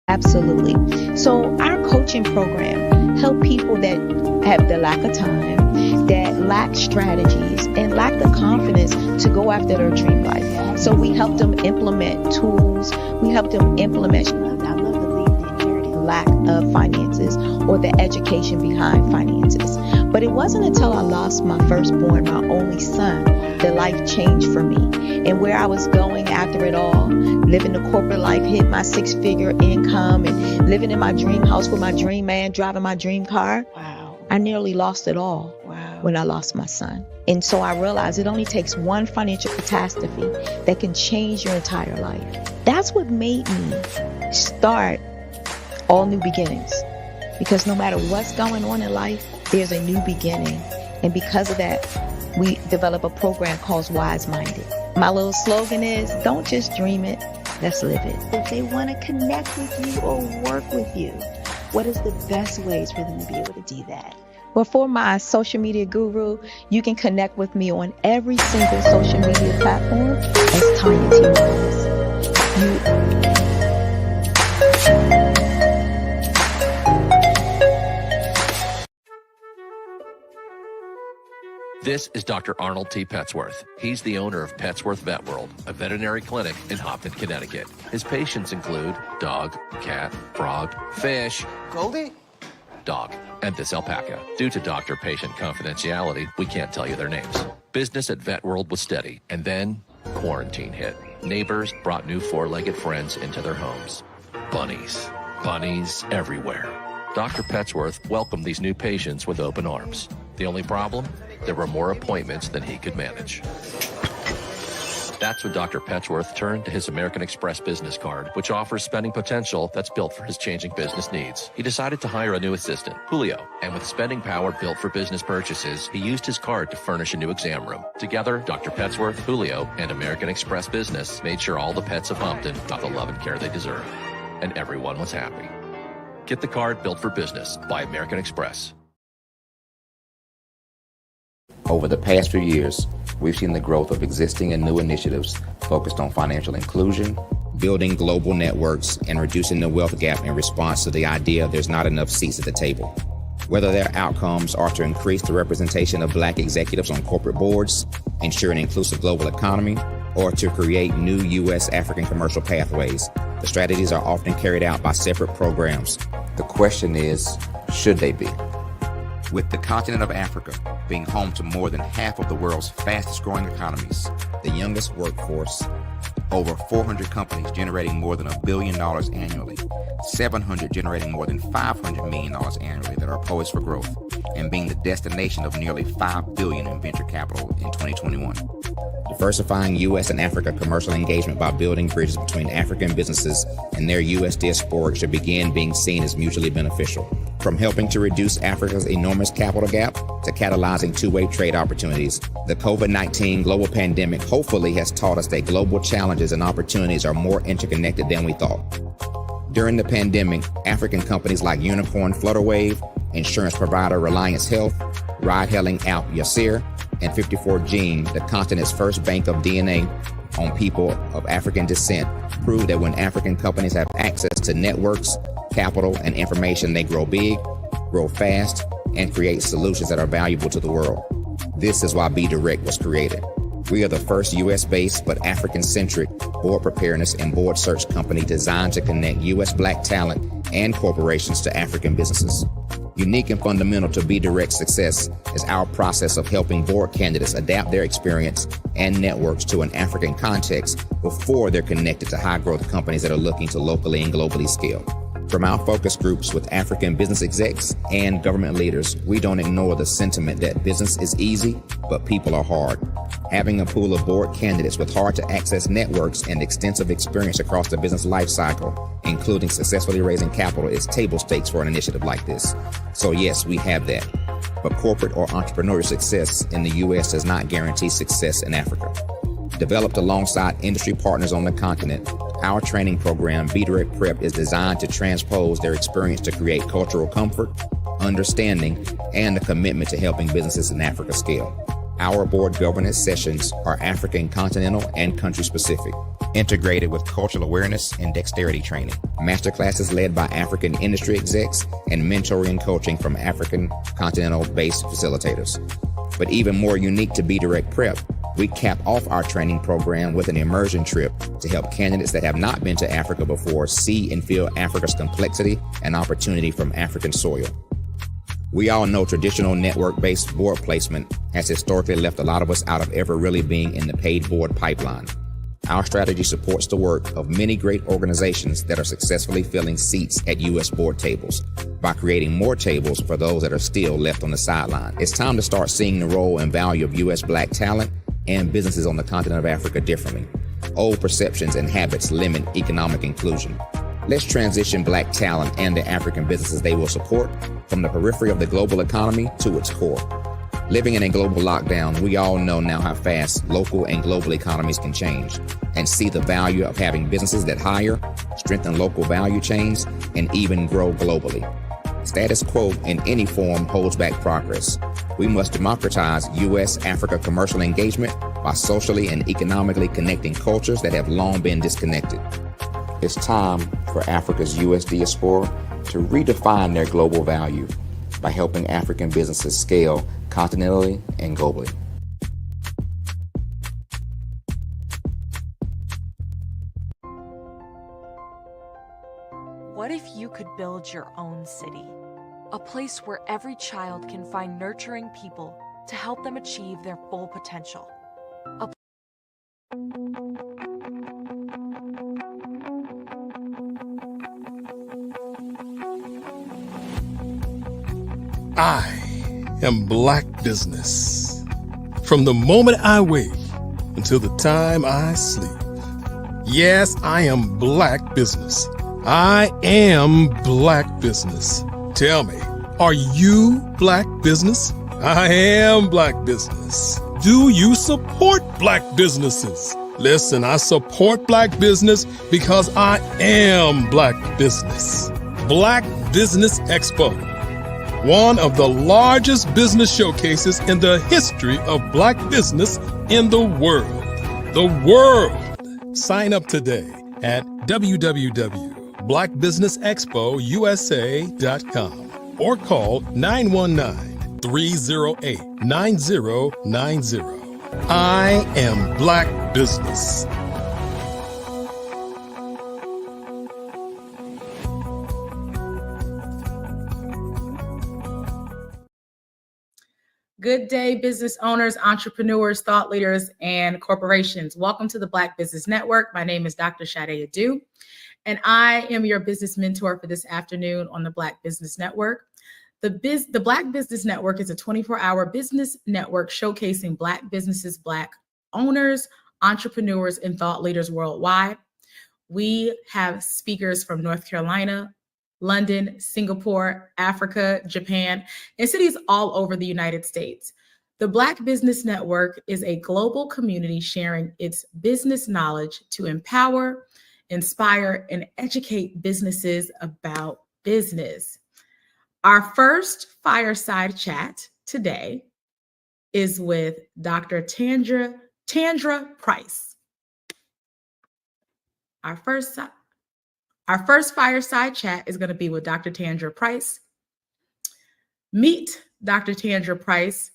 Absolutely. So our coaching program help people that have the lack of time, that lack strategies, and lack the confidence to go after their dream life. So we help them implement tools. We help them implement, I love the inherited lack of finances or the education behind finances. But it wasn't until I lost my firstborn, my only son, that life changed for me. And where I was going after it all, living the corporate life, hit my 6-figure income, and living in my dream house with my dream man, driving my dream car. Wow. I nearly lost it all when I lost my son. And so I realized it only takes one financial catastrophe that can change your entire life. That's what made me start All New Beginnings. Because no matter what's going on in life, there's a new beginning. And because of that, we develop a program called Wise Minded. My little slogan is, don't just dream it, let's live it. If they want to connect with you or work with you, what is the best ways for them to be able to do that? Well, for my social media guru, you can connect with me on every single social media platform as Tanya T. Wise. This is Dr. Arnold T. Petsworth. He's the owner of Petsworth Vet World, a veterinary clinic in Hopton, Connecticut. His patients include dog, cat, frog, fish, Goldie, dog, and this alpaca. Due to doctor-patient confidentiality, we can't tell you their names. Business at Vet World was steady, and then quarantine hit. Neighbors brought new four-legged friends into their homes. Bunnies. Bunnies everywhere. Dr. Petsworth welcomed these new patients with open arms. The only problem? There were more appointments than he could manage. That's when Dr. Petsworth turned to his American Express business card, which offers spending potential that's built for his changing business needs. He decided to hire a new assistant, Julio, and with spending power built for business purchases, he used his card to furnish a new exam room. Together, Dr. Petsworth, Julio, and American Express Business made sure all the pets of Hopton got the love and care they deserve. And everyone was happy. Get the card built for business by American Express. Over the past few years, we've seen the growth of existing and new initiatives focused on financial inclusion, building global networks, and reducing the wealth gap in response to the idea there's not enough seats at the table. Whether their outcomes are to increase the representation of Black executives on corporate boards, ensure an inclusive global economy, or to create new U.S. African commercial pathways, the strategies are often carried out by separate programs. The question is, should they be? With the continent of Africa being home to more than half of the world's fastest growing economies, the youngest workforce, over 400 companies generating more than $1 billion annually, 700 generating more than $500 million annually that are poised for growth, and being the destination of nearly $5 billion in venture capital in 2021. Diversifying U.S. and Africa commercial engagement by building bridges between African businesses and their U.S. diaspora should begin being seen as mutually beneficial. From helping to reduce Africa's enormous capital gap to catalyzing two-way trade opportunities, the COVID-19 global pandemic hopefully has taught us that global challenges and opportunities are more interconnected than we thought. During the pandemic, African companies like Unicorn Flutterwave, insurance provider Reliance Health, ride-hailing app Yasir, and 54Gene, the continent's first bank of DNA on people of African descent, proved that when African companies have access to networks, capital, and information, they grow big, grow fast, and create solutions that are valuable to the world. This is why Be Direct was created. We are the first U.S.-based but African-centric board preparedness and board search company designed to connect U.S. Black talent and corporations to African businesses. Unique and fundamental to Be Direct's success is our process of helping board candidates adapt their experience and networks to an African context before they're connected to high-growth companies that are looking to locally and globally scale. From our focus groups with African business execs and government leaders, we don't ignore the sentiment that business is easy, but people are hard. Having a pool of board candidates with hard-to-access networks and extensive experience across the business lifecycle, including successfully raising capital, is table stakes for an initiative like this. So yes, we have that. But corporate or entrepreneurial success in the U.S. does not guarantee success in Africa. Developed alongside industry partners on the continent, our training program, Be Direct Prep, is designed to transpose their experience to create cultural comfort, understanding, and a commitment to helping businesses in Africa scale. Our board governance sessions are African, continental, and country-specific, integrated with cultural awareness and dexterity training, masterclasses led by African industry execs, and mentoring and coaching from African continental-based facilitators. But even more unique to Be Direct Prep, we cap off our training program with an immersion trip to help candidates that have not been to Africa before see and feel Africa's complexity and opportunity from African soil. We all know traditional network-based board placement has historically left a lot of us out of ever really being in the paid board pipeline. Our strategy supports the work of many great organizations that are successfully filling seats at U.S. board tables by creating more tables for those that are still left on the sideline. It's time to start seeing the role and value of U.S. Black talent and businesses on the continent of Africa differently. Old perceptions and habits limit economic inclusion. Let's transition Black talent and the African businesses they will support from the periphery of the global economy to its core. Living in a global lockdown, we all know now how fast local and global economies can change and see the value of having businesses that hire, strengthen local value chains, and even grow globally. Status quo in any form holds back progress. We must democratize U.S.-Africa commercial engagement by socially and economically connecting cultures that have long been disconnected. It's time for Africa's U.S. diaspora to redefine their global value by helping African businesses scale continentally and globally. What if you could build your own city? A place where every child can find nurturing people to help them achieve their full potential. I am Black Business. From the moment I wake until the time I sleep. Yes, I am Black Business. I am Black Business. Tell me, are you Black Business? I am Black Business. Do you support Black businesses? Listen, I support Black business because I am Black Business. Black Business Expo, one of the largest business showcases in the history of Black business in the world. The world! Sign up today at www.blackbusinessexpousa.com or call 919-308-9090. I am Black Business. Good day, business owners, entrepreneurs, thought leaders, and corporations. Welcome to the Black Business Network. My name is Dr. Sade Adu, and I am your business mentor for this afternoon on the Black Business Network. The Black Business Network is a 24-hour business network showcasing Black businesses, Black owners, entrepreneurs, and thought leaders worldwide. We have speakers from North Carolina, London, Singapore, Africa, Japan, and cities all over the United States. The Black Business Network is a global community sharing its business knowledge to empower, inspire, and educate businesses about business. Our first fireside chat today is with Dr. Tandra Price. Our first fireside chat is going to be with Dr. Tandra Price. Meet Dr. Tandra Price,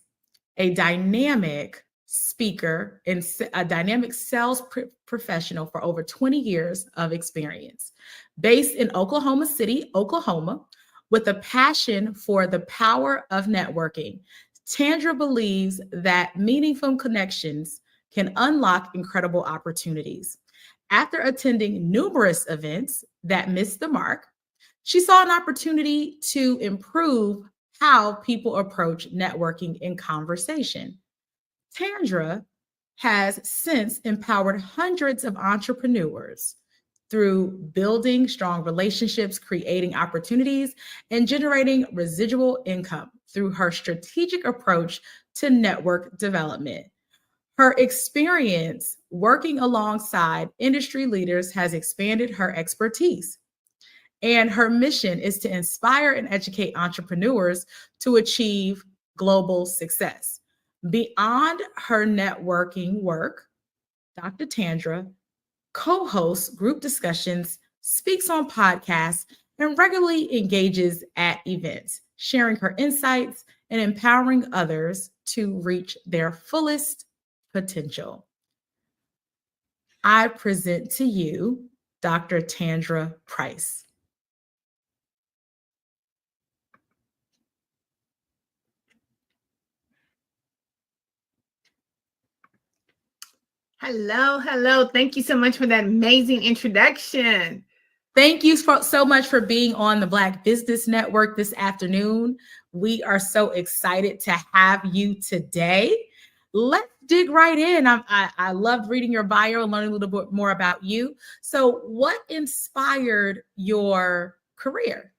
a dynamic speaker and a dynamic sales professional for over 20 years of experience. Based in Oklahoma City, Oklahoma, with a passion for the power of networking, Tandra believes that meaningful connections can unlock incredible opportunities. After attending numerous events that missed the mark, she saw an opportunity to improve how people approach networking and conversation. Tandra has since empowered hundreds of entrepreneurs through building strong relationships, creating opportunities, and generating residual income through her strategic approach to network development. Her experience working alongside industry leaders has expanded her expertise, and her mission is to inspire and educate entrepreneurs to achieve global success. Beyond her networking work, Dr. Tandra co-hosts group discussions, speaks on podcasts, and regularly engages at events, sharing her insights and empowering others to reach their fullest potential. I present to you Dr. Tandra Price. Hello, hello. Thank you so much for that amazing introduction. Thank you so much for being on the Black Business Network this afternoon. We are so excited to have you today. Let's dig right in. I loved reading your bio and learning a little bit more about you. So what inspired your career?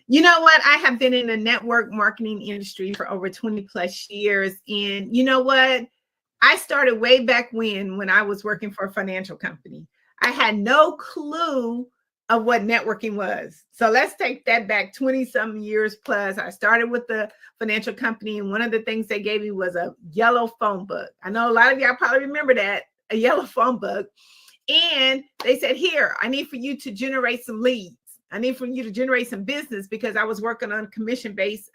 You know what? I have been in the network marketing industry for over 20 plus years. And you know what? I started way back when I was working for a financial company. I had no clue of what networking was. So let's take that back 20 some years plus. I started with the financial company, and one of the things they gave me was a yellow phone book. I know a lot of y'all probably remember that, a yellow phone book. And they said, here, I need for you to generate some leads. I need for you to generate some business, because I was working on a commission-based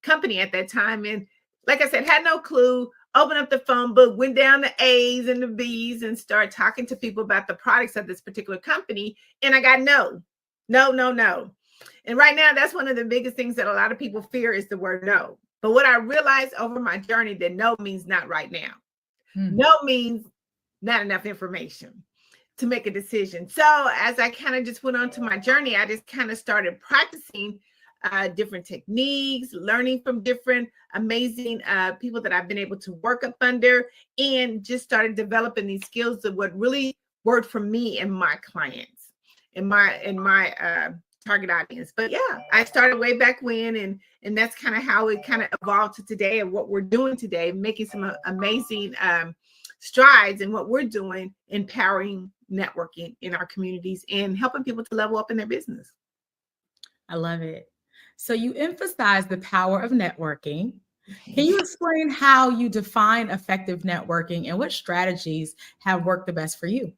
company at that time. And like I said, had no clue. Opened up the phone book, went down the A's and the B's, and started talking to people about the products of this particular company. And I got no. And right now, that's one of the biggest things that a lot of people fear is the word no. But what I realized over my journey, that no means not right now. No means not enough information to make a decision. So as I kind of just went on to my journey, I just kind of started practicing different techniques, learning from different amazing people that I've been able to work up under, and just started developing these skills of what really worked for me and my clients and my target audience. But yeah, I started way back when, and that's kind of how it kind of evolved to today, and what we're doing today, making some amazing strides in what we're doing, empowering networking in our communities and helping people to level up in their business. I love it. So you emphasize the power of networking. Can you explain how you define effective networking and what strategies have worked the best for you?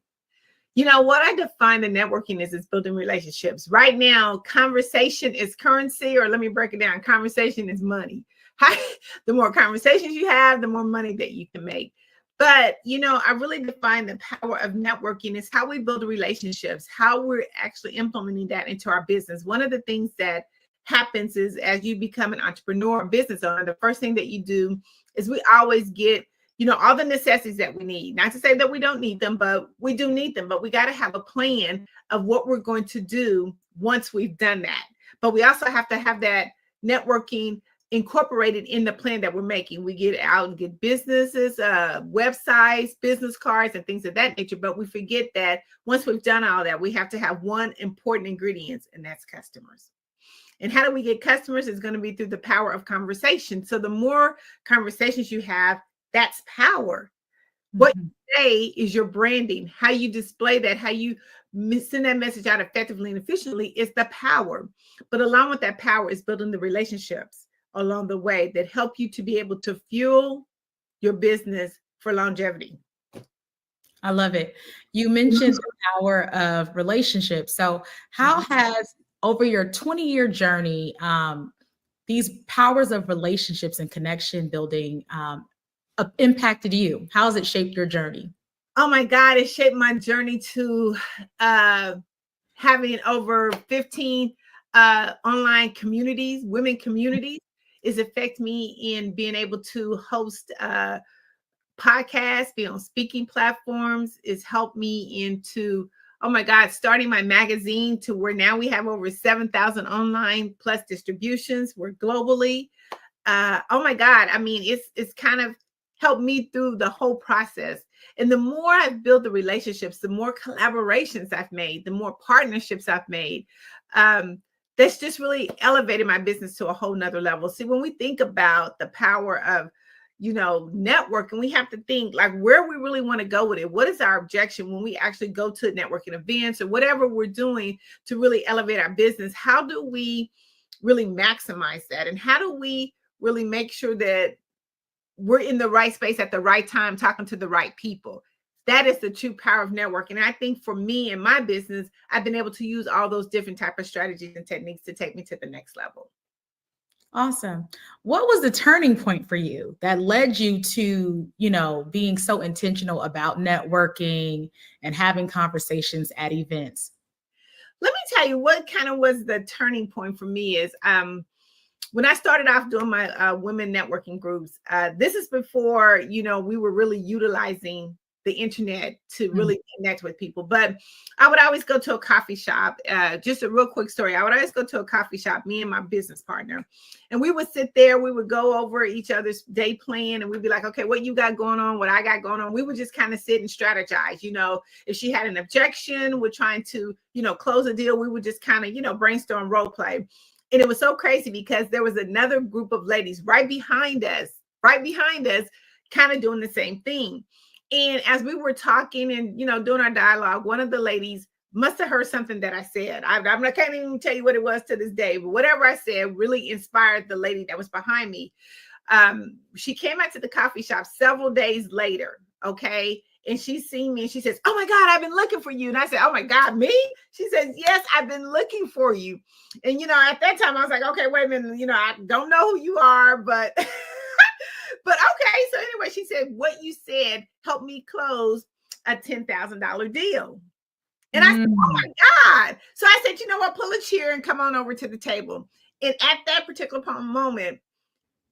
You know, what I define the networking is building relationships. Right now, conversation is currency, or let me break it down. Conversation is money. The more conversations you have, the more money that you can make. But, you know, I really define the power of networking is how we build relationships, how we're actually implementing that into our business. One of the things that happens is, as you become an entrepreneur or business owner, the first thing that you do is we always get, you know, all the necessities that we need. Not to say that we don't need them, but we do need them. But we got to have a plan of what we're going to do once we've done that. But we also have to have that networking incorporated in the plan that we're making. We get out and get businesses, websites, business cards, and things of that nature. But we forget that once we've done all that, we have to have one important ingredient, and that's customers. And how do we get customers? Is going to be through the power of conversation. So the more conversations you have, that's power. What you say is your branding. How you display that, how you send that message out effectively and efficiently is the power. But along with that power is building the relationships along the way that help you to be able to fuel your business for longevity. I love it. You mentioned the power of relationships. So how has, over your 20-year journey, these powers of relationships and connection building impacted you? How has it shaped your journey? Oh my God, it shaped my journey to having over 15 online communities, women communities. Is affect me in being able to host podcasts, be on speaking platforms. It's helped me into, oh my God, starting my magazine to where now we have over 7,000 online plus distributions. We're globally. Oh my God, I mean, it's kind of helped me through the whole process. And the more I've built the relationships, the more collaborations I've made, the more partnerships I've made. That's just really elevated my business to a whole nother level. See, when we think about the power of, you know, networking, we have to think like where we really want to go with it. What is our objection when we actually go to networking events or whatever we're doing to really elevate our business? How do we really maximize that? And how do we really make sure that we're in the right space at the right time, talking to the right people? That is the true power of networking. And I think for me and my business, I've been able to use all those different type of strategies and techniques to take me to the next level. Awesome. What was the turning point for you that led you to, you know, being so intentional about networking and having conversations at events? Let me tell you what kind of was the turning point for me is when I started off doing my women networking groups. This is before, you know, we were really utilizing the internet to really connect with people. But I would always go to a coffee shop. Just a real quick story. I would always go to a coffee shop, me and my business partner, and we would sit there. We would go over each other's day plan, and we'd be like, okay, what you got going on? What I got going on? We would just kind of sit and strategize. If she had an objection, we're trying to, close a deal. We would just kind of, brainstorm, role play. And it was so crazy because there was another group of ladies right behind us, kind of doing the same thing. And as we were talking and, doing our dialogue, one of the ladies must have heard something that I said. I can't even tell you what it was to this day, but whatever I said really inspired the lady that was behind me. She came out to the coffee shop several days later, okay? And she seen me and she says, oh my God, I've been looking for you. And I said, oh my God, me? She says, yes, I've been looking for you. And, at that time I was like, okay, wait a minute, I don't know who you are, but, but okay. So anyway, she said, what you said helped me close a $10,000 deal. And I said, oh my God. So I said, you know what, pull a chair and come on over to the table. And at that particular moment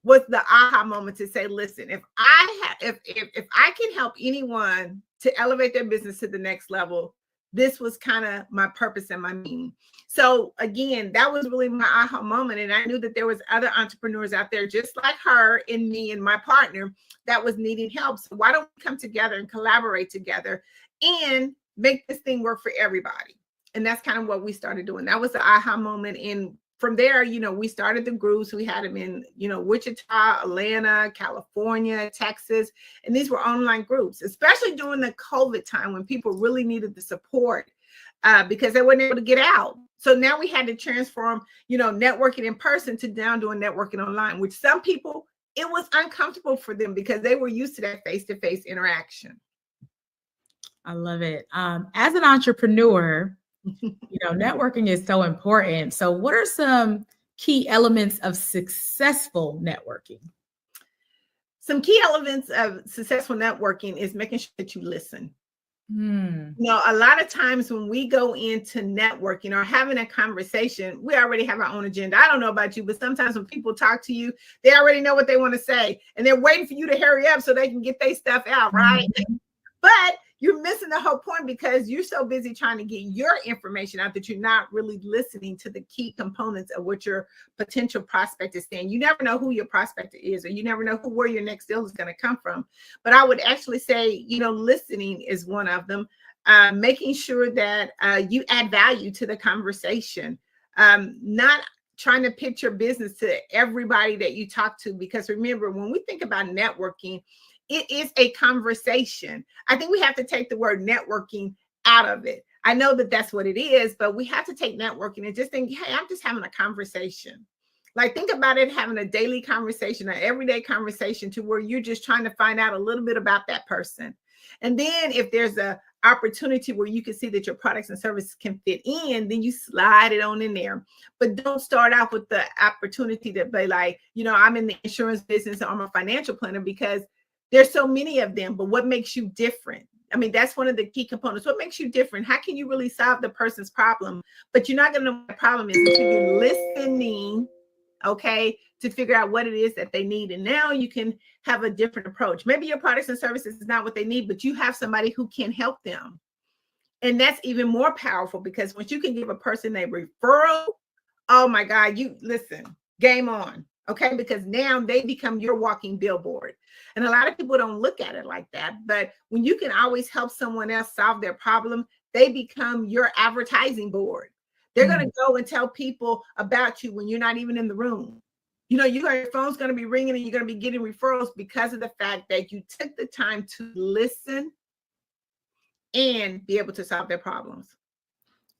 was the aha moment to say, listen, if I can help anyone to elevate their business to the next level, this was kind of my purpose and my meaning. So again, that was really my aha moment. And I knew that there was other entrepreneurs out there just like her and me and my partner that was needing help. So why don't we come together and collaborate together and make this thing work for everybody? And that's kind of what we started doing. That was the aha moment. And from there, we started the groups. We had them in, Wichita, Atlanta, California, Texas. And these were online groups, especially during the COVID time when people really needed the support because they weren't able to get out. So now we had to transform, networking in person to now doing networking online, which some people, it was uncomfortable for them because they were used to that face-to-face interaction. I love it. As an entrepreneur, networking is so important. So what are some key elements of successful networking? Some key elements of successful networking is making sure that you listen. A lot of times when we go into networking or having a conversation, we already have our own agenda. I don't know about you, but sometimes when people talk to you, they already know what they want to say and they're waiting for you to hurry up so they can get their stuff out, right? But you're missing the whole point because you're so busy trying to get your information out that you're not really listening to the key components of what your potential prospect is saying. You never know who your prospect is, or you never know where your next deal is going to come from. But I would actually say, listening is one of them. Making sure that you add value to the conversation, not trying to pitch your business to everybody that you talk to. Because remember, when we think about networking, it is a conversation. I think we have to take the word networking out of it. I know that that's what it is, but we have to take networking and just think, hey, I'm just having a conversation. Like, think about it, having a daily conversation, an everyday conversation to where you're just trying to find out a little bit about that person. And then if there's a opportunity where you can see that your products and services can fit in, then you slide it on in there. But don't start out with the opportunity to be like, I'm in the insurance business, or I'm a financial planner, because there's so many of them. But what makes you different? I mean, that's one of the key components. What makes you different? How can you really solve the person's problem? But you're not going to know what the problem is until you're listening, okay, to figure out what it is that they need. And now you can have a different approach. Maybe your products and services is not what they need, but you have somebody who can help them. And that's even more powerful, because once you can give a person a referral, oh my God, you listen, game on. Okay, because now they become your walking billboard. And a lot of people don't look at it like that. But when you can always help someone else solve their problem, they become your advertising board. They're going to go and tell people about you when you're not even in the room. Your phone's going to be ringing and you're going to be getting referrals because of the fact that you took the time to listen and be able to solve their problems.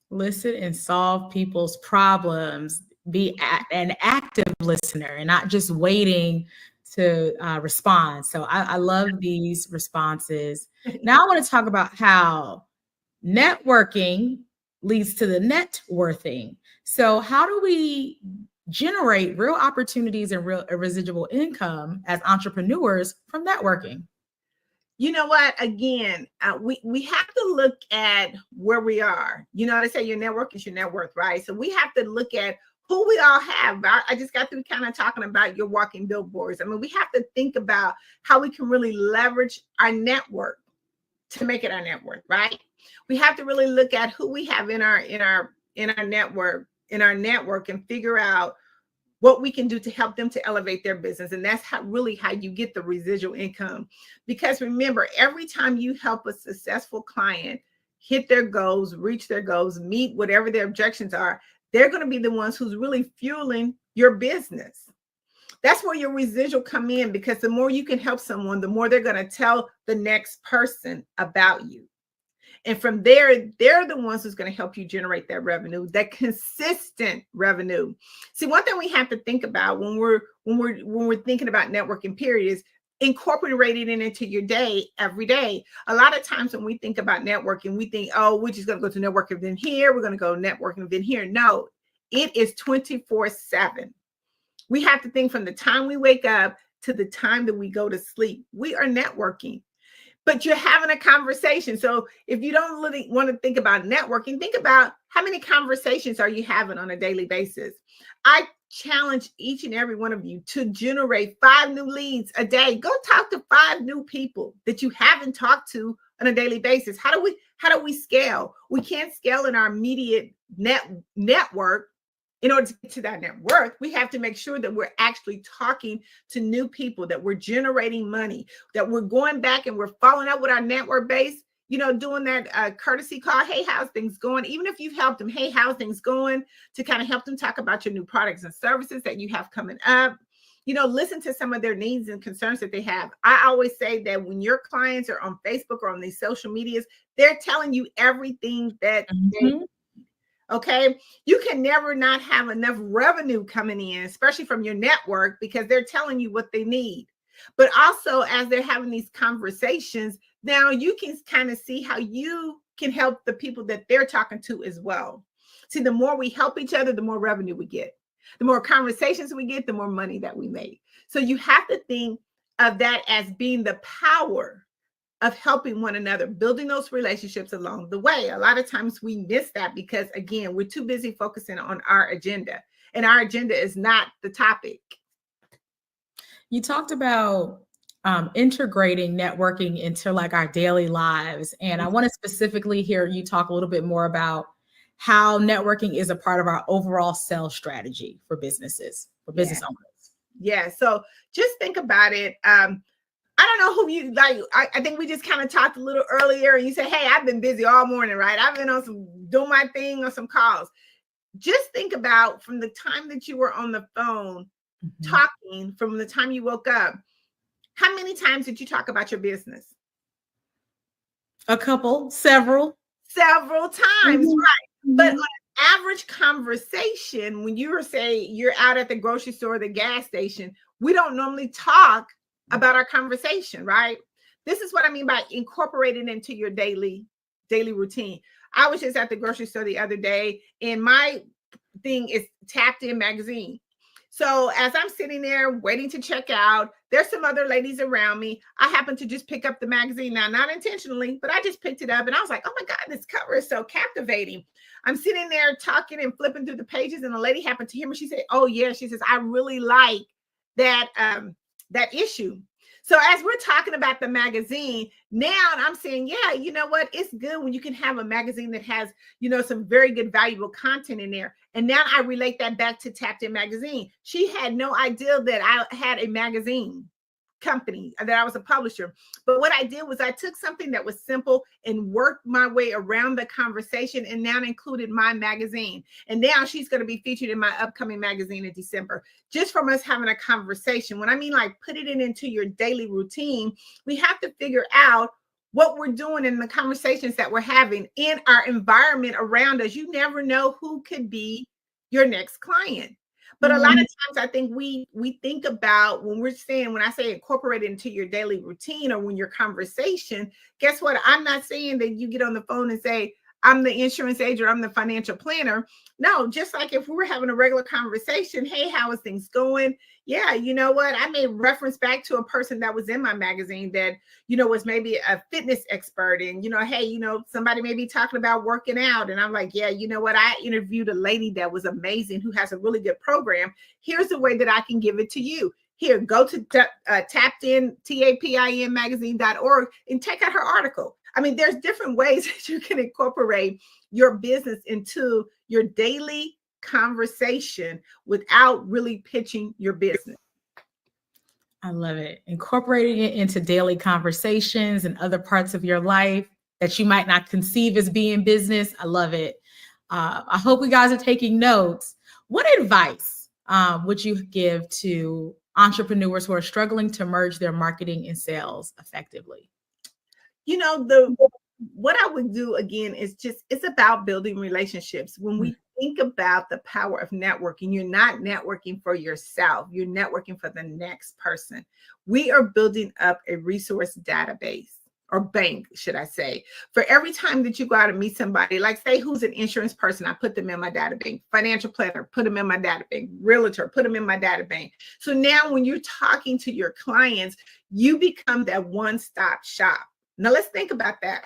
Listen and solve people's problems. Be an active listener and not just waiting to respond. So I love these responses. Now I want to talk about how networking leads to the net worthing. So how do we generate real opportunities and real residual income as entrepreneurs from networking? You know what? Again, we have to look at where we are. They say your network is your net worth, right? So we have to look at who we all have. I just got through kind of talking about your walking billboards. I mean, we have to think about how we can really leverage our network. to make it our net worth, right? We have to really look at who we have in our network, and figure out what we can do to help them to elevate their business. And that's really how you get the residual income. Because remember, every time you help a successful client hit their goals, reach their goals, meet whatever their objections are, they're going to be the ones who's really fueling your business. That's where your residual come in, because the more you can help someone, the more they're going to tell the next person about you. And from there, they're the ones who's going to help you generate that revenue, that consistent revenue. See, one thing we have to think about when we're thinking about networking, period, is incorporating it into your day every day. A lot of times when we think about networking, we think, oh, we're just going to go to networking event here, we're going to go networking event here. No, it is 24/7. We have to think from the time we wake up to the time that we go to sleep. We are networking. But you're having a conversation. So if you don't really want to think about networking, think about how many conversations are you having on a daily basis. I challenge each and every one of you to generate 5 new leads a day. Go talk to 5 new people that you haven't talked to on a daily basis. How do we scale? We can't scale in our immediate network. In order to get to that net worth, we have to make sure that we're actually talking to new people, that we're generating money, that we're going back and we're following up with our network base, doing that courtesy call. Hey, how's things going? Even if you've helped them, hey, how's things going? To kind of help them talk about your new products and services that you have coming up. Listen to some of their needs and concerns that they have. I always say that when your clients are on Facebook or on these social medias, they're telling you everything that they need. Okay, you can never not have enough revenue coming in, especially from your network, because they're telling you what they need. But also, as they're having these conversations, now you can kind of see how you can help the people that they're talking to as well. See, the more we help each other, the more revenue we get. The more conversations we get, the more money that we make. So you have to think of that as being the power of helping one another, building those relationships along the way. A lot of times we miss that because, again, we're too busy focusing on our agenda, and our agenda is not the topic. You talked about integrating networking into like our daily lives. And I want to specifically hear you talk a little bit more about how networking is a part of our overall sales strategy for businesses, for business owners. Yeah. So just think about it. I don't know who you like. I think we just kind of talked a little earlier and you said, hey, I've been busy all morning, right? I've been doing my thing on some calls. Just think about from the time that you were on the phone talking, from the time you woke up, how many times did you talk about your business? A couple, several times, right? But on an average conversation, when you were saying you're out at the grocery store or the gas station, we don't normally talk about our conversation, right? This is what I mean by incorporating into your daily routine. I was just at the grocery store the other day, and my thing is Tapped In magazine. So as I'm sitting there waiting to check out, there's some other ladies around me. I happened to just pick up the magazine now, not intentionally, but I just picked it up and I was like, oh my God, this cover is so captivating. I'm sitting there talking and flipping through the pages, and a lady happened to hear me. She said, oh yeah, she says, I really like that issue. So as we're talking about the magazine, now I'm saying, yeah, you know what? It's good when you can have a magazine that has, some very good, valuable content in there. And now I relate that back to Tapped In magazine. She had no idea that I had a magazine company, that I was a publisher. But what I did was I took something that was simple and worked my way around the conversation, and now included my magazine. And now she's going to be featured in my upcoming magazine in December, just from us having a conversation. When I mean like put it into your daily routine, we have to figure out what we're doing in the conversations that we're having in our environment around us. You never know who could be your next client. But a lot of times I think we think about when I say incorporate it into your daily routine or when your conversation, guess what? I'm not saying that you get on the phone and say, I'm the insurance agent, I'm the financial planner. No, just like if we were having a regular conversation, hey, how is things going? Yeah, you know what? I may reference back to a person that was in my magazine that, was maybe a fitness expert. And, hey, somebody may be talking about working out. And I'm like, yeah, you know what? I interviewed a lady that was amazing who has a really good program. Here's the way that I can give it to you. Here, go to tappedin, TAPIN magazine.org and check out her article. I mean, there's different ways that you can incorporate your business into your daily conversation without really pitching your business. I love it. Incorporating it into daily conversations and other parts of your life that you might not conceive as being business. I love it. I hope you guys are taking notes. What advice would you give to entrepreneurs who are struggling to merge their marketing and sales effectively? You know, what I would do again is it's about building relationships. When we think about the power of networking, you're not networking for yourself, you're networking for the next person. We are building up a resource database, or bank, should I say. For every time that you go out and meet somebody, like say who's an insurance person, I put them in my data bank. Financial planner, put them in my data bank. Realtor, put them in my data bank. So now when you're talking to your clients, you become that one-stop shop. Now let's think about that.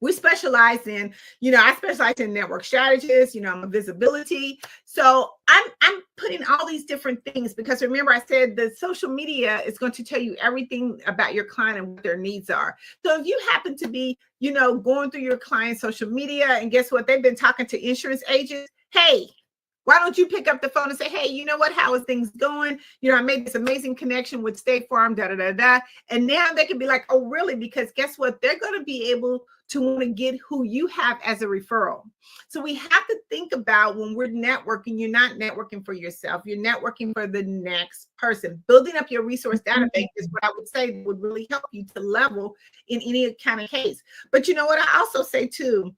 We specialize in, I specialize in network strategists, I'm a visibility. So I'm putting all these different things because remember I said the social media is going to tell you everything about your client and what their needs are. So if you happen to be, going through your client's social media and guess what? They've been talking to insurance agents. Hey, why don't you pick up the phone and say, hey, you know what? How is things going? I made this amazing connection with State Farm, And now they can be like, oh, really? Because guess what? They're going to be able to want to get who you have as a referral. So we have to think about when we're networking, you're not networking for yourself. You're networking for the next person. Building up your resource database is what I would say would really help you to level in any kind of case. But you know what? I also say too,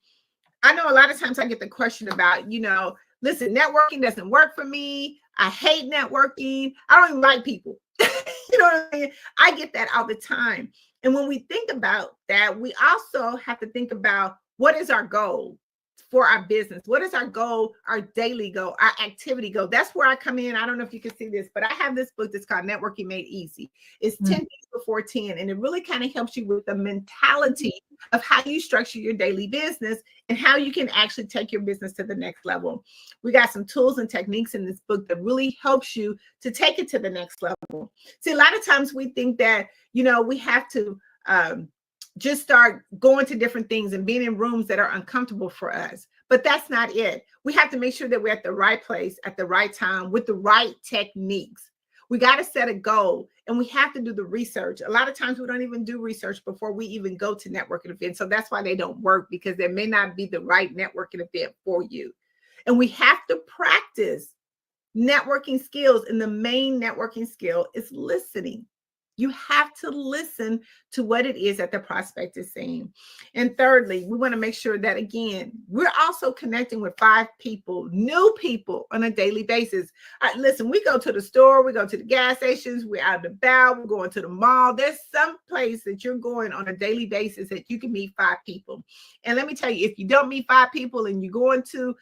I know a lot of times I get the question about, listen, networking doesn't work for me. I hate networking. I don't even like people. You know what I mean? I get that all the time. And when we think about that, we also have to think about what is our goal for our business? What is our goal, our daily goal, our activity goal? That's where I come in. I don't know if you can see this, but I have this book that's called Networking Made Easy. It's 10 things before 10. And it really kind of helps you with the mentality of how you structure your daily business and how you can actually take your business to the next level. We got some tools and techniques in this book that really helps you to take it to the next level. See, a lot of times we think that, we have to just start going to different things and being in rooms that are uncomfortable for us. But that's not it. We have to make sure that we're at the right place at the right time with the right techniques. We got to set a goal and we have to do the research. A lot of times we don't even do research before we even go to networking events. So that's why they don't work, because there may not be the right networking event for you. And we have to practice networking skills. And the main networking skill is listening. You have to listen to what it is that the prospect is saying. And thirdly, we want to make sure that, again, we're also connecting with 5 people, new people on a daily basis. Listen, we go to the store, we go to the gas stations, we're out and about, we're going to the mall. There's some place that you're going on a daily basis that you can meet 5 people. And let me tell you, if you don't meet 5 people and you're going to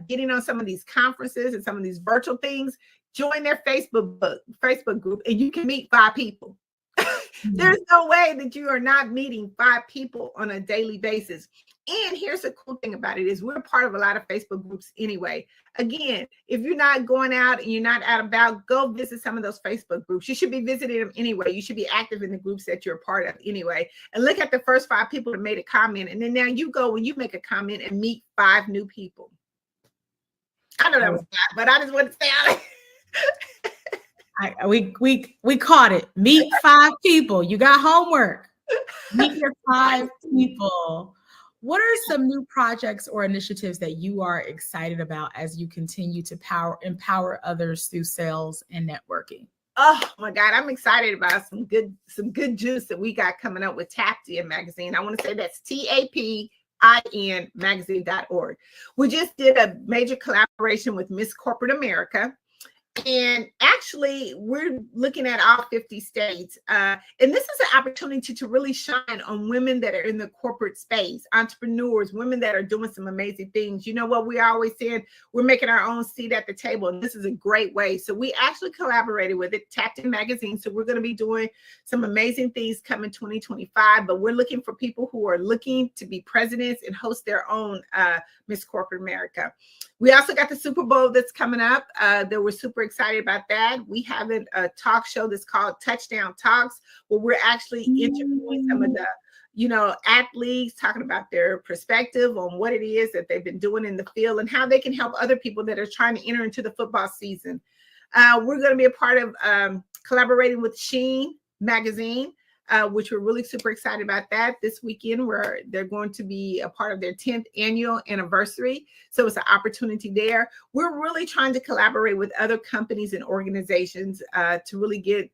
getting on some of these conferences and some of these virtual things, join their Facebook group and you can meet 5 people. There's no way that you are not meeting 5 people on a daily basis. And here's the cool thing about it is we're part of a lot of Facebook groups anyway. Again, if you're not going out and you're not out about, go visit some of those Facebook groups. You should be visiting them anyway. You should be active in the groups that you're a part of anyway. And look at the first 5 people that made a comment. And then now you go and you make a comment and meet 5 new people. I know that was bad, but I just want to say we caught it. Meet 5 people. You got homework. Meet your 5 people. What are some new projects or initiatives that you are excited about as you continue to empower others through sales and networking? Oh my God, I'm excited about some good juice that we got coming up with Tapped In Magazine. I want to say that's TAPIN magazine.org. We just did a major collaboration with Miss Corporate America. And actually, we're looking at all 50 states. And this is an opportunity to really shine on women that are in the corporate space, entrepreneurs, women that are doing some amazing things. You know what we always said? We're making our own seat at the table. And this is a great way. So we actually collaborated with it, Tapped In Magazine. So we're going to be doing some amazing things coming 2025. But we're looking for people who are looking to be presidents and host their own Miss Corporate America. We also got the Super Bowl that's coming up that we're super excited about that. We have a talk show that's called Touchdown Talks, where we're actually interviewing some of athletes talking about their perspective on what it is that they've been doing in the field and how they can help other people that are trying to enter into the football season. We're going to be a part of collaborating with Sheen Magazine, which we're really super excited about that this weekend, where they're going to be a part of their 10th annual anniversary. So it's an opportunity there. We're really trying to collaborate with other companies and organizations to really get,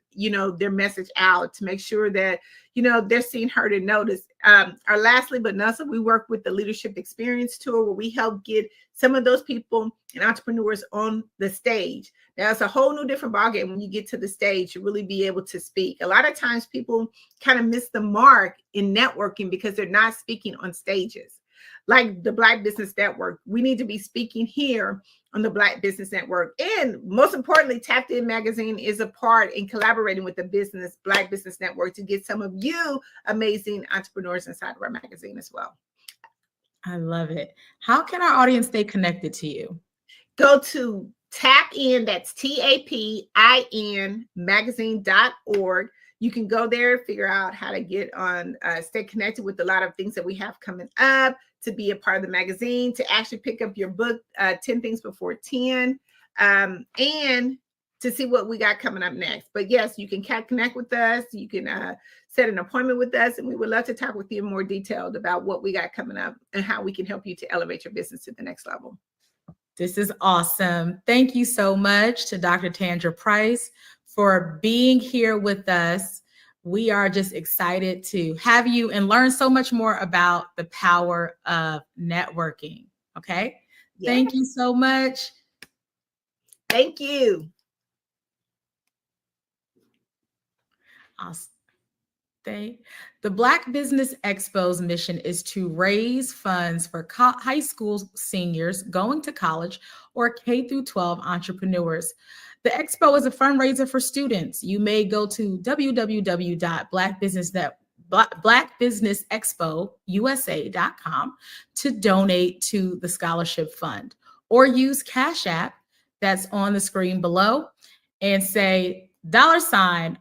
their message out, to make sure that, they're seen, heard, and noticed. Or lastly, but not so, we work with the Leadership Experience Tour, where we help get some of those people and entrepreneurs on the stage. Now, it's a whole new different ballgame when you get to the stage to really be able to speak. A lot of times people kind of miss the mark in networking because they're not speaking on stages. Like the Black Business Network, we need to be speaking here on the Black Business Network. And most importantly, Tapped In Magazine is a part in collaborating with the Black Business Network to get some of you amazing entrepreneurs inside of our magazine as well. I love it. How can our audience stay connected to you? Go to Tap In, that's TAPIN magazine.org. You can go there, figure out how to get on, stay connected with a lot of things that we have coming up, to be a part of the magazine, to actually pick up your book, 10 Things Before 10, and to see what we got coming up next. But yes, you can connect with us. You can set an appointment with us, and we would love to talk with you in more detail about what we got coming up and how we can help you to elevate your business to the next level. This is awesome. Thank you so much to Dr. Tandra Price for being here with us. We are just excited to have you and learn so much more about the power of networking. Okay. Yes. Thank you so much. Thank you. Awesome. The Black Business Expo's mission is to raise funds for high school seniors going to college or K-12 entrepreneurs. The expo is a fundraiser for students. You may go to www.blackbusinessexpousa.com to donate to the scholarship fund, or use Cash App that's on the screen below and say $BBX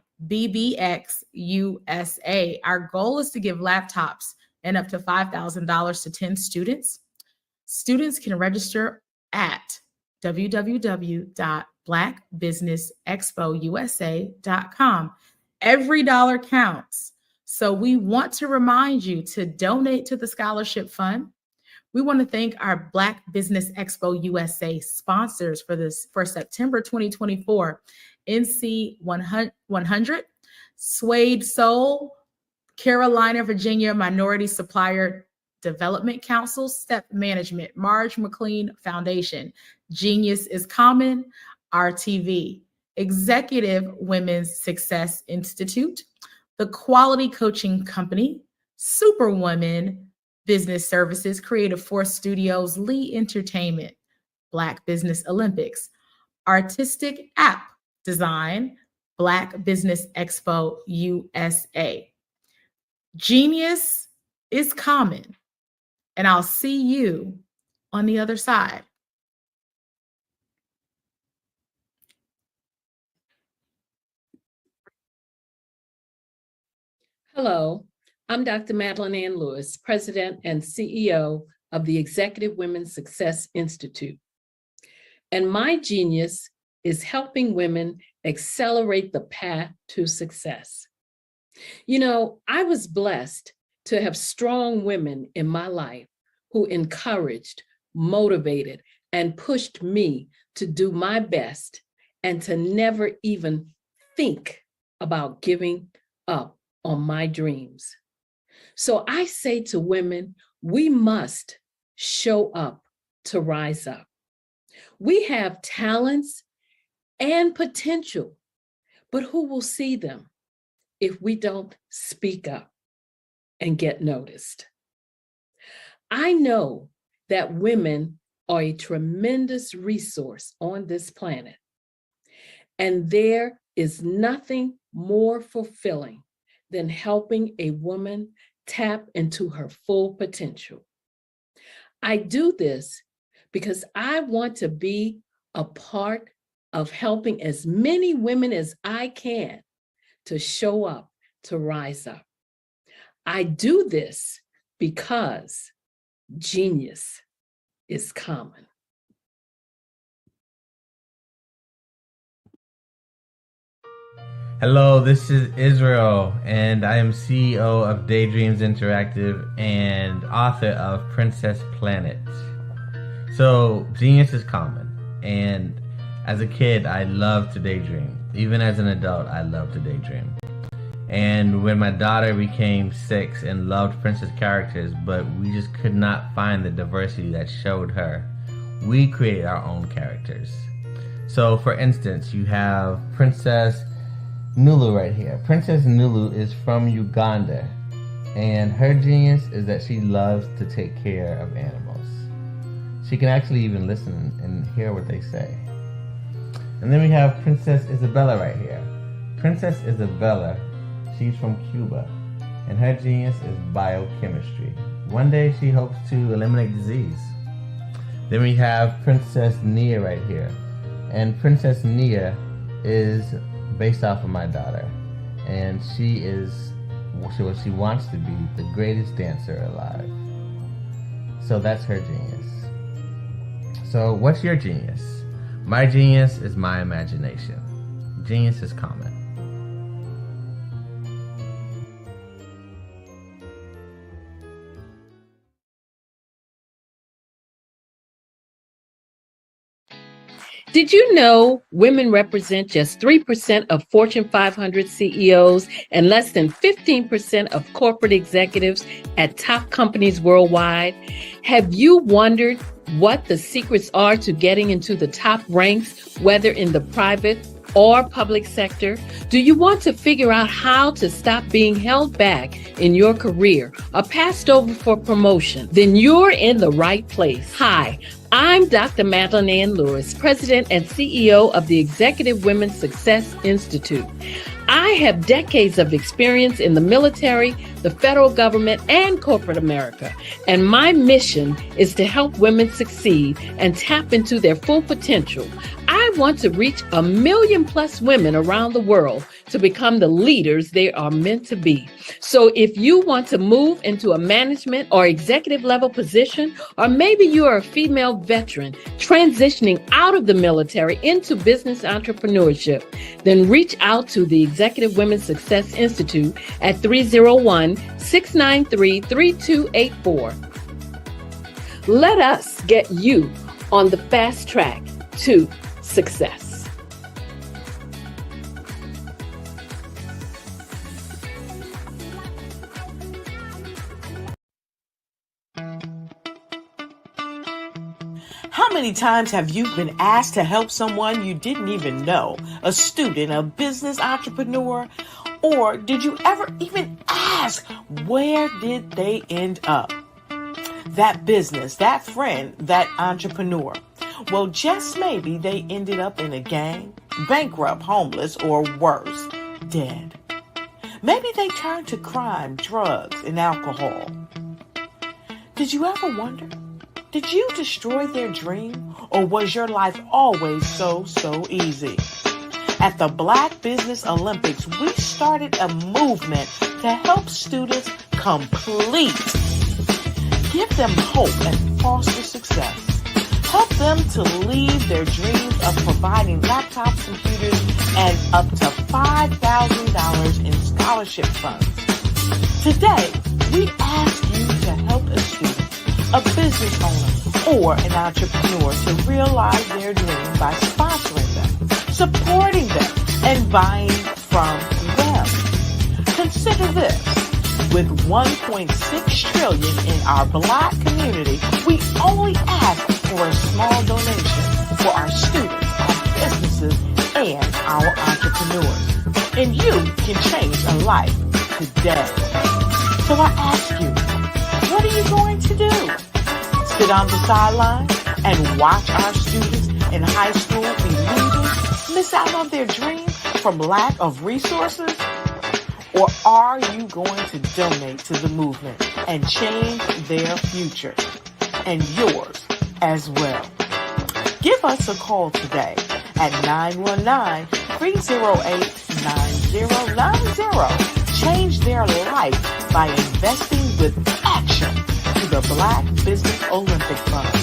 USA. Our goal is to give laptops and up to $5,000 to 10 students. Students can register at www.blackbusinessexpousa.com. Every dollar counts. So we want to remind you to donate to the scholarship fund. We want to thank our Black Business Expo USA sponsors for September 2024. NC 100, Suede Soul, Carolina, Virginia Minority Supplier Development Council, Step Management, Marge McLean Foundation, Genius is Common, RTV, Executive Women's Success Institute, The Quality Coaching Company, Superwoman Business Services, Creative Force Studios, Lee Entertainment, Black Business Olympics, Artistic App Design, Black Business Expo USA. Genius is Common, and I'll see you on the other side. Hello, I'm Dr. Madeline Ann Lewis, President and CEO of the Executive Women's Success Institute. And my genius is helping women accelerate the path to success. You know, I was blessed to have strong women in my life who encouraged, motivated, and pushed me to do my best and to never even think about giving up on my dreams. So I say to women, we must show up to rise up. We have talents and potential, but who will see them if we don't speak up and get noticed? I know that women are a tremendous resource on this planet, and there is nothing more fulfilling than helping a woman tap into her full potential. I do this because I want to be a part of helping as many women as I can to show up, to rise up. I do this because genius is common. Hello, this is Israel, and I am CEO of Daydreams Interactive and author of Princess Planet. So, genius is common, and as a kid, I loved to daydream. Even as an adult, I love to daydream. And when my daughter became 6 and loved princess characters, but we just could not find the diversity that showed her, we created our own characters. So, for instance, you have Princess Nulu right here. Princess Nulu is from Uganda, and her genius is that she loves to take care of animals. She can actually even listen and hear what they say. And then we have Princess Isabella right here. Princess Isabella, she's from Cuba, and her genius is biochemistry. One day she hopes to eliminate disease. Then we have Princess Nia right here, and Princess Nia is based off of my daughter, and she wants to be the greatest dancer alive. So that's her genius. So what's your genius? My genius is my imagination. Genius is common. Did you know women represent just 3% of Fortune 500 CEOs and less than 15% of corporate executives at top companies worldwide? Have you wondered what the secrets are to getting into the top ranks, whether in the private or public sector? Do you want to figure out how to stop being held back in your career or passed over for promotion? Then you're in the right place. Hi, I'm Dr. Madeline Ann Lewis, President and CEO of the Executive Women's Success Institute. I have decades of experience in the military, the federal government, and corporate America, and my mission is to help women succeed and tap into their full potential. I want to reach 1 million plus women around the world to become the leaders they are meant to be. So if you want to move into a management or executive level position, or maybe you are a female veteran transitioning out of the military into business entrepreneurship, then reach out to the Executive Women's Success Institute at 301-693-3284. Let us get you on the fast track to success. How many times have you been asked to help someone you didn't even know, a student, a business entrepreneur? Or did you ever even ask, where did they end up? That business, that friend, that entrepreneur. Well, just maybe they ended up in a gang, bankrupt, homeless, or worse, dead. Maybe they turned to crime, drugs, and alcohol. Did you ever wonder? Did you destroy their dream, or was your life always so easy? At the Black Business Olympics, we started a movement to help students complete. Give them hope and foster success. Help them to leave their dreams of providing laptops, computers, and up to $5,000 in scholarship funds. Today, we ask you to help a student, a business owner, or an entrepreneur to realize their dream by sponsoring them, supporting them, and buying from them. Consider this. With $1.6 trillion in our Black community, we only ask for a small donation for our students, our businesses, and our entrepreneurs. And you can change a life today. So I ask you, what are you going to do? Sit on the sideline and watch our students in high school be leaders, miss out on their dreams from lack of resources? Or are you going to donate to the movement and change their future and yours as well? Give us a call today at 919-308-9090. Change their life by investing with action to the Black Business Olympic Fund.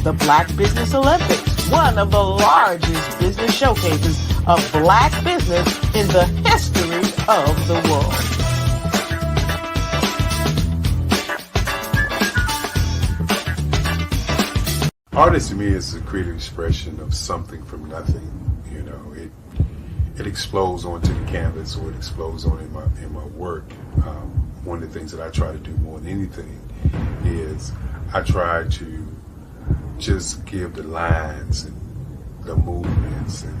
The Black Business Olympics, one of the largest business showcases of Black business in the history of the world. Art to me is a creative expression of something from nothing. You know, it explodes onto the canvas, or it explodes on in my work. One of the things that I try to do more than anything is I try to just give the lines and the movements and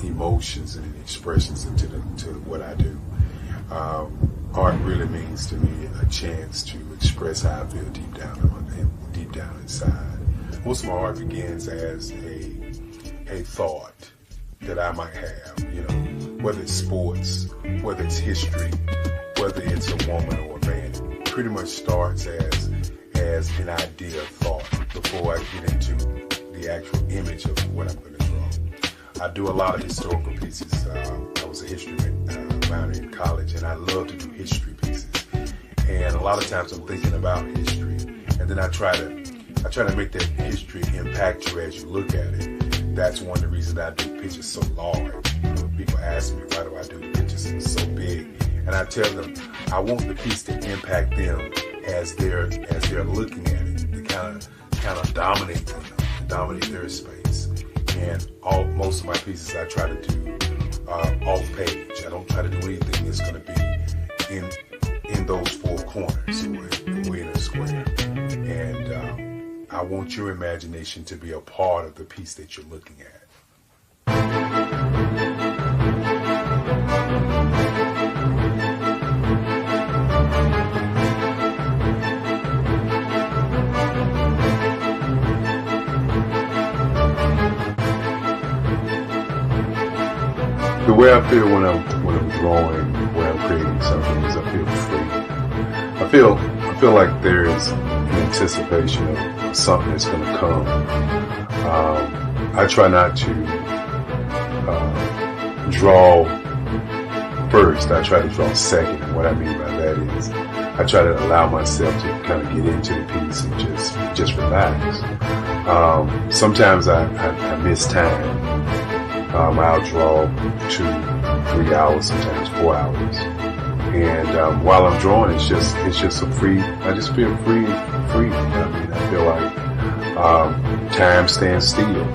emotions and expressions into to what I do. Art really means to me a chance to express how I feel deep down inside. Most of my art begins as a thought that I might have, you know, whether it's sports, whether it's history, whether it's a woman or a man. It pretty much starts as an idea of thought before I get into the actual image of what I'm going to draw. I do a lot of historical pieces. I was a history minor in college, and I love to do history pieces. And a lot of times I'm thinking about history, and then I try to make that history impact you as you look at it. That's one of the reasons I do pictures so large. People ask me, why do I do the pictures so big? And I tell them, I want the piece to impact them as they're looking at it, to kind of dominate them, dominate their space. And most of my pieces I try to do off page. I don't try to do anything that's going to be in those four corners or in a square. And I want your imagination to be a part of the piece that you're looking at. The way I feel when I'm drawing, when I'm creating something, is I feel free. I feel like there is an anticipation of something that's going to come. I try not to draw first. I try to draw second. And what I mean by that is I try to allow myself to kind of get into the piece and just relax. Sometimes I miss time. I'll draw 2-3 hours, sometimes 4 hours. And while I'm drawing, it's just a free. I just feel free. I mean, I feel like time stands still.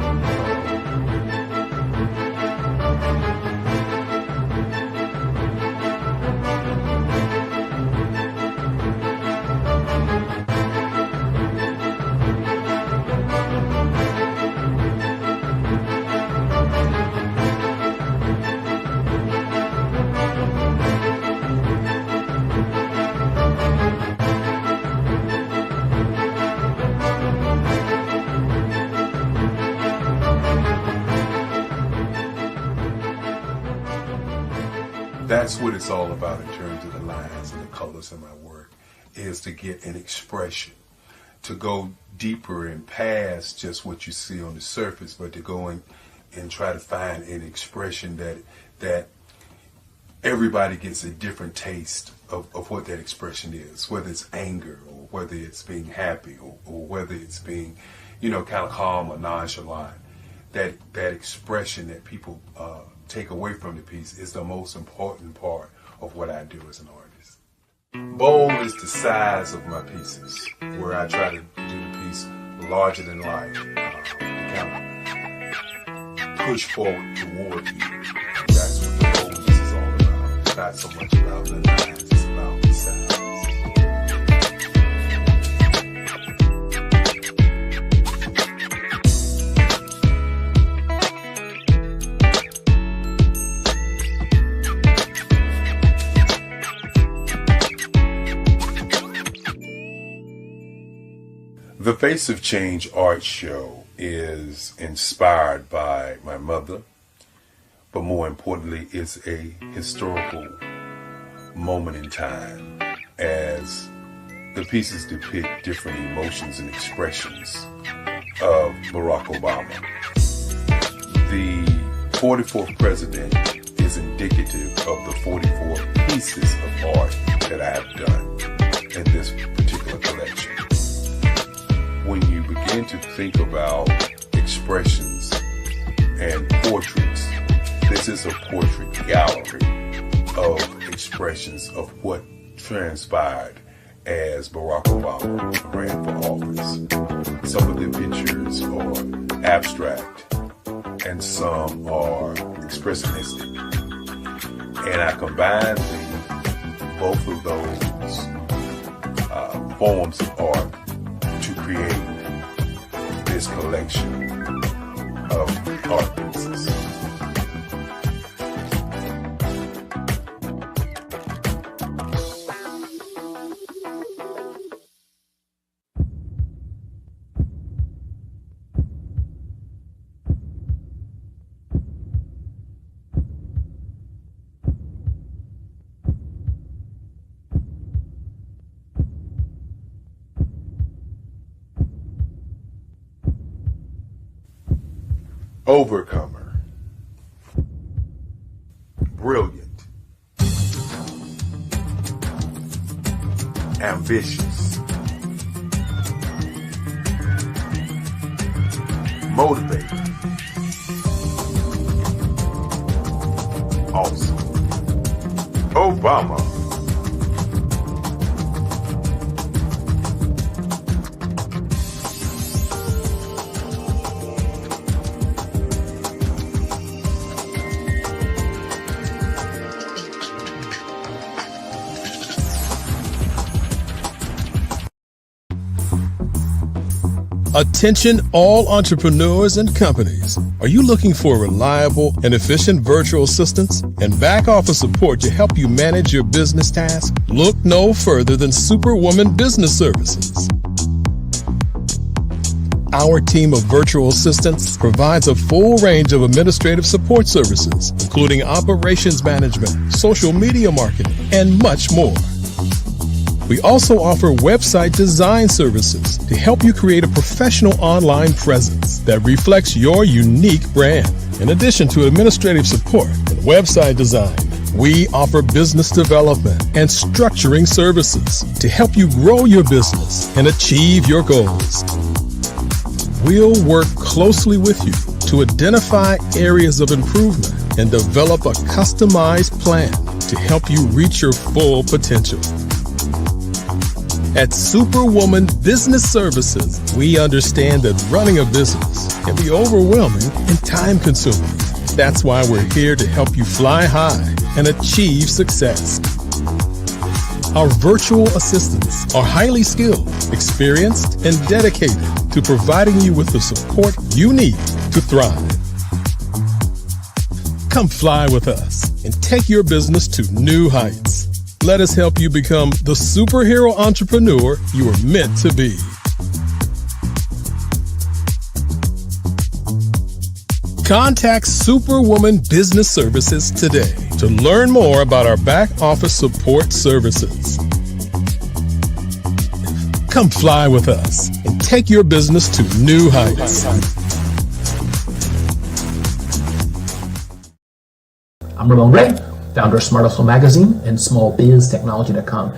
That's what it's all about in terms of the lines and the colors in my work, is to get an expression, to go deeper and past just what you see on the surface, but to go in and try to find an expression that everybody gets a different taste of what that expression is, whether it's anger or whether it's being happy or whether it's being, kind of calm or nonchalant. That expression that people take away from the piece is the most important part of what I do as an artist. Bold is the size of my pieces, where I try to do the piece larger than life, to kind of push forward toward you. That's what the boldness is all about. It's not so much about the lines, it's about the size. The Face of Change art show is inspired by my mother, but more importantly, it's a historical moment in time as the pieces depict different emotions and expressions of Barack Obama. The 44th president is indicative of the 44 pieces of art that I have done in this particular collection. When you begin to think about expressions and portraits, this is a portrait gallery of expressions of what transpired as Barack Obama ran for office. Some of the pictures are abstract and some are expressionistic. And I combined both of those forms of art to create this collection of art pieces. Overcomer, brilliant, ambitious, motivated, awesome. Obama. Attention all entrepreneurs and companies. Are you looking for reliable and efficient virtual assistants and back office support to help you manage your business tasks? Look no further than Superwoman Business Services. Our team of virtual assistants provides a full range of administrative support services, including operations management, social media marketing, and much more. We also offer website design services to help you create a professional online presence that reflects your unique brand. In addition to administrative support and website design, we offer business development and structuring services to help you grow your business and achieve your goals. We'll work closely with you to identify areas of improvement and develop a customized plan to help you reach your full potential. At Superwoman Business Services, we understand that running a business can be overwhelming and time-consuming. That's why we're here to help you fly high and achieve success. Our virtual assistants are highly skilled, experienced, and dedicated to providing you with the support you need to thrive. Come fly with us and take your business to new heights. Let us help you become the superhero entrepreneur you are meant to be. Contact Superwoman Business Services today to learn more about our back office support services. Come fly with us and take your business to new heights. I'm Ramon Ray, founder of Smart Hustle Magazine and smallbiztechnology.com.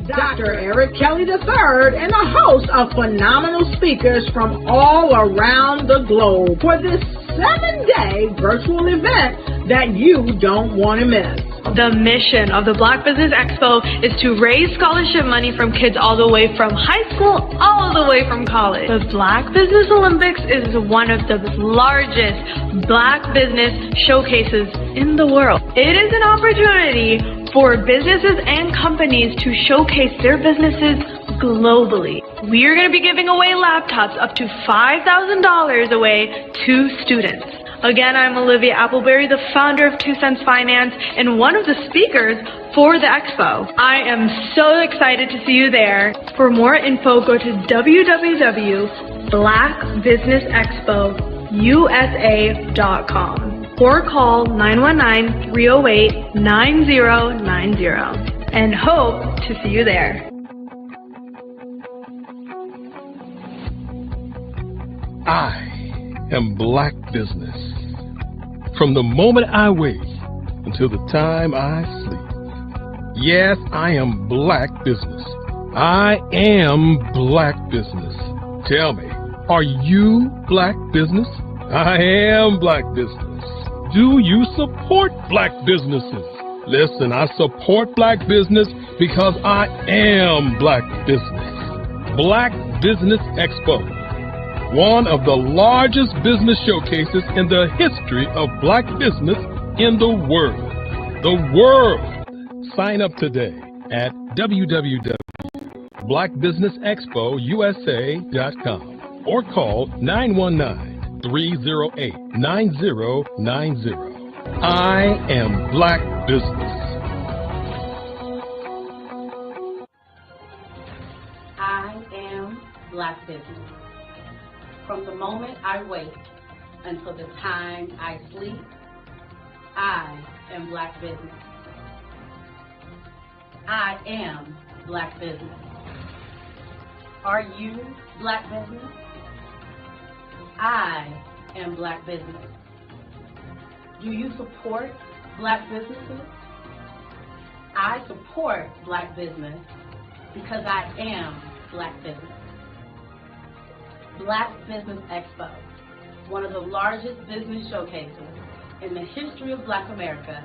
Dr. Eric Kelly III and a host of phenomenal speakers from all around the globe for this 7-day virtual event that you don't want to miss. The mission of the Black Business Expo is to raise scholarship money from kids all the way from high school, all the way from college. The Black Business Olympics is one of the largest Black business showcases in the world. It is an opportunity for businesses and companies to showcase their businesses globally. We are going to be giving away laptops up to $5,000 away to students. Again, I'm Olivia Appleberry, the founder of 2 Cents Finance and one of the speakers for the expo. I am so excited to see you there. For more info, go to www.blackbusinessexpousa.com or call 919-308-9090 and hope to see you there. I am Black Business. From the moment I wake until the time I sleep. Yes, I am Black Business. I am Black Business. Tell me, are you Black Business? I am Black Business. Do you support Black businesses? Listen, I support Black business because I am Black Business. Black Business Expo, one of the largest business showcases in the history of Black business in the world. The world! Sign up today at www.blackbusinessexpousa.com or call 919-308-9090. I am Black Business. I am Black Business. From the moment I wake until the time I sleep, I am Black Business. I am Black Business. Are you Black Business? I am Black Business. Do you support Black businesses? I support Black business because I am Black Business. Black Business Expo, one of the largest business showcases in the history of Black America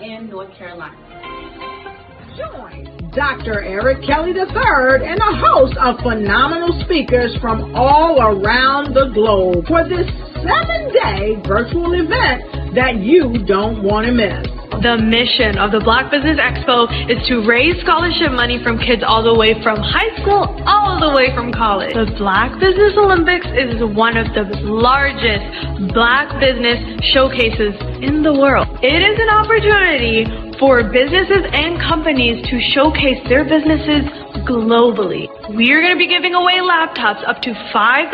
in North Carolina. Join Dr. Eric Kelly III and a host of phenomenal speakers from all around the globe for this 7-day virtual event that you don't want to miss. The mission of the Black Business Expo is to raise scholarship money from kids all the way from high school, all the way from college. The Black Business Olympics is one of the largest Black business showcases in the world. It is an opportunity for businesses and companies to showcase their businesses globally. We are going to be giving away laptops up to $5,000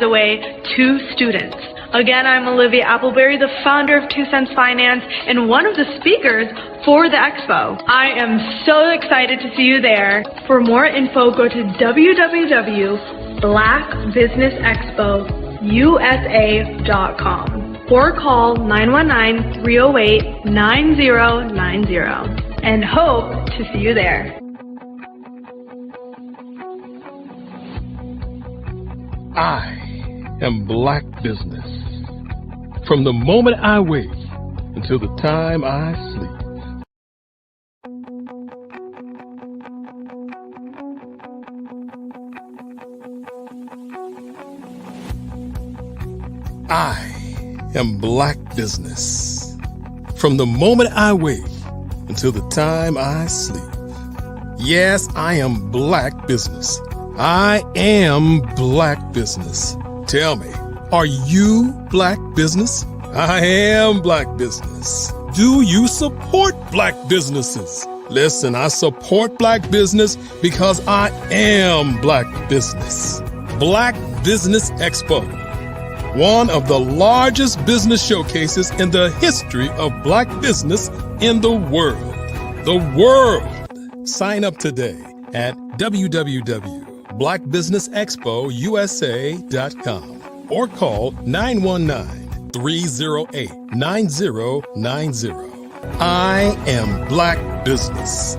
away to students. Again, I'm Olivia Appleberry, the founder of 2 Cents Finance and one of the speakers for the expo. I am so excited to see you there. For more info, go to www.blackbusinessexpousa.com or call 919-308-9090 and hope to see you there. I am Black Business. From the moment I wake until the time I sleep. I am Black Business. From the moment I wake until the time I sleep. Yes, I am Black Business. I am Black Business. Tell me, are you Black Business? I am Black Business. Do you support Black businesses? Listen, I support Black business because I am Black Business. Black Business Expo, one of the largest business showcases in the history of Black business in the world. The world! Sign up today at www.blackbusinessexpousa.com or call 919-308-9090. I am Black Business.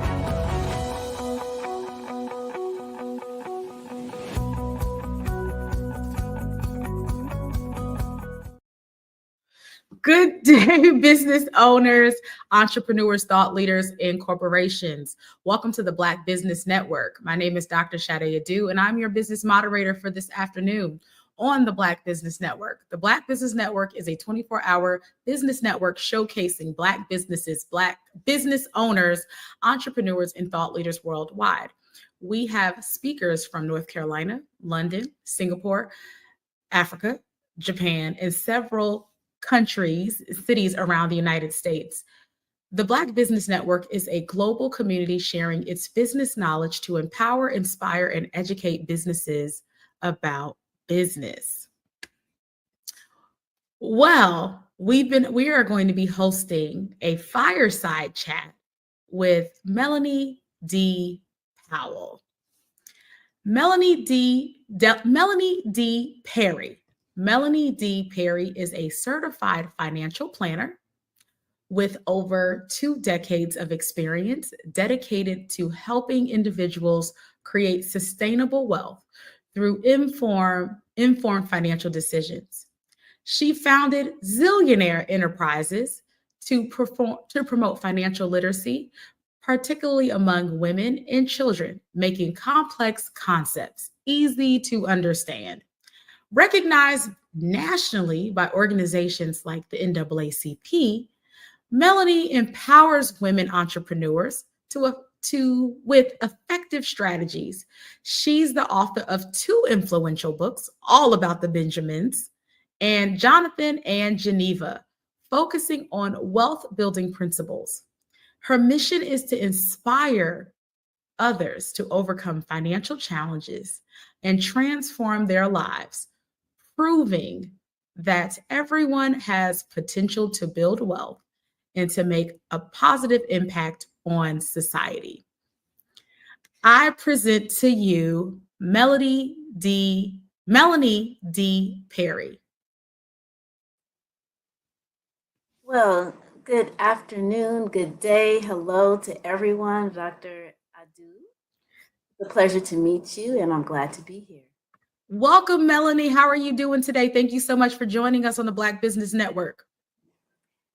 Good day, business owners, entrepreneurs, thought leaders, and corporations. Welcome to the Black Business Network. My name is Dr. Sade Adu, and I'm your business moderator for this afternoon on the Black Business Network. The Black Business Network is a 24-hour business network showcasing Black businesses, Black business owners, entrepreneurs, and thought leaders worldwide. We have speakers from North Carolina, London, Singapore, Africa, Japan, and several countries, cities around the United States. The Black Business Network is a global community sharing its business knowledge to empower, inspire, and educate businesses about business. Well, we are going to be hosting a fireside chat with Melanie D. Powell. Melanie D. Perry. Melanie D. Perry is a certified financial planner with over 2 decades of experience dedicated to helping individuals create sustainable wealth through informed financial decisions. She founded Zillionaire Enterprises to promote financial literacy, particularly among women and children, making complex concepts easy to understand. Recognized nationally by organizations like the NAACP, Melanie empowers women entrepreneurs with effective strategies. She's the author of 2 influential books, all about the Benjamins, and Jonathan and Geneva, focusing on wealth building principles. Her mission is to inspire others to overcome financial challenges and transform their lives, proving that everyone has potential to build wealth and to make a positive impact on society. I present to you Melanie D. Perry. Well, good afternoon, good day. Hello to everyone. Dr. Adu. It's a pleasure to meet you, and I'm glad to be here. Welcome, Melanie. How are you doing today? Thank you so much for joining us on the Black Business Network.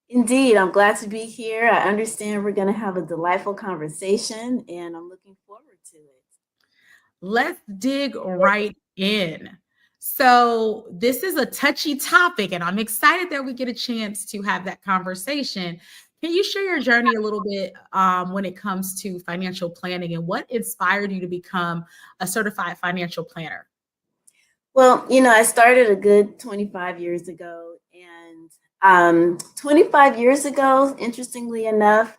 Indeed, I'm glad to be here. I understand we're going to have a delightful conversation, and I'm looking forward to it. Let's dig right in. So this is a touchy topic, and I'm excited that we get a chance to have that conversation. Can you share your journey a little bit when it comes to financial planning and what inspired you to become a certified financial planner? Well, I started a good 25 years ago, and 25 years ago, interestingly enough,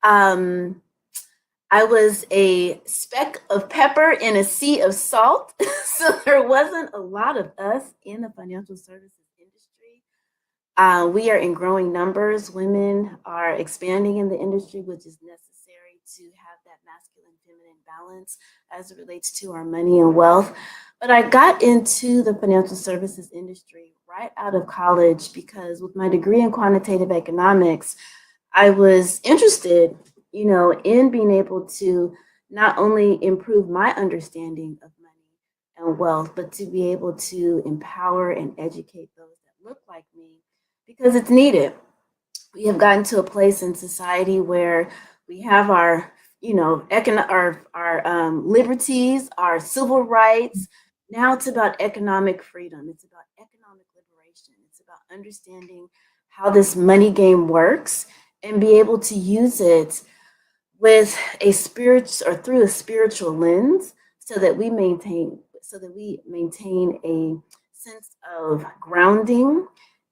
I was a speck of pepper in a sea of salt. So there wasn't a lot of us in the financial services industry. We are in growing numbers. Women are expanding in the industry, which is necessary to have that masculine-feminine balance as it relates to our money and wealth. But I got into the financial services industry right out of college because with my degree in quantitative economics, I was interested, in being able to not only improve my understanding of money and wealth, but to be able to empower and educate those that look like me because it's needed. We have gotten to a place in society where we have our, our liberties, our civil rights. Now it's about economic freedom. It's about economic liberation. It's about understanding how this money game works and be able to use it with a spiritual or through a spiritual lens so that we maintain a sense of grounding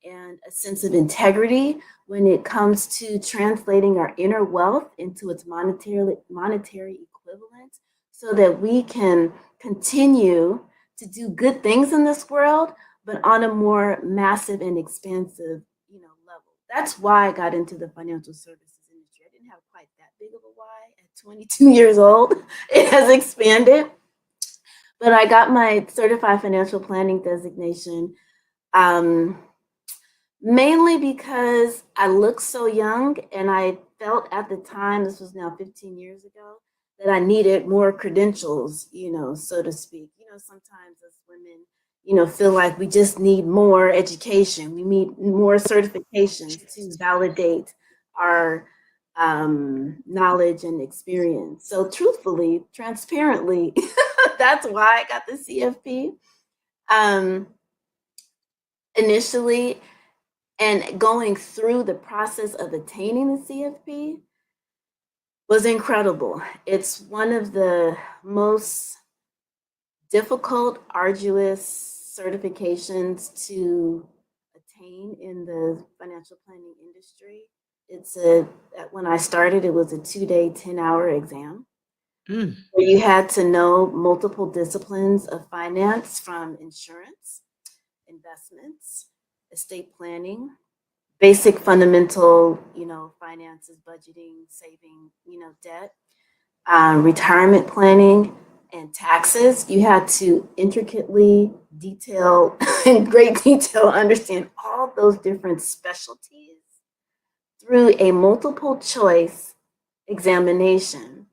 and a sense of integrity when it comes to translating our inner wealth into its monetary equivalent so that we can continue to do good things in this world, but on a more massive and expansive, level. That's why I got into the financial services industry. I didn't have quite that big of a why at 22 years old. It has expanded. But I got my certified financial planning designation mainly because I looked so young and I felt at the time, this was now 15 years ago, that I needed more credentials, so to speak. Sometimes as women, feel like we just need more education. We need more certifications to validate our knowledge and experience. So truthfully, transparently, that's why I got the CFP initially. And going through the process of attaining the CFP was incredible. It's one of the most difficult, arduous certifications to attain in the financial planning industry. When I started, it was a 2-day, 10-hour exam. Where you had to know multiple disciplines of finance, from insurance, investments, estate planning, basic fundamental, finances, budgeting, saving, debt, retirement planning, and taxes. You had to intricately detail, in great detail, understand all those different specialties through a multiple choice examination.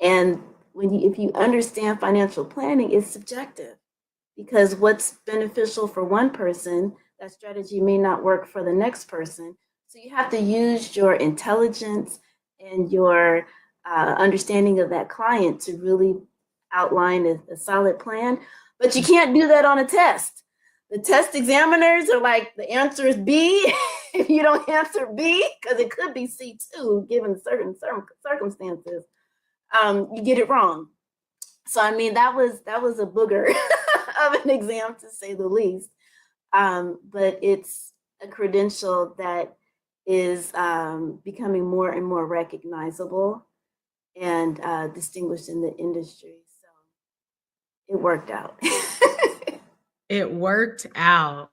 And if you understand financial planning, it's subjective, because what's beneficial for one person, that strategy may not work for the next person. So you have to use your intelligence and your understanding of that client to really outline a solid plan. But you can't do that on a test. The test examiners are like, the answer is B. If you don't answer B, because it could be C too, given certain circumstances, you get it wrong. So I mean, that was a booger of an exam, to say the least. But it's a credential that is becoming more and more recognizable and distinguished in the industry. So it worked out. It worked out.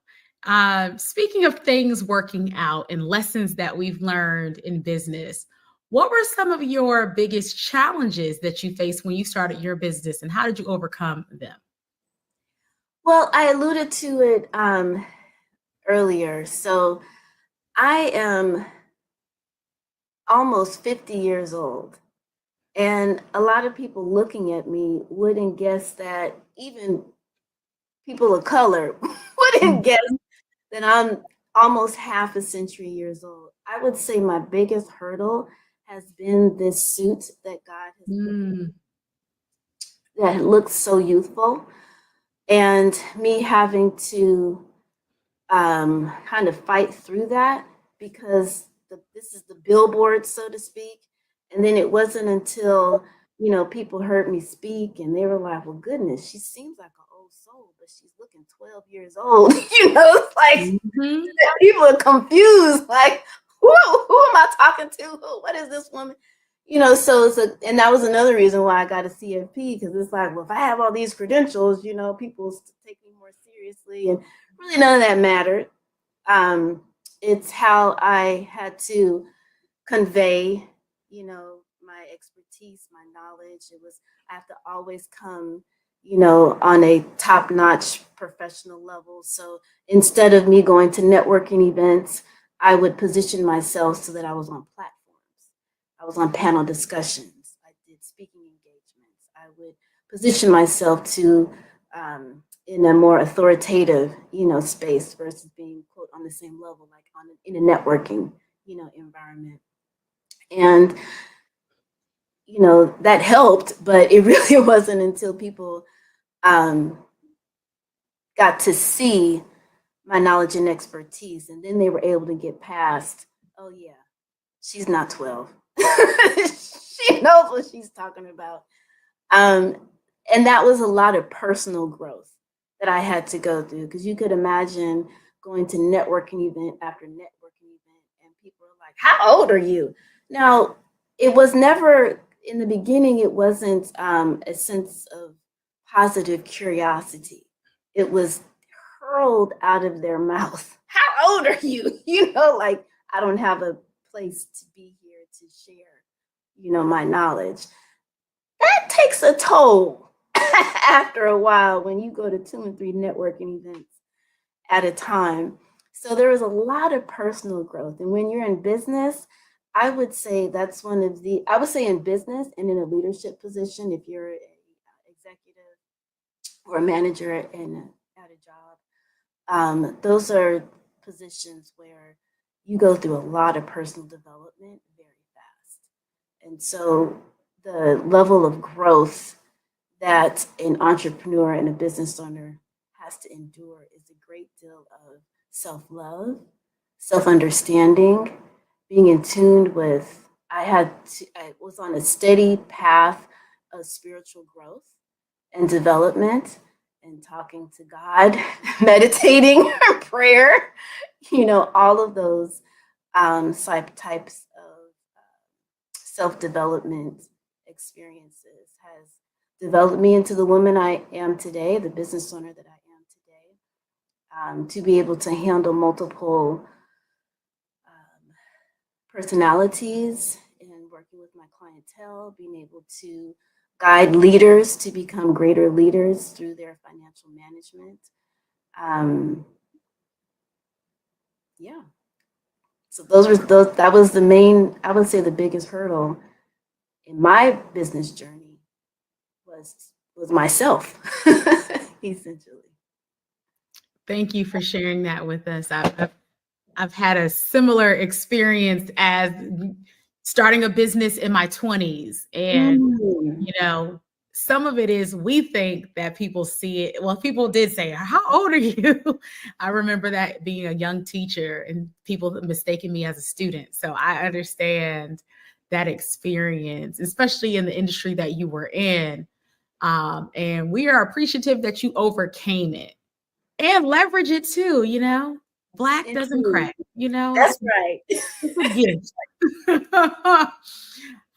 Speaking of things working out and lessons that we've learned in business, what were some of your biggest challenges that you faced when you started your business, and how did you overcome them? Well, I alluded to it earlier. So I am almost 50 years old. And a lot of people looking at me wouldn't guess that, even people of color wouldn't guess that I'm almost half a century years old. I would say my biggest hurdle has been this suit that God has put in, that looks so youthful, and me having to kind of fight through that, because this is the billboard, so to speak. And then it wasn't until, people heard me speak and they were like, well, goodness, she seems like an old soul, but she's looking 12 years old. It's like people are confused, like, who am I talking to? What is this woman? So and that was another reason why I got a CFP, because it's like, well, if I have all these credentials, people take me more seriously, and really none of that mattered. It's how I had to convey, my expertise, my knowledge. I have to always come, on a top-notch professional level. So instead of me going to networking events, I would position myself so that I was on platforms. I was on panel discussions. I did speaking engagements. I would position myself to in a more authoritative, space, versus being, quote, on the same level, like in a networking, environment. And that helped, but it really wasn't until people got to see my knowledge and expertise, and then they were able to get past, oh yeah, she's not 12. She knows what she's talking about. And that was a lot of personal growth that I had to go through, because you could imagine going to networking event after networking event, and people are like, how old are you? Now, it was never, in the beginning, it wasn't a sense of positive curiosity. It was hurled out of their mouth. How old are you? Like, I don't have a place to be here to share, my knowledge. That takes a toll after a while when you go to 2 and 3 networking events at a time. So there was a lot of personal growth. And when you're in business, I would say that's I would say in business and in a leadership position, if you're an executive or a manager at a job. Those are positions where you go through a lot of personal development very fast. And so the level of growth that an entrepreneur and a business owner has to endure is a great deal of self-love, self-understanding, being in tune with, I was on a steady path of spiritual growth and development and talking to God, meditating, prayer, all of those types of self-development experiences has developed me into the woman I am today, the business owner that I am today, to be able to handle multiple personalities and working with my clientele, being able to guide leaders to become greater leaders through their financial management. Yeah. So that was the main, I would say the biggest hurdle in my business journey was myself, essentially. Thank you for sharing that with us. I've had a similar experience as starting a business in my 20s. And, some of it is we think that people see it. Well, people did say, how old are you? I remember that being a young teacher and people mistaking me as a student. So I understand that experience, especially in the industry that you were in. And we are appreciative that you overcame it and leverage it too, Black doesn't crack, That's right. It's a gift.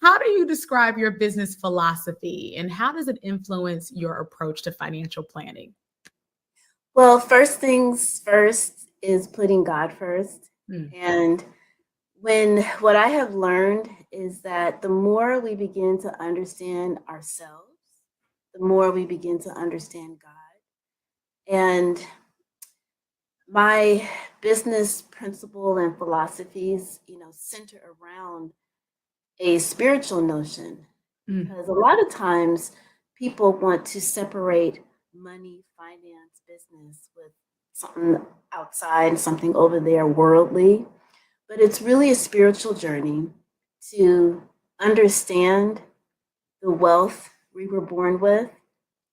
How do you describe your business philosophy and how does it influence your approach to financial planning? Well, first things first is putting God first. And what I have learned is that the more we begin to understand ourselves, the more we begin to understand God. And my business principle and philosophies, center around a spiritual notion, because a lot of times people want to separate money, finance, business with something outside, something over there, worldly. But it's really a spiritual journey to understand the wealth we were born with.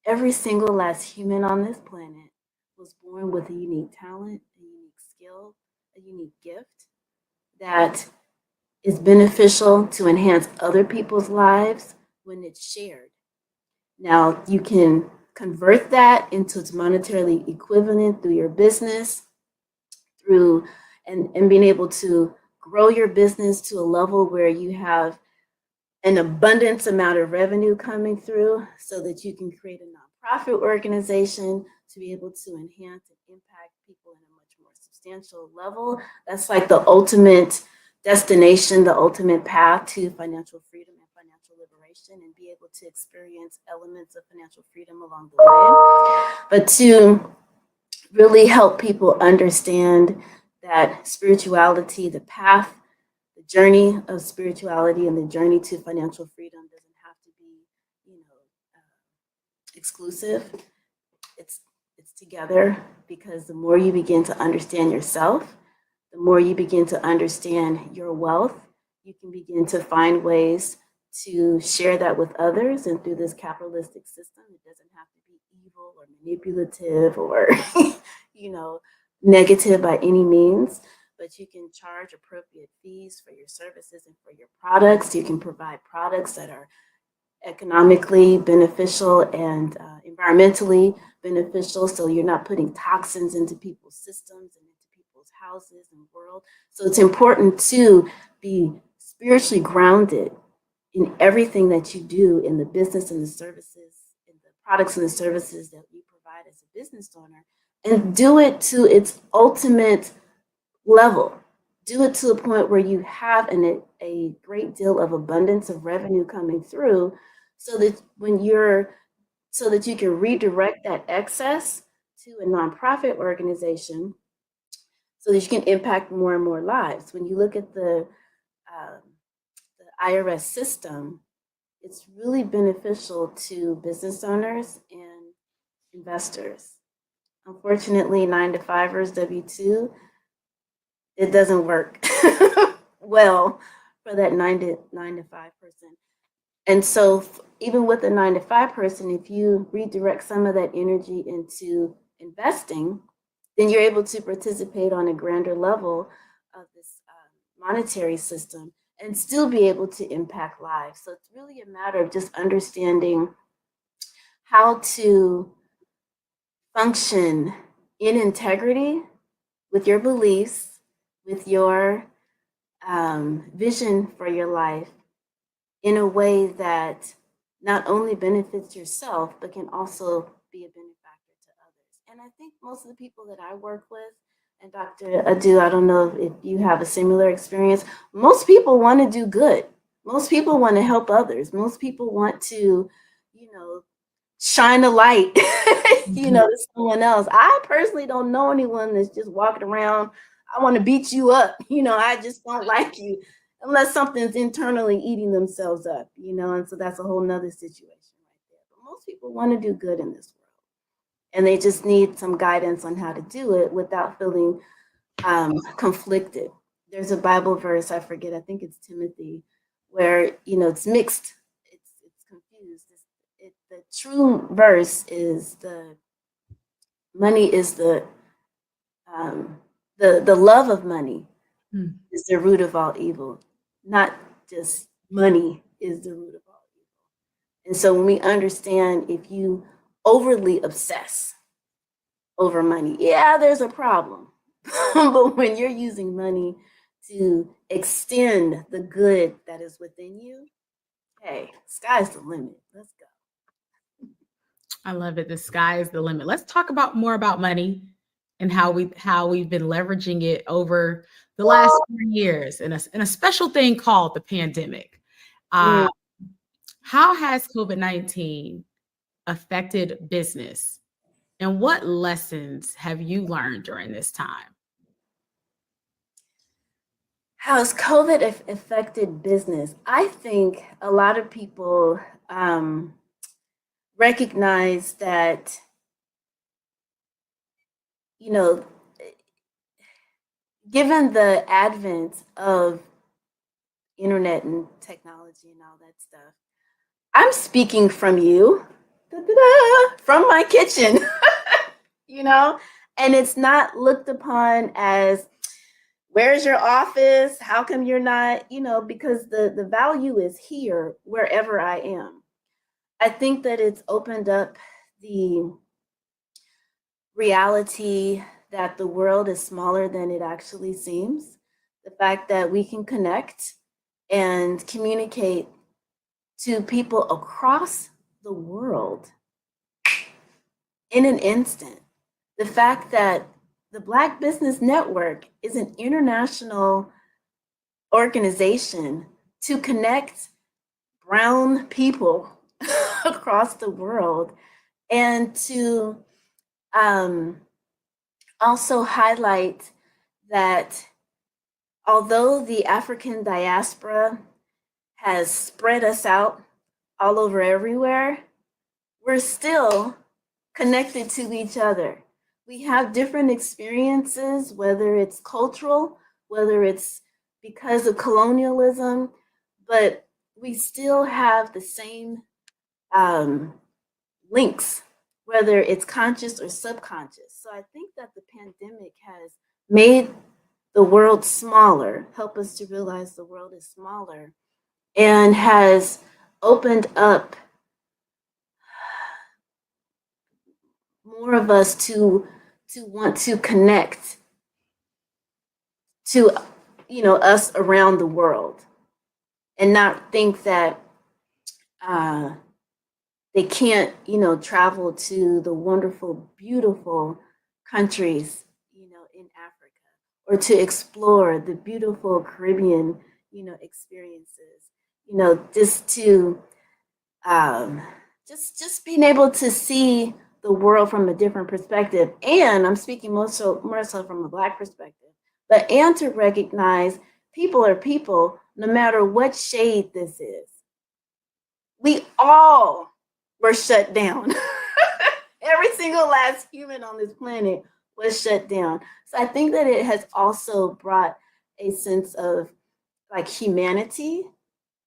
Every single last human on this planet was born with a unique talent, a unique skill, a unique gift that is beneficial to enhance other people's lives when it's shared. Now, you can convert that into its monetarily equivalent through your business, and being able to grow your business to a level where you have an abundance amount of revenue coming through so that you can create a nonprofit organization to be able to enhance and impact people in a much more substantial level. That's like the ultimate destination, the ultimate path to financial freedom and financial liberation, and be able to experience elements of financial freedom along the way. But to really help people understand that spirituality, the path, the journey of spirituality and the journey to financial freedom doesn't have to be, exclusive. It's together, because the more you begin to understand yourself, the more you begin to understand your wealth, you can begin to find ways to share that with others. And through this capitalistic system, it doesn't have to be evil or manipulative or, negative by any means, but you can charge appropriate fees for your services and for your products. You can provide products that are economically beneficial and environmentally beneficial, so you're not putting toxins into people's systems and into people's houses and world. So it's important to be spiritually grounded in everything that you do in the business and the services and the products and the services that you provide as a business owner, and do it to its ultimate level. Do it to the point where you have a great deal of abundance of revenue coming through, so that you can redirect that excess to a nonprofit organization so that you can impact more and more lives. When you look at the IRS system, it's really beneficial to business owners and investors. Unfortunately, 9-to-5ers, W-2, it doesn't work well for that 9 to 5 person. And so even with a 9-to-5 person, if you redirect some of that energy into investing, then you're able to participate on a grander level of this monetary system and still be able to impact lives. So it's really a matter of just understanding how to function in integrity with your beliefs, with your vision for your life in a way that not only benefits yourself, but can also be a benefactor to others. And I think most of the people that I work with, and Dr. Adu, I don't know if you have a similar experience, most people want to do good. Most people want to help others. Most people want to, shine a light, to someone else. I personally don't know anyone that's just walking around, I want to beat you up. I just don't like you unless something's internally eating themselves up, and so that's a whole nother situation right there. But most people want to do good in this world, and they just need some guidance on how to do it without feeling conflicted. There's a Bible verse, I forget, I think it's Timothy, where, it's mixed. It's confused. The true verse is the money is the love of money is the root of all evil, not just money is the root of all evil. And so when we understand, if you overly obsess over money, yeah, there's a problem. But when you're using money to extend the good that is within you, hey, sky's the limit. Let's go. I love it. The sky is the limit. Let's talk more about money and how we've been leveraging it over the last 3 years in a special thing called the pandemic. How has COVID-19 affected business, and what lessons have you learned during this time? How has COVID affected business? I think a lot of people recognize that, given the advent of internet and technology and all that stuff, I'm speaking from you, from my kitchen, and it's not looked upon as, where's your office? How come you're not, because the value is here wherever I am. I think that it's opened up the reality that the world is smaller than it actually seems. The fact that we can connect and communicate to people across the world in an instant. The fact that the Black Business Network is an international organization to connect brown people across the world, and to also highlight that although the African diaspora has spread us out all over everywhere, we're still connected to each other. We have different experiences, whether it's cultural, whether it's because of colonialism, but we still have the same links, whether it's conscious or subconscious. So I think that the pandemic has made the world smaller, help us to realize the world is smaller, and has opened up more of us to want to connect to us around the world, and not think that they can't travel to the wonderful, beautiful countries in Africa, or to explore the beautiful Caribbean experiences, just to just being able to see the world from a different perspective. And I'm speaking more so from a Black perspective, and to recognize people are people, no matter what shade this is. We all were shut down. every single last human on this planet was shut down. So I think that it has also brought a sense of like humanity,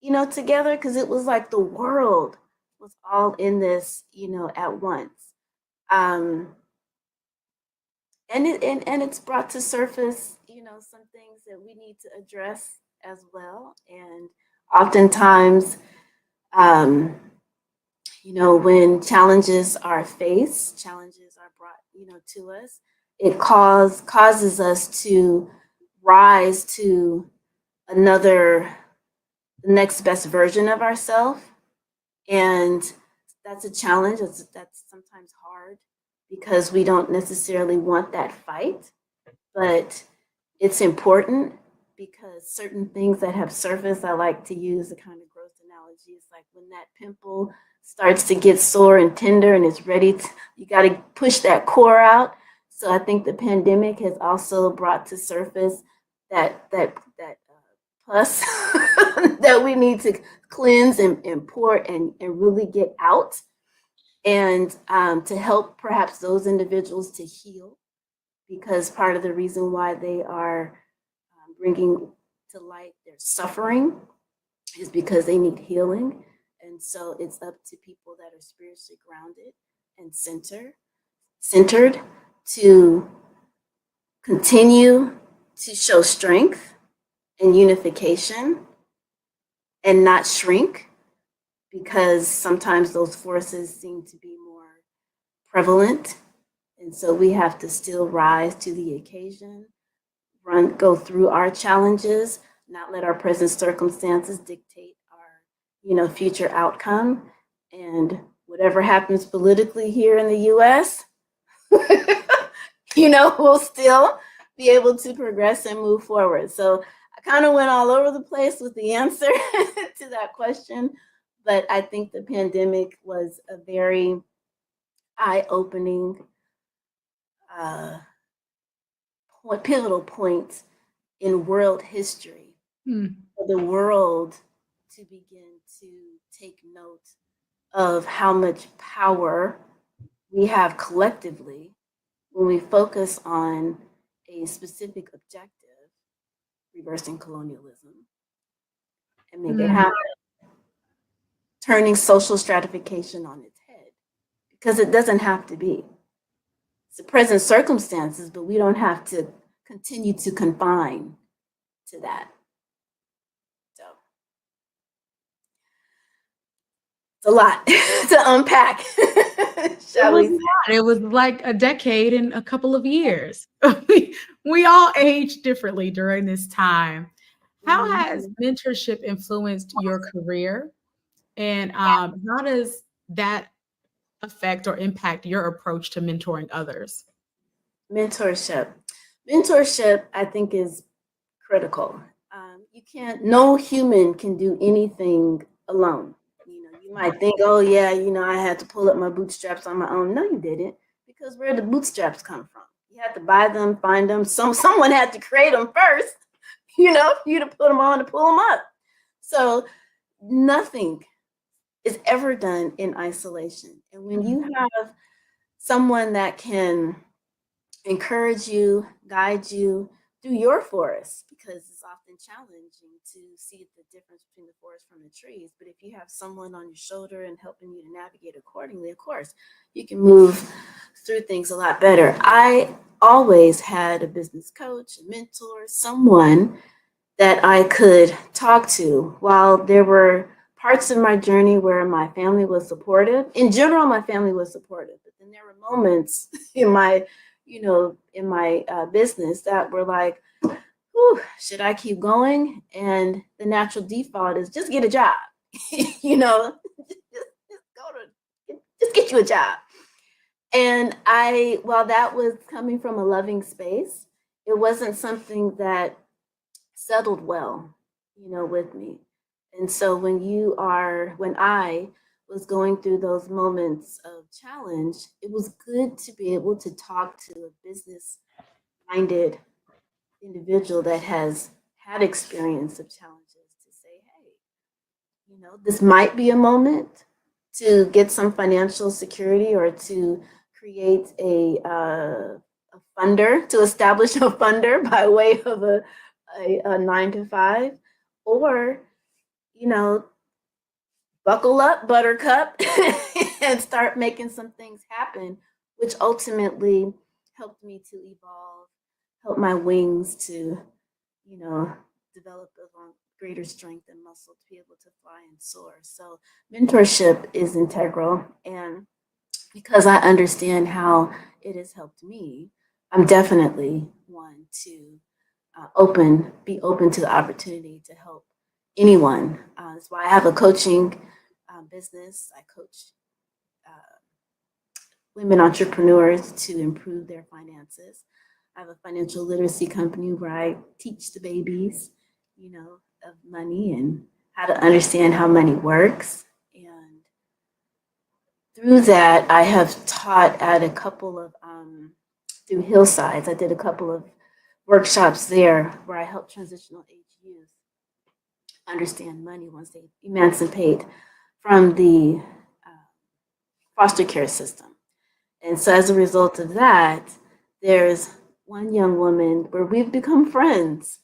you know, together, because it was like the world was all in this, you know, at once. And it's brought to surface, you know, some things that we need to address as well. And oftentimes, you know, when challenges are faced, challenges are brought, you know, to us, it causes us to rise to the next best version of ourselves. And that's a challenge. That's sometimes hard because we don't necessarily want that fight, but it's important because certain things that have surfaced, I like to use the kind of gross analogy. It's like when that pimple starts to get sore and tender and it's ready to, you got to push that core out. So I think the pandemic has also brought to surface that pus that we need to cleanse and pour and really get out, and to help perhaps those individuals to heal, because part of the reason why they are bringing to light their suffering is because they need healing. And so it's up to people that are spiritually grounded and centered to continue to show strength and unification and not shrink, because sometimes those forces seem to be more prevalent. And so we have to still rise to the occasion, go through our challenges, not let our present circumstances dictate our, you know, future outcome. And whatever happens politically here in the US, you know, we'll still be able to progress and move forward. So I kind of went all over the place with the answer to that question, but I think the pandemic was a very eye-opening, pivotal point in world history for the world to begin to take note of how much power we have collectively when we focus on a specific objective, reversing colonialism, and make it happen, turning social stratification on its head, because it doesn't have to be. It's the present circumstances, but we don't have to continue to confine to that. So it's a lot to unpack. It was like a decade and a couple of years. We all aged differently during this time. How has mentorship influenced your career? And how does that affect or impact your approach to mentoring others? Mentorship, I think, is critical. No human can do anything alone. You know, you might think, oh yeah, you know, I had to pull up my bootstraps on my own. No, you didn't, because where did the bootstraps come from? You had to buy them, find them. Someone had to create them first, you know, for you to put them on to pull them up. So nothing is ever done in isolation. And when you have someone that can encourage you, guide you through your forest, because it's often challenging to see the difference between the forest from the trees. But if you have someone on your shoulder and helping you to navigate accordingly, of course, you can move through things a lot better. I always had a business coach, a mentor, someone that I could talk to. While there were parts of my journey where my family was supportive, in general, my family was supportive, but then there were moments in my business that were like, should I keep going? And the natural default is just get a job, you know, just get you a job. And while that was coming from a loving space, it wasn't something that settled well, you know, with me. And so when I was going through those moments of challenge, it was good to be able to talk to a business-minded individual that has had experience of challenges to say, hey, you know, this might be a moment to get some financial security or to create a funder, to establish a funder by way of a 9 to 5, or, buckle up, buttercup, and start making some things happen, which ultimately helped me to evolve, helped my wings to, develop a greater strength and muscle to be able to fly and soar. So mentorship is integral. And because I understand how it has helped me, I'm definitely one to be open to the opportunity to help anyone. That's why I have a coaching business. I coach women entrepreneurs to improve their finances. I have a financial literacy company where I teach the babies, of money and how to understand how money works. And through that, I have taught at a couple of, through Hillsides, I did a couple of workshops there where I help transitional age youth understand money once they emancipate from the foster care system. And so as a result of that, there's one young woman where we've become friends.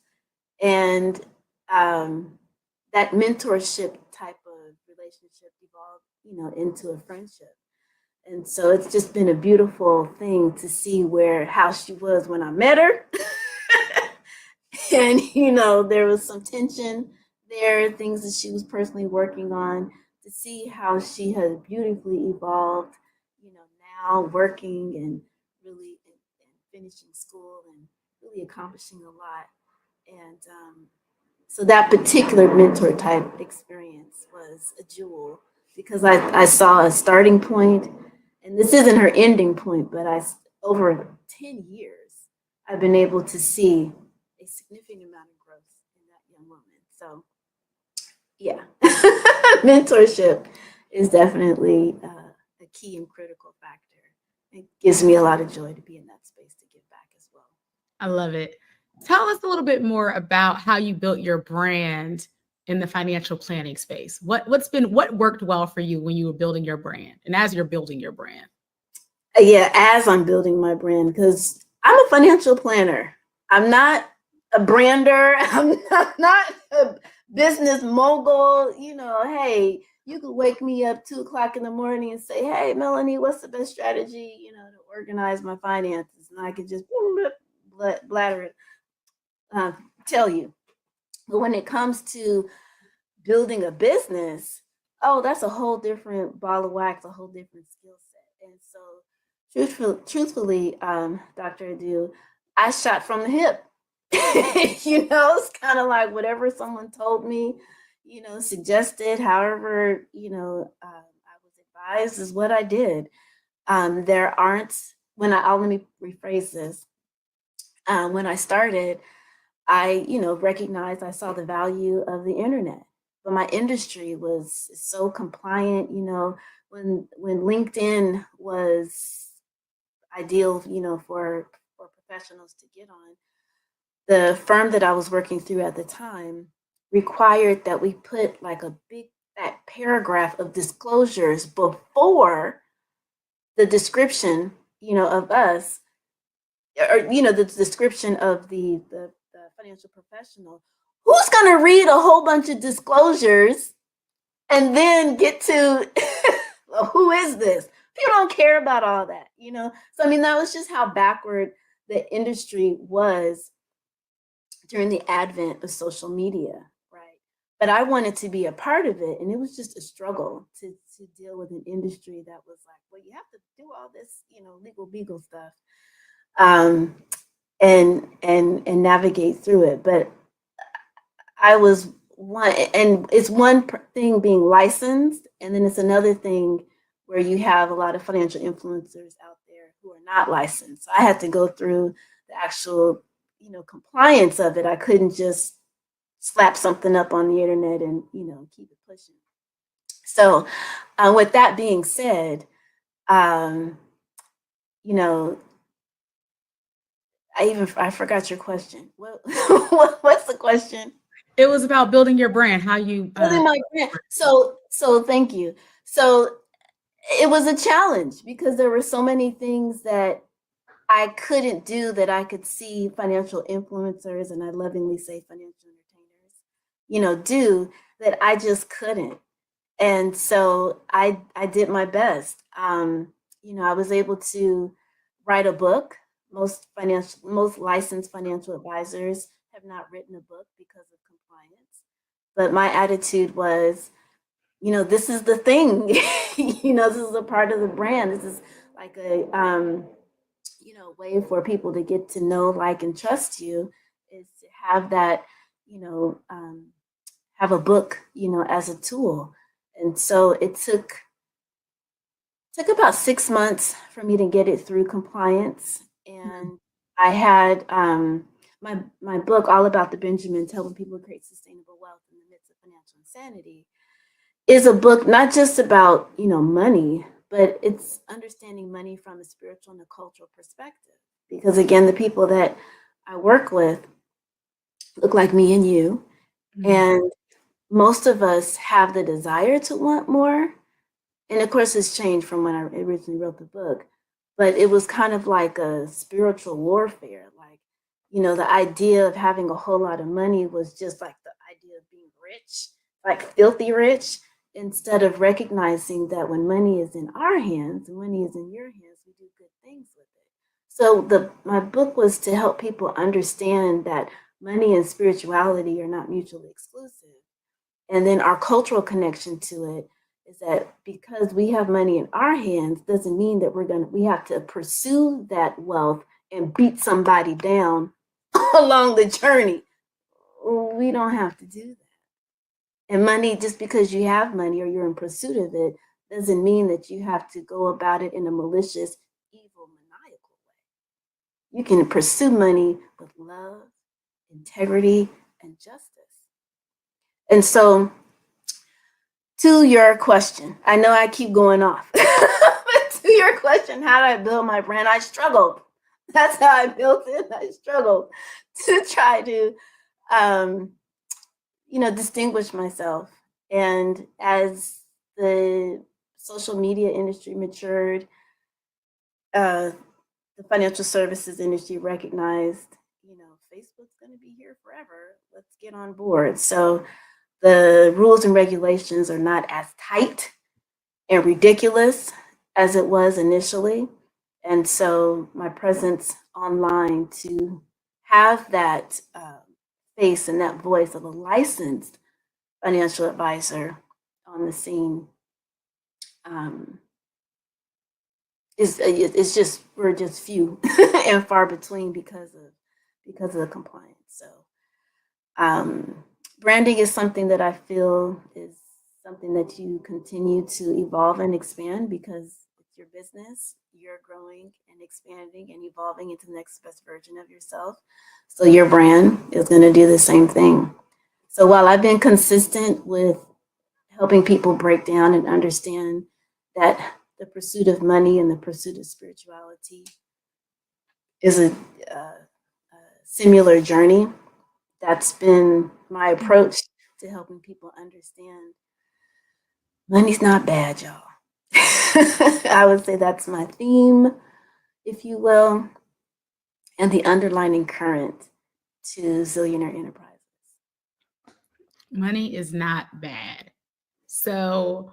And that mentorship type of relationship evolved, into a friendship. And so it's just been a beautiful thing to see how she was when I met her. And, there was some tension there, things that she was personally working on, to see how she has beautifully evolved, now working and really and finishing school and really accomplishing a lot. And so that particular mentor type experience was a jewel, because I saw a starting point, and this isn't her ending point, but over 10 years, I've been able to see a significant amount of growth in that young woman. So, yeah, mentorship is definitely a key and critical factor. It gives me a lot of joy to be in that space to give back as well. I love it. Tell us a little bit more about how you built your brand in the financial planning space. What worked well for you when you were building your brand, and as you're building your brand? Yeah, as I'm building my brand, because I'm a financial planner. I'm not a brander. I'm not a business mogul. Hey, you could wake me up 2:00 in the morning and say, "Hey, Melanie, what's the best strategy, to organize my finances?" And I could just blather it, tell you. But when it comes to building a business, that's a whole different ball of wax, a whole different skill set. And so truthfully, Dr. Adu, I shot from the hip. It's kind of like whatever someone told me, suggested, however, I was advised, is what I did. Let me rephrase this. When I started, I, recognized, I saw the value of the internet, but my industry was so compliant. When LinkedIn was ideal, for professionals to get on, the firm that I was working through at the time required that we put like a big fat paragraph of disclosures before the description, of us, or the description of the financial professional. Who's going to read a whole bunch of disclosures and then get to who is this? People don't care about all that, So that was just how backward the industry was during the advent of social media, right? But I wanted to be a part of it, and it was just a struggle to deal with an industry that was like, well, you have to do all this, legal beagle stuff, and navigate through it. But I was one, and it's one thing being licensed, and then it's another thing where you have a lot of financial influencers out there who are not licensed. So I had to go through the actual compliance of it. I couldn't just slap something up on the internet and, keep it pushing. So with that being said, I forgot your question. What's the question? It was about building your brand, how you building my brand. So thank you. So it was a challenge because there were so many things that I couldn't do that I could see financial influencers, and I lovingly say financial entertainers, do that I just couldn't. And so I did my best. I was able to write a book. Most licensed financial advisors have not written a book because of compliance. But my attitude was, this is the thing. This is a part of the brand. This is like a way for people to get to know, like, and trust you, is to have that, have a book, as a tool. And so it took about 6 months for me to get it through compliance. And I had my book, All About the Benjamins, helping people create sustainable wealth in the midst of financial insanity, is a book not just about, money, but it's understanding money from a spiritual and a cultural perspective. Because again, the people that I work with look like me and you. Mm-hmm. And most of us have the desire to want more. And of course, it's changed from when I originally wrote the book. But it was kind of like a spiritual warfare. Like, the idea of having a whole lot of money was just like the idea of being rich, like filthy rich, instead of recognizing that when money is in our hands, and money is in your hands, we do good things with it. So my book was to help people understand that money and spirituality are not mutually exclusive. And then our cultural connection to it is that because we have money in our hands doesn't mean that we have to pursue that wealth and beat somebody down along the journey. We don't have to do that. And money, just because you have money or you're in pursuit of it, doesn't mean that you have to go about it in a malicious, evil, maniacal way. You can pursue money with love, integrity, and justice. And so, to your question, I know I keep going off, but to your question, how did I build my brand? I struggled. That's how I built it. I struggled to try to, distinguish myself. And as the social media industry matured, the financial services industry recognized, Facebook's going to be here forever. Let's get on board. So the rules and regulations are not as tight and ridiculous as it was initially. And so my presence online to have that face and that voice of a licensed financial advisor on the scene we're just few and far between because of the compliance. So branding is something that I feel is something that you continue to evolve and expand because it's your business. You're growing and expanding and evolving into the next best version of yourself. So your brand is going to do the same thing. So while I've been consistent with helping people break down and understand that the pursuit of money and the pursuit of spirituality is a similar journey, that's been my approach to helping people understand money's not bad, y'all. I would say that's my theme, if you will, and the underlining current to Zillionaire Enterprises. Money is not bad. So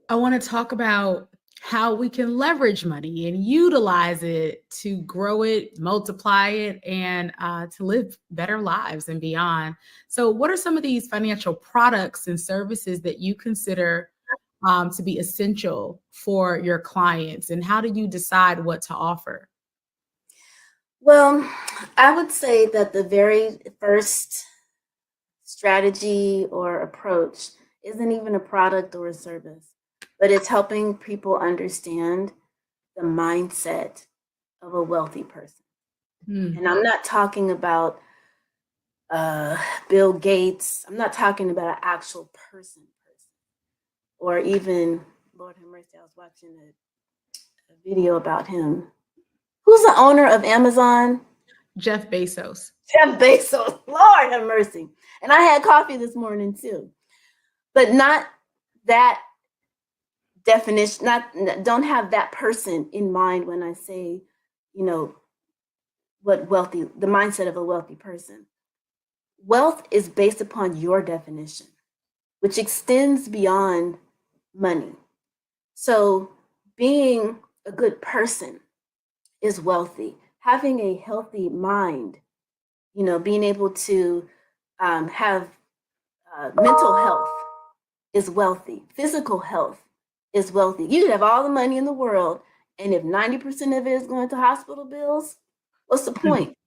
I want to talk about how we can leverage money and utilize it to grow it, multiply it, and to live better lives and beyond. So what are some of these financial products and services that you consider to be essential for your clients, and how do you decide what to offer? Well, I would say that the very first strategy or approach isn't even a product or a service, but it's helping people understand the mindset of a wealthy person. And I'm not talking about Bill Gates. I'm not talking about an actual person. Or even, Lord have mercy, I was watching a video about him. Who's the owner of Amazon? Jeff Bezos. Jeff Bezos, Lord have mercy. And I had coffee this morning too. But not that definition, don't have that person in mind when I say, you know, the mindset of a wealthy person. Wealth is based upon your definition, which extends beyond money. So being a good person is wealthy. Having a healthy mind, you know, being able to have mental health is wealthy. Physical health is wealthy. You could have all the money in the world, and if 90% of it is going to hospital bills, what's the point,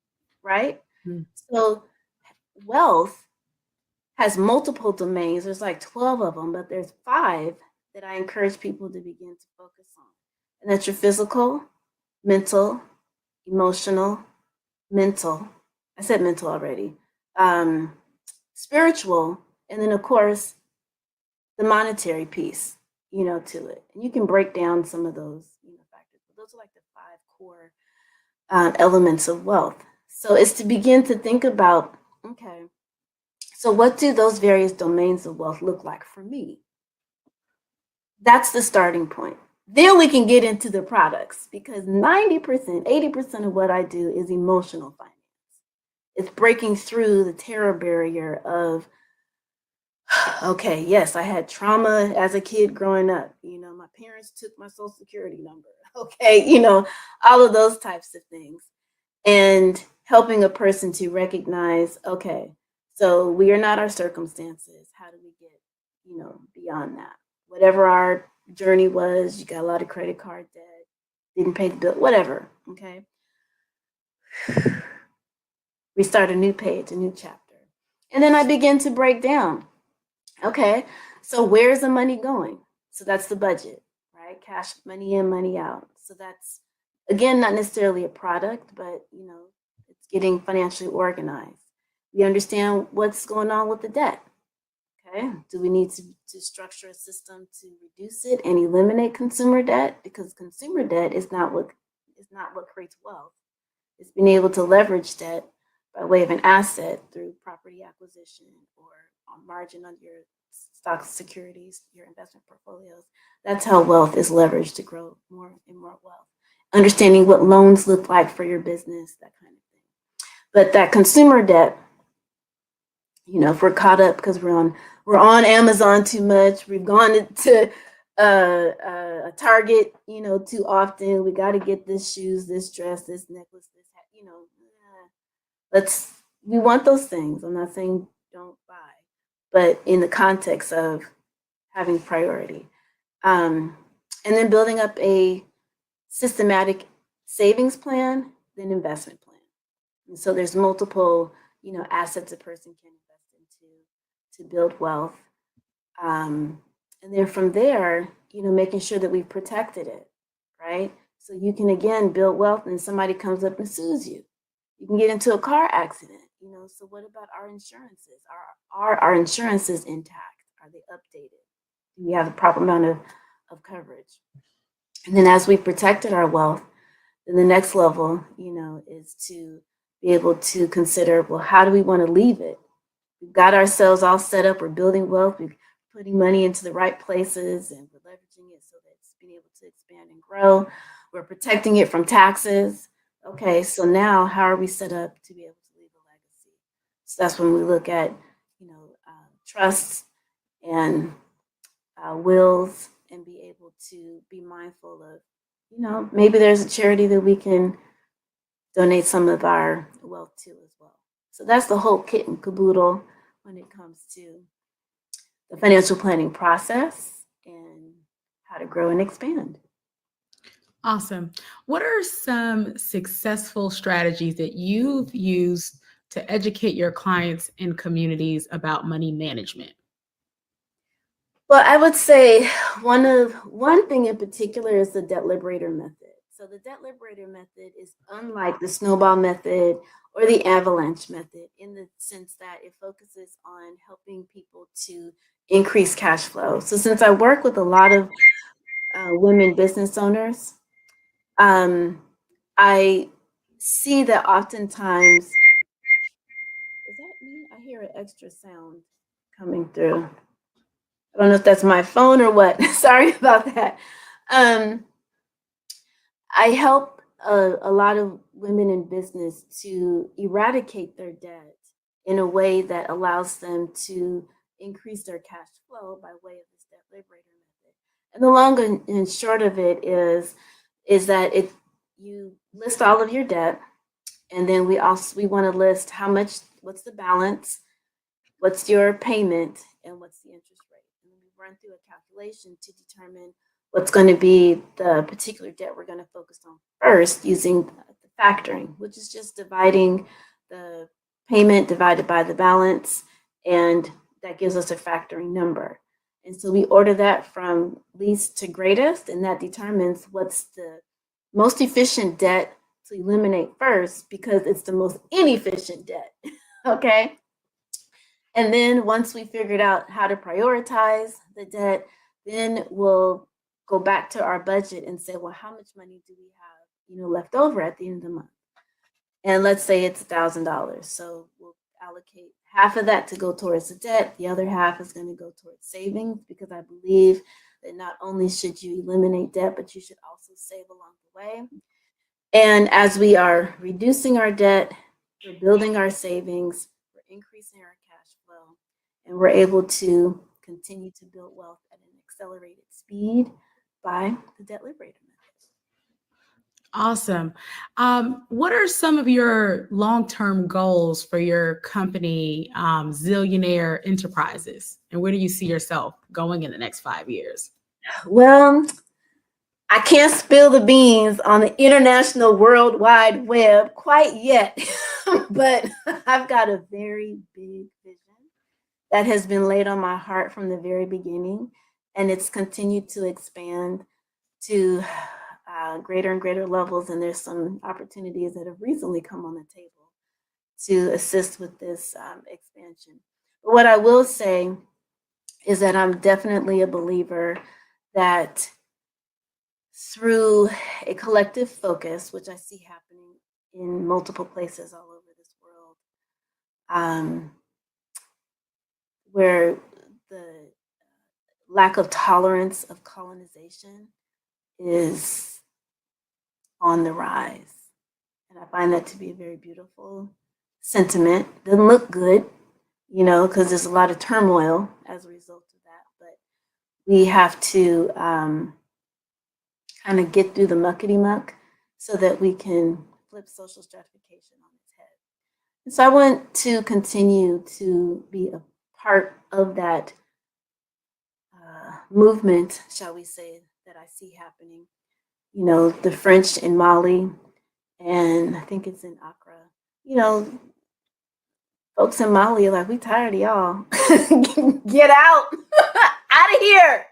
right? So wealth has multiple domains. There's like 12 of them, but there's 5 that I encourage people to begin to focus on. And that's your physical, mental, emotional, mental. I said mental already. Spiritual, and then of course, the monetary piece, you know, to it. And you can break down some of those, you know, factors, but those are like the 5 core elements of wealth. So it's to begin to think about, okay, so what do those various domains of wealth look like for me? That's the starting point. Then we can get into the products, because 90%, 80% of what I do is emotional finance. It's breaking through the terror barrier of, okay, yes, I had trauma as a kid growing up. You know, my parents took my social security number. Okay, you know, all of those types of things. And helping a person to recognize, okay, so we are not our circumstances. How do we get, you know, beyond that? Whatever our journey was, you got a lot of credit card debt, didn't pay the bill, whatever, okay? We start a new page, a new chapter. And then I begin to break down, okay, so where's the money going? So that's the budget, right? Cash, money in, money out. So that's, again, not necessarily a product, but, you know, it's getting financially organized. We understand what's going on with the debt. Okay, do we need to structure a system to reduce it and eliminate consumer debt? Because consumer debt is not what creates wealth. It's being able to leverage debt by way of an asset through property acquisition or on margin on your stock securities, your investment portfolios. That's how wealth is leveraged to grow more and more wealth. Understanding what loans look like for your business, that kind of thing. But that consumer debt, you know, if we're caught up because we're on Amazon too much, we've gone to a Target, you know, too often. We got to get this shoes, this dress, this necklace, this hat, you know. We want those things. I'm not saying don't buy, but in the context of having priority. And then building up a systematic savings plan, then investment plan. And so there's multiple, you know, assets a person can invest into to build wealth. And then from there, you know, making sure that we've protected it, right? So you can, again, build wealth and somebody comes up and sues you. You can get into a car accident, you know, so what about our insurances? Are our insurances intact? Are they updated? Do we have the proper amount of coverage? And then as we protected our wealth, then the next level, you know, is to be able to consider, well, how do we want to leave it? We've got ourselves all set up. We're building wealth. We're putting money into the right places, and we're leveraging it so that it's being able to expand and grow. We're protecting it from taxes. Okay, so now how are we set up to be able to leave a legacy? So that's when we look at, you know, trusts and wills, and be able to be mindful of, you know, maybe there's a charity that we can donate some of our wealth to as well. So that's the whole kit and caboodle when it comes to the financial planning process and how to grow and expand. Awesome. What are some successful strategies that you've used to educate your clients and communities about money management? Well, I would say one thing in particular is the debt liberator method. So the debt liberator method is unlike the snowball method or the avalanche method in the sense that it focuses on helping people to increase cash flow. So since I work with a lot of women business owners, I see that oftentimes, is that me? I hear an extra sound coming through. I don't know if that's my phone or what. Sorry about that. I help a lot of women in business to eradicate their debt in a way that allows them to increase their cash flow by way of this debt liberator method. And the long and short of it is that you list all of your debt, and then we want to list what's the balance, what's your payment, and what's the interest rate. And we run through a calculation to determine what's going to be the particular debt we're going to focus on first, using the factoring, which is just dividing the payment divided by the balance, and that gives us a factoring number. And so we order that from least to greatest, and that determines what's the most efficient debt to eliminate first, because it's the most inefficient debt. Okay. And then once we figured out how to prioritize the debt, then we'll go back to our budget and say, well, how much money do we have, left over at the end of the month? And let's say it's $1,000. So we'll allocate half of that to go towards the debt. The other half is going to go towards savings, because I believe that not only should you eliminate debt, but you should also save along the way. And as we are reducing our debt, we're building our savings, we're increasing our cash flow, and we're able to continue to build wealth at an accelerated speed by the debt liberator method. Awesome. What are some of your long-term goals for your company, Zillionaire Enterprises? And where do you see yourself going in the next 5 years? Well, I can't spill the beans on the international World Wide Web quite yet, but I've got a very big vision that has been laid on my heart from the very beginning, and it's continued to expand to greater and greater levels, and there's some opportunities that have recently come on the table to assist with this expansion. But what I will say is that I'm definitely a believer that through a collective focus, which I see happening in multiple places all over this world, where the lack of tolerance of colonization is on the rise. And I find that to be a very beautiful sentiment. Doesn't look good, because there's a lot of turmoil as a result of that. But we have to kind of get through the muckety muck so that we can flip social stratification on its head. And so I want to continue to be a part of that movement, shall we say, that I see happening. The French in Mali, and I think it's in Accra. Folks in Mali are like, we tired of y'all. Get out, out of here.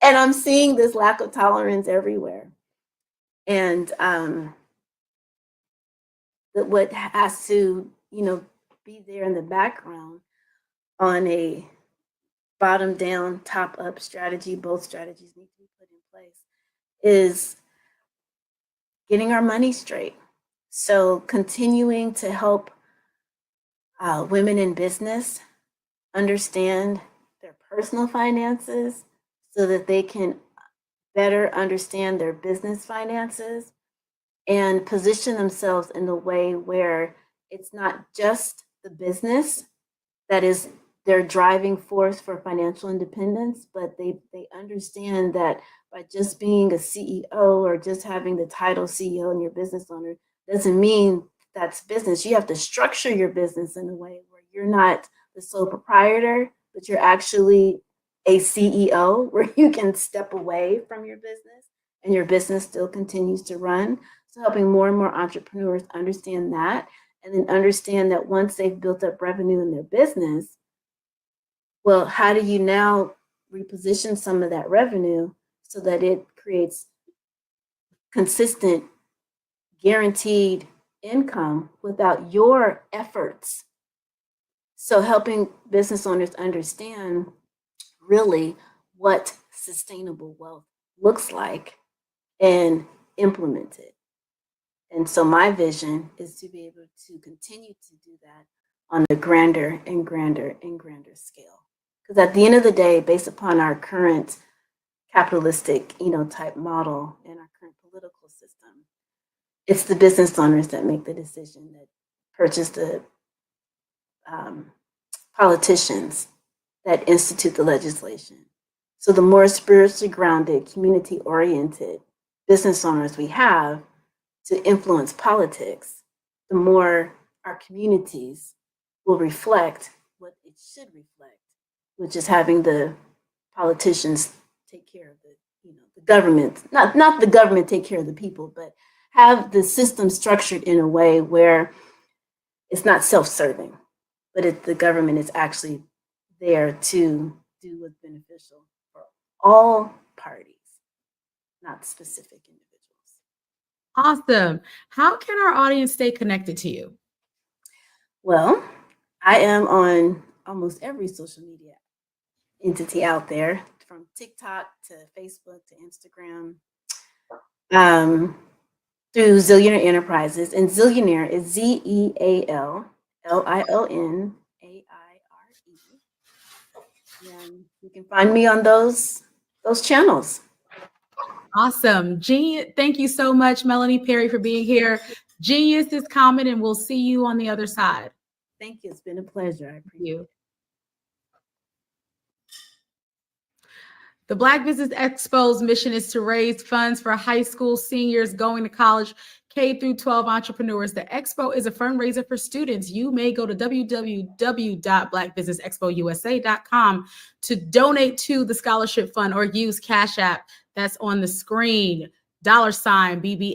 And I'm seeing this lack of tolerance everywhere. And what has to, be there in the background on a bottom down, top up strategy, both strategies need to be put in place, is getting our money straight. So continuing to help women in business understand their personal finances so that they can better understand their business finances and position themselves in a way where it's not just the business that is their driving force for financial independence, but they understand that by just being a CEO or just having the title CEO and your business owner doesn't mean that's business. You have to structure your business in a way where you're not the sole proprietor, but you're actually a CEO, where you can step away from your business and your business still continues to run. So helping more and more entrepreneurs understand that, and then understand that once they've built up revenue in their business, well, how do you now reposition some of that revenue so that it creates consistent, guaranteed income without your efforts? So helping business owners understand really what sustainable wealth looks like and implement it. And so my vision is to be able to continue to do that on a grander and grander and grander scale, Because at the end of the day, based upon our current capitalistic, type model and our current political system, it's the business owners that make the decision, that purchase the politicians, that institute the legislation. So the more spiritually grounded, community-oriented business owners we have to influence politics, the more our communities will reflect what it should reflect, which is having the politicians take care of the government, not the government take care of the people, but have the system structured in a way where it's not self-serving, but the government is actually there to do what's beneficial for all parties, not specific individuals. Awesome. How can our audience stay connected to you? Well, I am on almost every social media entity out there, from TikTok to Facebook to Instagram, through Zillionaire Enterprises. And Zillionaire is ZEALLIONAIRE. And you can find me on those channels. Awesome. Thank you so much, Melanie Perry, for being here. Genius is common, and we'll see you on the other side. Thank you. It's been a pleasure. I appreciate it. The Black Business Expo's mission is to raise funds for high school seniors going to college, K through 12 entrepreneurs. The expo is a fundraiser for students. You may go to www.blackbusinessexpousa.com to donate to the scholarship fund, or use Cash App that's on the screen, $BBXUSA.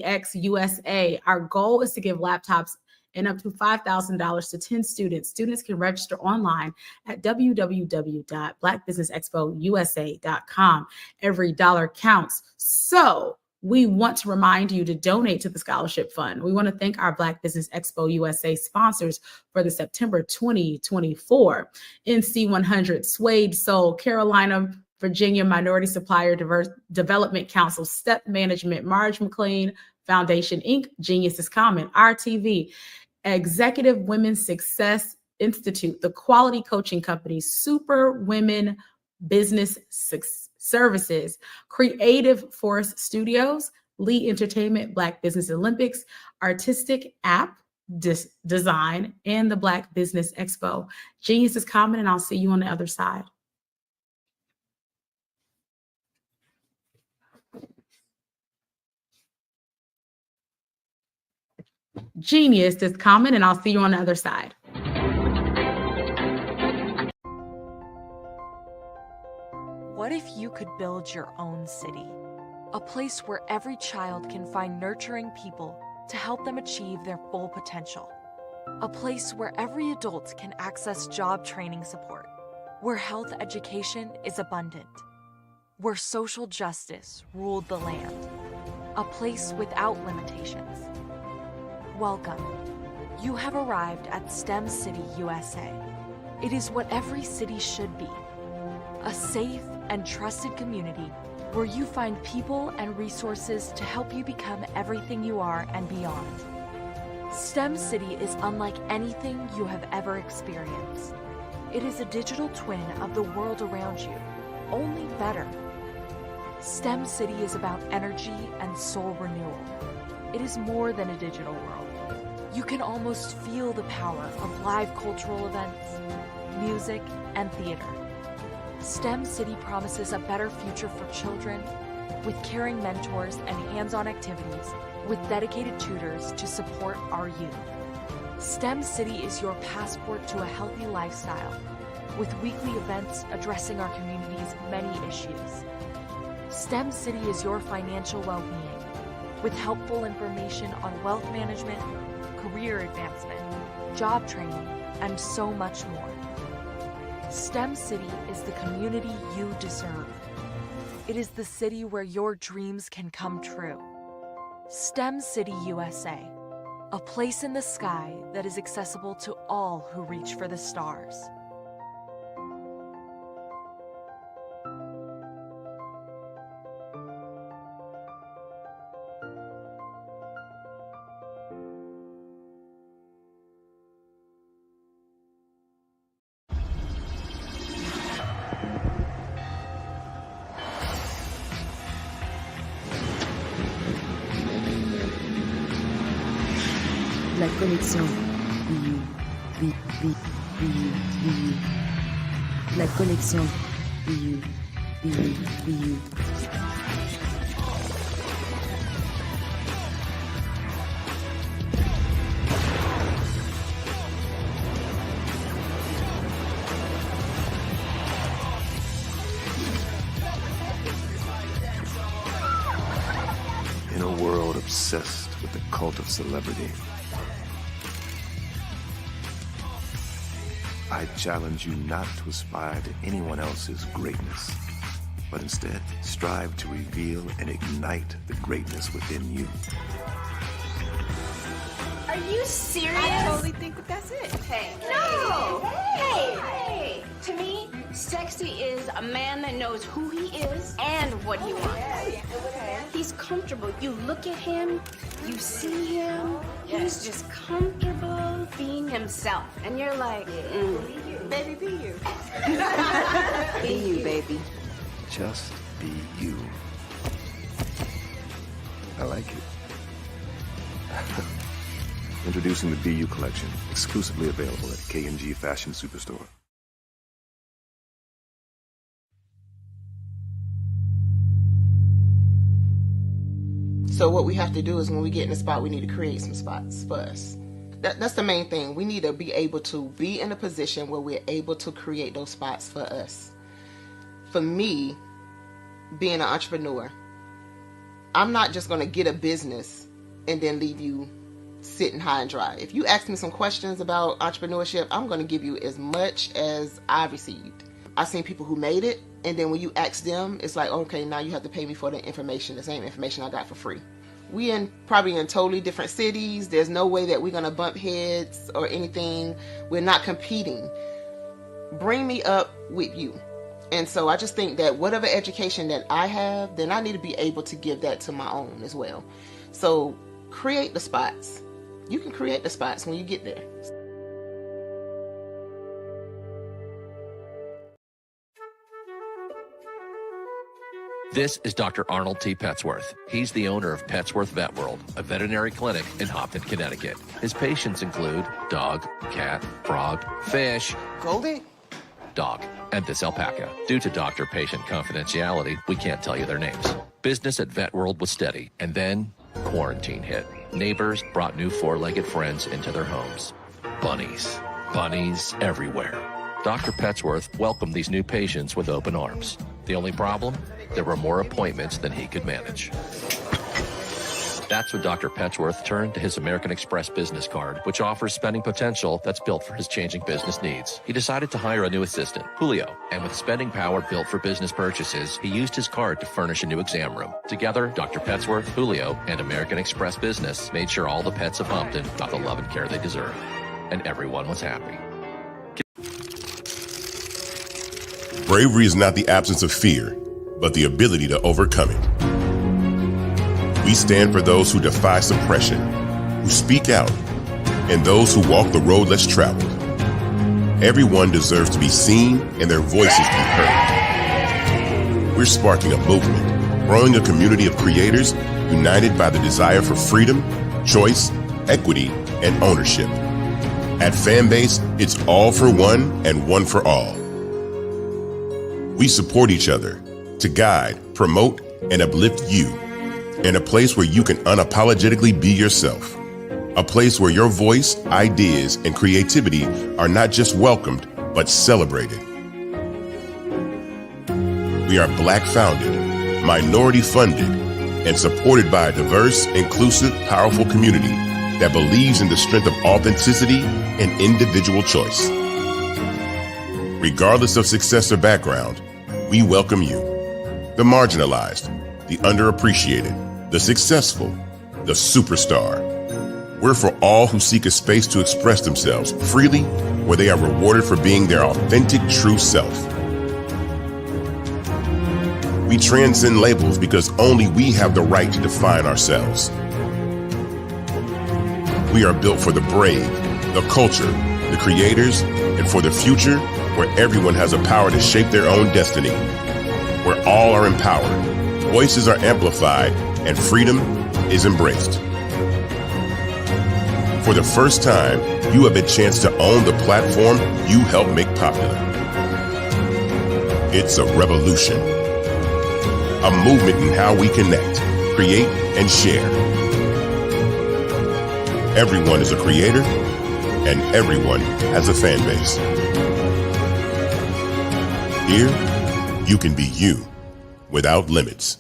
Our goal is to give laptops and up to $5,000 to 10 students. Students can register online at www.blackbusinessexpousa.com. Every dollar counts. So we want to remind you to donate to the scholarship fund. We want to thank our Black Business Expo USA sponsors for the September 2024 NC100, Suede Soul, Carolina, Virginia Minority Supplier Development Council, Step Management, Marge McLean Foundation, Inc., Genius is Common, RTV, Executive Women's Success Institute, the Quality Coaching Company, Super Women Business Services, Creative Force Studios, Lee Entertainment, Black Business Olympics, Artistic App Design, and the Black Business Expo. Genius is Common, and I'll see you on the other side. Genius is Common, and I'll see you on the other side. What if you could build your own city? A place where every child can find nurturing people to help them achieve their full potential. A place where every adult can access job training support. Where health education is abundant. Where social justice ruled the land. A place without limitations. Welcome. You have arrived at STEM City USA. It is what every city should be. A safe and trusted community where you find people and resources to help you become everything you are and beyond. STEM City is unlike anything you have ever experienced. It is a digital twin of the world around you, only better. STEM City is about energy and soul renewal. It is more than a digital world. You can almost feel the power of live cultural events, music, and theater. STEM City promises a better future for children with caring mentors and hands-on activities with dedicated tutors to support our youth. STEM City is your passport to a healthy lifestyle with weekly events addressing our community's many issues. STEM City is your financial well-being with helpful information on wealth management, career advancement, job training, and so much more. STEM City is the community you deserve. It is the city where your dreams can come true. STEM City USA, a place in the sky that is accessible to all who reach for the stars. connexion. La connexion. In a world obsessed with the cult of celebrity, I challenge you not to aspire to anyone else's greatness, but instead strive to reveal and ignite the greatness within you. Are you serious? I totally think that that's it. Hey. No! Hey! To me, sexy is a man that knows who he is and what he wants. He's comfortable. You look at him, you see him, he's just comfortable being himself. And you're like, baby, be you. Be you, baby. Just be you. I like it. Introducing the Be You collection, exclusively available at K&G Fashion Superstore. So what we have to do is when we get in a spot, we need to create some spots for us. That's the main thing. We need to be able to be in a position where we're able to create those spots for us. For me, being an entrepreneur, I'm not just going to get a business and then leave you sitting high and dry. If you ask me some questions about entrepreneurship, I'm going to give you as much as I received. I've seen people who made it, and then when you ask them, it's like, okay, now you have to pay me for the information, the same information I got for free. We probably in totally different cities. There's no way that we're going to bump heads or anything. We're not competing. Bring me up with you. And so I just think that whatever education that I have, then I need to be able to give that to my own as well. So create the spots. You can create the spots when you get there. This is Dr. Arnold T. Petsworth. He's the owner of Petsworth Vet World, a veterinary clinic in Hopton, Connecticut. His patients include dog, cat, frog, fish, Goldie, dog, and this alpaca. Due to doctor-patient confidentiality, we can't tell you their names. Business at Vet World was steady, and then quarantine hit. Neighbors brought new four-legged friends into their homes. Bunnies. Bunnies everywhere. Dr. Petsworth welcomed these new patients with open arms. The only problem? There were more appointments than he could manage. That's when Dr. Petsworth turned to his American Express business card, which offers spending potential that's built for his changing business needs. He decided to hire a new assistant, Julio, and with spending power built for business purchases, he used his card to furnish a new exam room. Together, Dr. Petsworth, Julio, and American Express Business made sure all the pets of Hopton got the love and care they deserve. And everyone was happy. Bravery is not the absence of fear, but the ability to overcome it. We stand for those who defy suppression, who speak out, and those who walk the road less traveled. Everyone deserves to be seen and their voices be heard. We're sparking a movement, growing a community of creators united by the desire for freedom, choice, equity, and ownership. At Fanbase, it's all for one and one for all. We support each other to guide, promote, and uplift you in a place where you can unapologetically be yourself. A place where your voice, ideas, and creativity are not just welcomed, but celebrated. We are Black founded, minority funded, and supported by a diverse, inclusive, powerful community that believes in the strength of authenticity and individual choice. Regardless of success or background, we welcome you. The marginalized, the underappreciated, the successful, the superstar. We're for all who seek a space to express themselves freely, where they are rewarded for being their authentic, true self. We transcend labels because only we have the right to define ourselves. We are built for the brave, the culture, the creators, and for the future where everyone has a power to shape their own destiny, where all are empowered, voices are amplified, and freedom is embraced. For the first time, you have a chance to own the platform you helped make popular. It's a revolution, a movement in how we connect, create, and share. Everyone is a creator, and everyone has a fan base. Here, you can be you without limits.